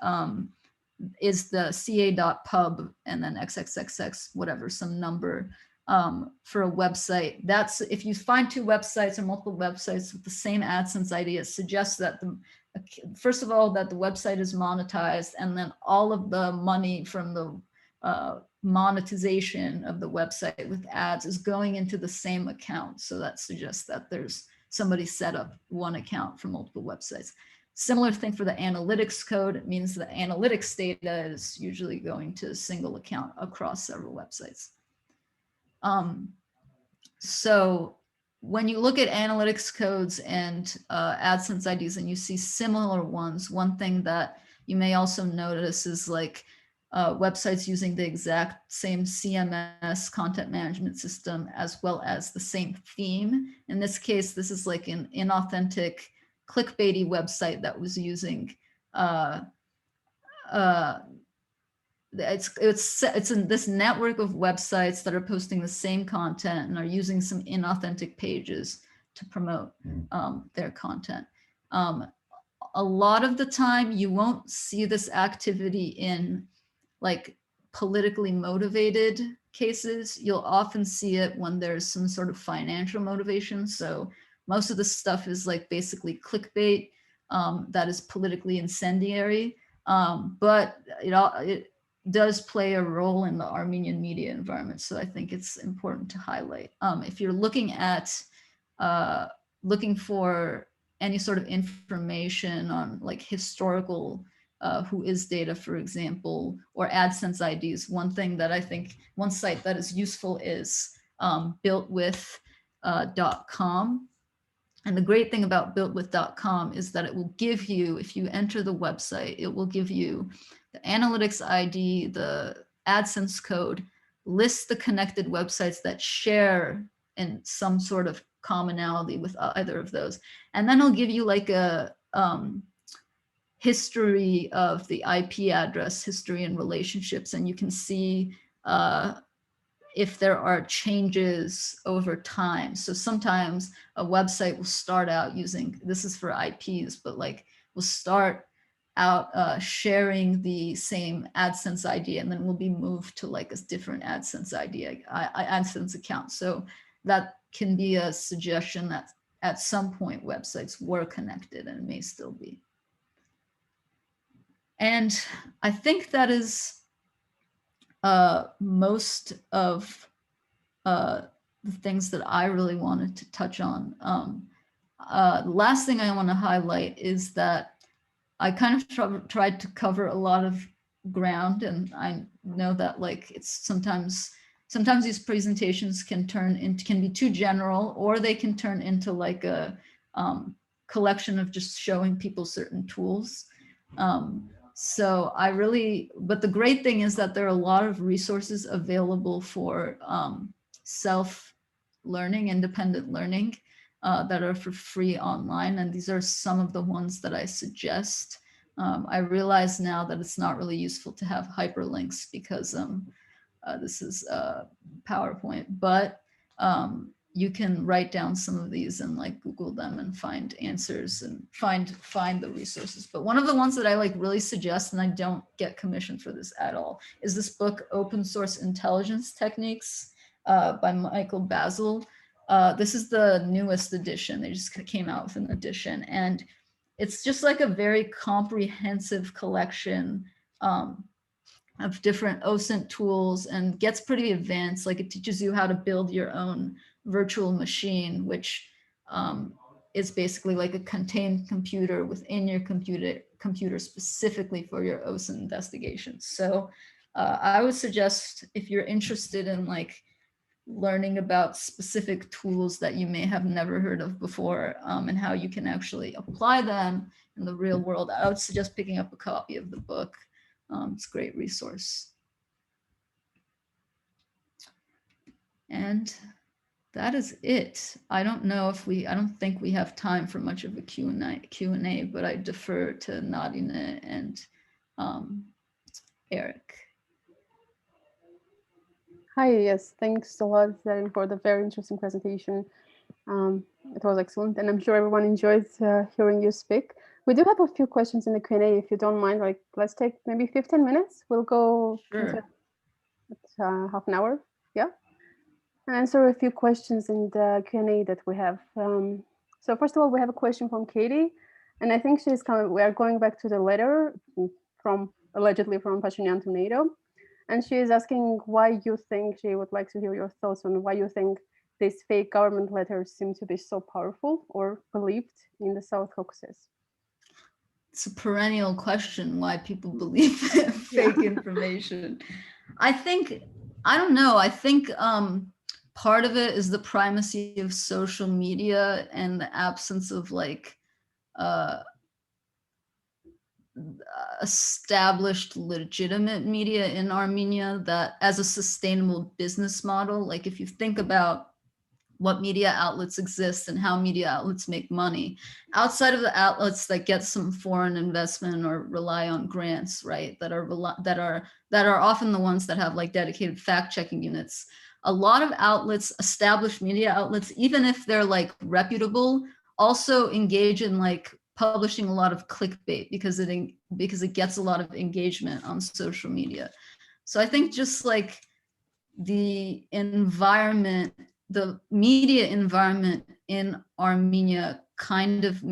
B: is the ca.pub and then xxxx whatever, some number for a website. That's if you find two websites or multiple websites with the same AdSense ID, it suggests that first of all, that the website is monetized, and then all of the money from the monetization of the website with ads is going into the same account. So that suggests that there's somebody set up one account for multiple websites. Similar thing for the analytics code. It means the analytics data is usually going to a single account across several websites. So when you look at analytics codes and AdSense IDs and you see similar ones, one thing that you may also notice is like websites using the exact same CMS, content management system, as well as the same theme. In this case, this is like an inauthentic clickbaity website that was using it's in this network of websites that are posting the same content and are using some inauthentic pages to promote their content. A lot of the time you won't see this activity in like politically motivated cases. You'll often see it when there's some sort of financial motivation. So most of the stuff is like basically clickbait that is politically incendiary. But it does play a role in the Armenian media environment. So I think it's important to highlight. If you're looking at looking for any sort of information on like historical who is data, for example, or AdSense IDs, one thing that I think, one site that is useful is builtwith.com. And the great thing about builtwith.com is that it will give you, if you enter the website, it will give you the analytics ID, the AdSense code, list the connected websites that share in some sort of commonality with either of those. And then it'll give you like a history of the IP address, history and relationships, and you can see if there are changes over time. So sometimes a website will start out using, this is for IPs, but like will start out sharing the same AdSense ID, and then will be moved to like a different AdSense ID, AdSense account. So that can be a suggestion that at some point websites were connected and may still be. And I think that is most of the things that I really wanted to touch on. The last thing I want to highlight is that I kind of tried to cover a lot of ground, and I know that like it's sometimes these presentations can be too general, or they can turn into like a collection of just showing people certain tools. So but the great thing is that there are a lot of resources available for self-learning, independent learning that are for free online. And these are some of the ones that I suggest. I realize now that it's not really useful to have hyperlinks because this is PowerPoint, but you can write down some of these and like Google them and find answers and find the resources. But one of the ones that I like really suggest, and I don't get commission for this at all, is this book, Open Source Intelligence Techniques by Michael Basil. This is the newest edition. They just came out with an edition, and it's just like a very comprehensive collection of different OSINT tools, and gets pretty advanced. Like it teaches you how to build your own virtual machine, which is basically like a contained computer within your computer specifically for your OSINT investigations. So I would suggest, if you're interested in like learning about specific tools that you may have never heard of before, and how you can actually apply them in the real world, I would suggest picking up a copy of the book. It's a great resource. And that is it. I don't think we have time for much of a Q&A, but I defer to Nadine and Eric.
C: Hi, yes, thanks a lot, Zarine, for the very interesting presentation. It was excellent, and I'm sure everyone enjoyed hearing you speak. We do have a few questions in the Q&A, if you don't mind. Like, let's take maybe 15 minutes. We'll go into half an hour, yeah, and answer a few questions in the Q&A that we have. So first of all, we have a question from Katie, and I think she's coming. We are going back to the letter from allegedly from Pashinyan to NATO. And she is asking why you think, she would like to hear your thoughts on why you think these fake government letters seem to be so powerful or believed in the South Caucasus.
B: It's a perennial question, why people believe fake information. I don't know. I think part of it is the primacy of social media and the absence of like established legitimate media in Armenia that as a sustainable business model. Like if you think about what media outlets exist and how media outlets make money, outside of the outlets that get some foreign investment or rely on grants, right, that are often the ones that have like dedicated fact-checking units, a lot of outlets, established media outlets, even if they're like reputable, also engage in like publishing a lot of clickbait because it gets a lot of engagement on social media. So I think just like the environment, the media environment in Armenia kind of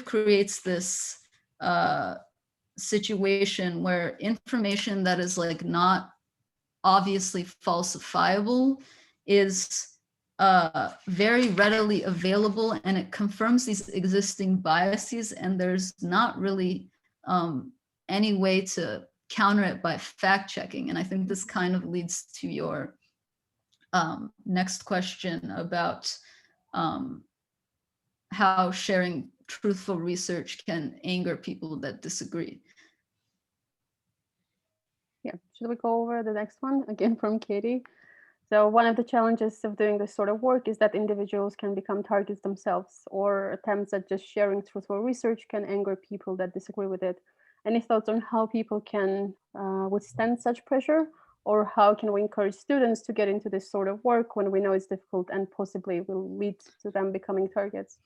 B: creates this situation where information that is like not obviously falsifiable is very readily available, and it confirms these existing biases, and there's not really any way to counter it by fact checking. And I think this kind of leads to your next question about how sharing truthful research can anger people that disagree.
C: Yeah, should we go over the next one again from Katie? So one of the challenges of doing this sort of work is that individuals can become targets themselves, or attempts at just sharing truthful research can anger people that disagree with it. Any thoughts on how people can withstand such pressure, or how can we encourage students to get into this sort of work when we know it's difficult and possibly will lead to them becoming targets?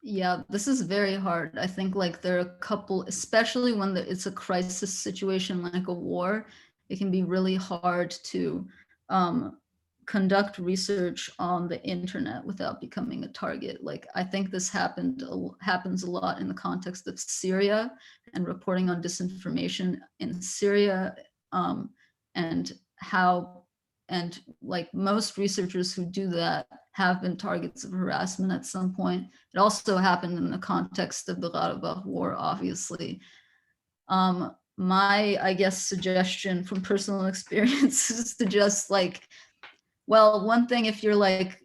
B: Yeah, this is very hard. I think like there are a couple, especially when it's a crisis situation like a war, it can be really hard to conduct research on the internet without becoming a target. Like I think this happens a lot in the context of Syria and reporting on disinformation in Syria, and like most researchers who do that have been targets of harassment at some point. It also happened in the context of the Karabakh war, obviously. My, I guess, suggestion from personal experience is to just like, well, one thing, if you're like,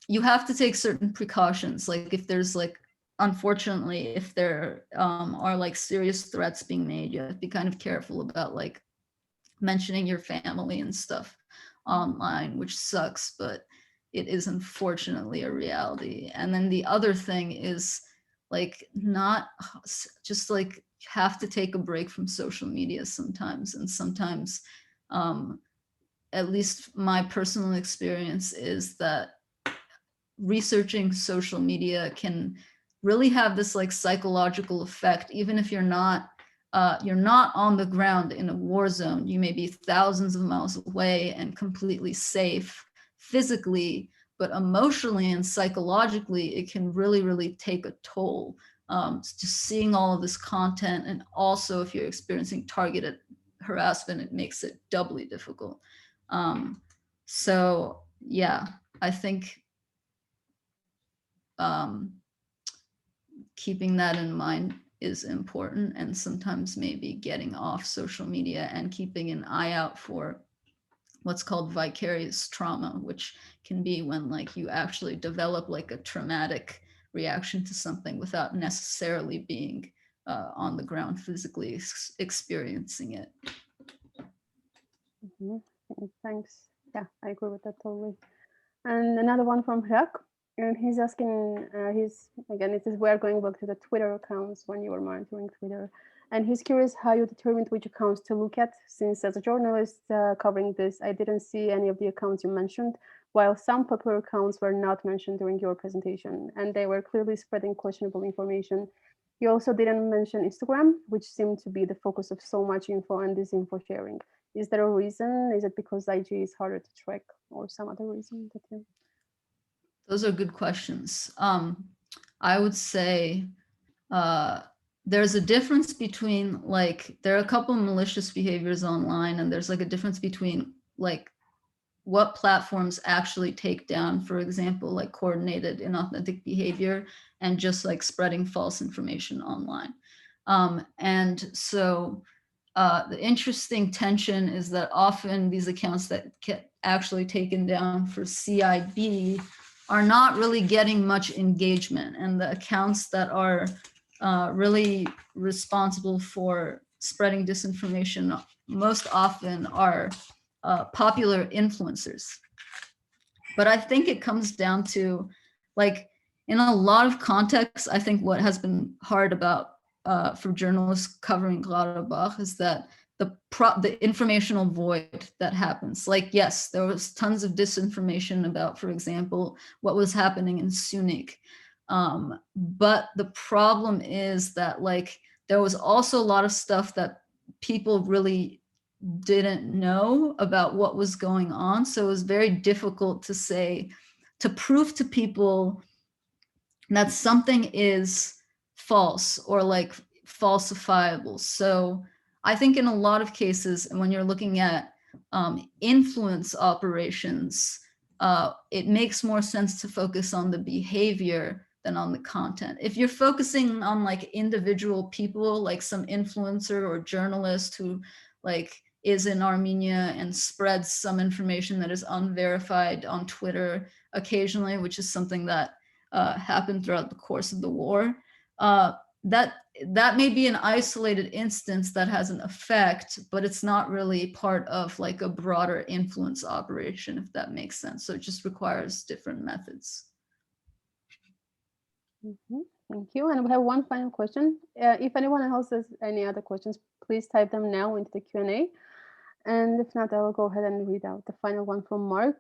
B: you have to take certain precautions. Like if there's like, unfortunately, if there are like serious threats being made, you have to be kind of careful about like mentioning your family and stuff online, which sucks, but it is unfortunately a reality. And then the other thing is like not just like have to take a break from social media sometimes. And sometimes, at least my personal experience is that researching social media can really have this like psychological effect, even if you're not on the ground in a war zone. You may be thousands of miles away and completely safe physically, but emotionally and psychologically, it can really, really take a toll. Just seeing all of this content, and also if you're experiencing targeted harassment, it makes it doubly difficult. So yeah, I think keeping that in mind is important, and sometimes maybe getting off social media and keeping an eye out for what's called vicarious trauma, which can be when like you actually develop like a traumatic reaction to something without necessarily being on the ground physically experiencing it.
C: Thanks. Yeah, I agree with that totally. And another one from Hrak, and he's asking, again, it is we're going back to the Twitter accounts when you were monitoring Twitter, and he's curious how you determined which accounts to look at, since as a journalist covering this, I didn't see any of the accounts you mentioned, while some popular accounts were not mentioned during your presentation, and they were clearly spreading questionable information. You also didn't mention Instagram, which seemed to be the focus of so much info and disinfo sharing. Is there a reason? Is it because IG is harder to track, or some other reason that you...
B: Those are good questions. I would say there's a difference between like, there are a couple of malicious behaviors online, and there's like a difference between like what platforms actually take down, for example, like coordinated inauthentic behavior and just like spreading false information online. And so the interesting tension is that often these accounts that get actually taken down for CIB are not really getting much engagement, and the accounts that are really responsible for spreading disinformation most often are popular influencers. But I think it comes down to, like, in a lot of contexts, I think what has been hard about for journalists covering Karabakh is that the informational void that happens. Like, yes, there was tons of disinformation about, for example, what was happening in Sunik. But the problem is that like there was also a lot of stuff that people really didn't know about what was going on. So it was very difficult to say, to prove to people that something is false or like falsifiable. So I think in a lot of cases, and when you're looking at influence operations, it makes more sense to focus on the behavior than on the content. If you're focusing on like individual people, like some influencer or journalist who like is in Armenia and spreads some information that is unverified on Twitter occasionally, which is something that happened throughout the course of the war, that may be an isolated instance that has an effect, but it's not really part of like a broader influence operation, if that makes sense. So it just requires different methods.
C: Thank you. And we have one final question. If anyone else has any other questions, please type them now into the Q&A. And if not, I'll go ahead and read out the final one from Mark.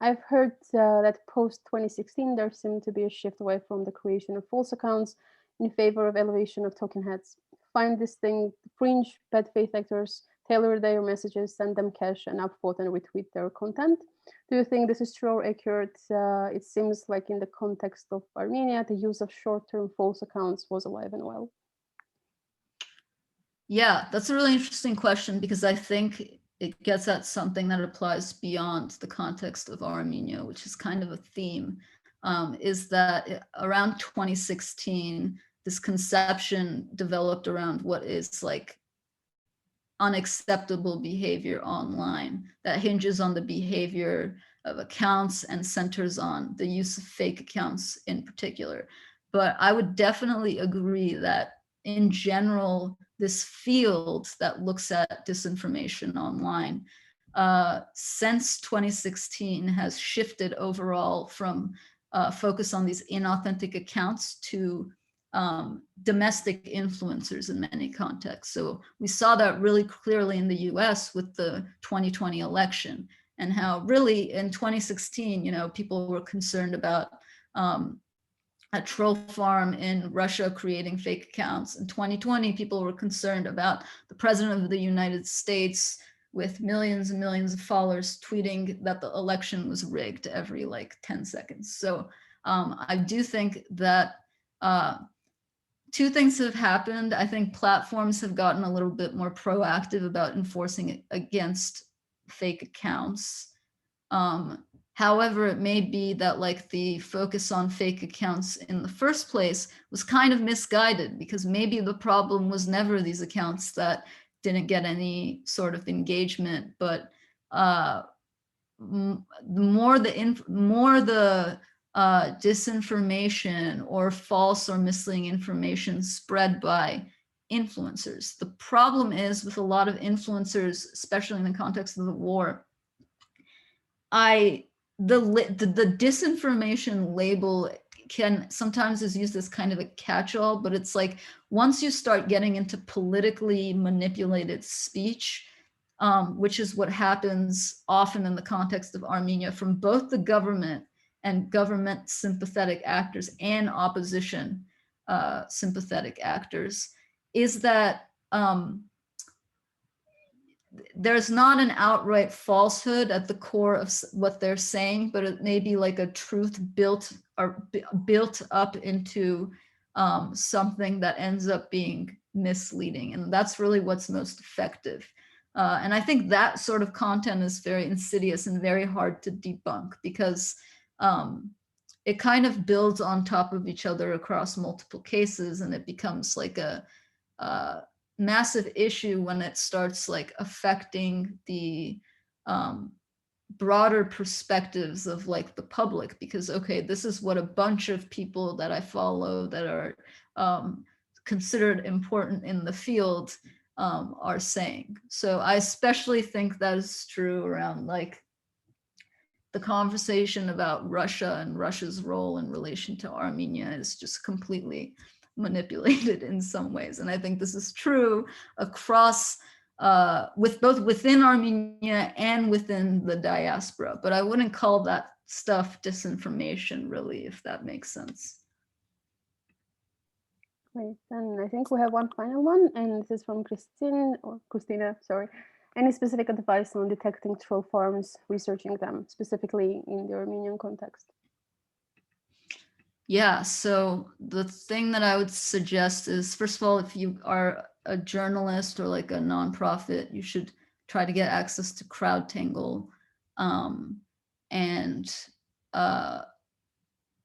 C: I've heard that post 2016, there seemed to be a shift away from the creation of false accounts in favor of elevation of token heads. Find distinct fringe bad faith actors, tailor their messages, send them cash, and upvote and retweet their content. Do you think this is true or accurate? It seems like in the context of Armenia, the use of short-term false accounts was alive and well.
B: Yeah, that's a really interesting question, because I think it gets at something that applies beyond the context of Armenia, which is kind of a theme, is that around 2016, this conception developed around what is like unacceptable behavior online that hinges on the behavior of accounts and centers on the use of fake accounts in particular. But I would definitely agree that in general, this field that looks at disinformation online since 2016 has shifted overall from focus on these inauthentic accounts to domestic influencers in many contexts. So we saw that really clearly in the US with the 2020 election, and how really in 2016, you know, people were concerned about a troll farm in Russia creating fake accounts. In 2020, people were concerned about the president of the United States with millions and millions of followers tweeting that the election was rigged every like 10 seconds. So I do think that two things have happened. I think platforms have gotten a little bit more proactive about enforcing it against fake accounts. However, it may be that like the focus on fake accounts in the first place was kind of misguided, because maybe the problem was never these accounts that didn't get any sort of engagement, but more the disinformation or false or misleading information spread by influencers. The problem is with a lot of influencers, especially in the context of the war, the disinformation label can sometimes is used as kind of a catch-all, but it's like once you start getting into politically manipulated speech, which is what happens often in the context of Armenia from both the government and government sympathetic actors and opposition sympathetic actors, is that there's not an outright falsehood at the core of what they're saying, but it may be like a truth built up into something that ends up being misleading. And that's really what's most effective. And I think that sort of content is very insidious and very hard to debunk because it kind of builds on top of each other across multiple cases, and it becomes like a massive issue when it starts like affecting the broader perspectives of like the public, because okay, this is what a bunch of people that I follow that are considered important in the field are saying. So I especially think that is true around like the conversation about Russia and Russia's role in relation to Armenia is just completely manipulated in some ways. And I think this is true across with both within Armenia and within the diaspora, but I wouldn't call that stuff disinformation really, if that makes sense.
C: Great, and I think we have one final one, and this is from Christina, sorry. Any specific advice on detecting troll farms, researching them, specifically in the Armenian context?
B: Yeah, so the thing that I would suggest is, first of all, if you are a journalist or like a nonprofit, you should try to get access to CrowdTangle.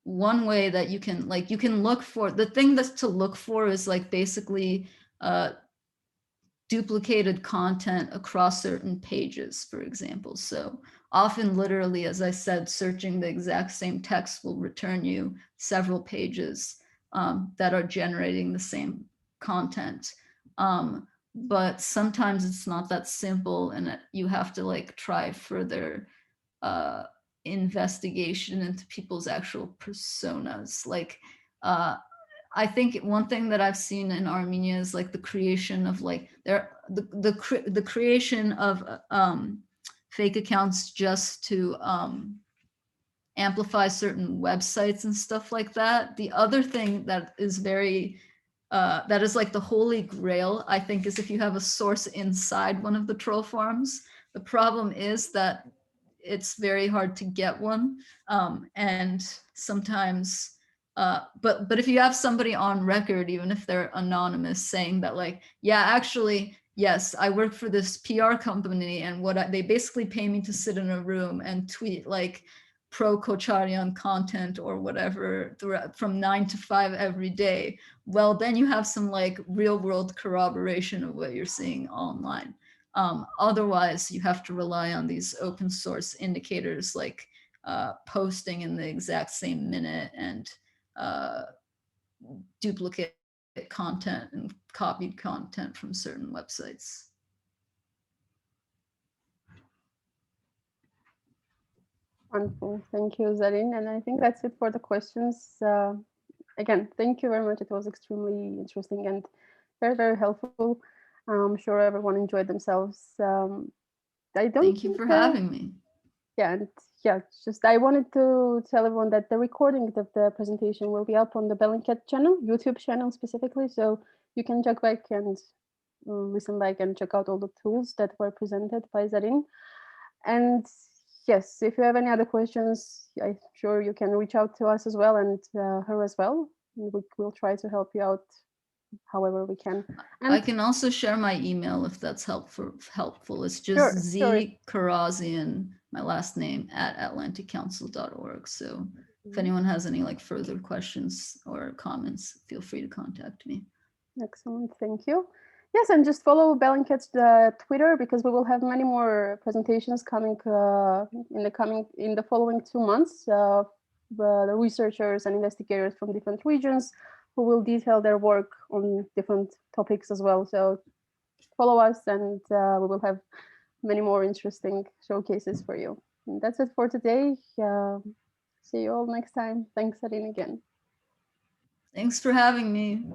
B: One way that you can look for, the thing that's to look for is like basically duplicated content across certain pages, for example. So often literally, as I said, searching the exact same text will return you several pages that are generating the same content. But sometimes it's not that simple, and you have to like try further investigation into people's actual personas. Like I think one thing that I've seen in Armenia is like the creation of like the creation of fake accounts just to amplify certain websites and stuff like that. The other thing that is very that is like the holy grail, I think, is if you have a source inside one of the troll farms. The problem is that it's very hard to get one, and sometimes but if you have somebody on record, even if they're anonymous, saying that like, yeah, actually, yes, I work for this PR company, and they basically pay me to sit in a room and tweet like pro-Kocharian content or whatever from 9 to 5 every day, well, then you have some like real world corroboration of what you're seeing online. Otherwise, you have to rely on these open source indicators like posting in the exact same minute and duplicate content and copied content from certain websites.
C: Wonderful, thank you, Zarine. And I think that's it for the questions. Again, thank you very much. It was extremely interesting and very, very helpful. I'm sure everyone enjoyed themselves.
B: Thank you for having me.
C: Yeah, and yeah, just I wanted to tell everyone that the recording of the presentation will be up on the Bellingcat channel, YouTube channel specifically, so you can check back and listen back and check out all the tools that were presented by Zarine. And yes, if you have any other questions, I'm sure you can reach out to us as well, and her as well. We'll try to help you out however we can. And
B: I can also share my email if that's helpful. It's just Kharazian, my last name, @atlanticcouncil.org. So if anyone has any like further questions or comments, feel free to contact me.
C: Excellent, thank you. Yes, and just follow Bellingcat's Twitter, because we will have many more presentations coming in the following 2 months. The researchers and investigators from different regions who will detail their work on different topics as well. So follow us, and we will have many more interesting showcases for you. And that's it for today. See you all next time. Thanks, Zarine, again.
B: Thanks for having me.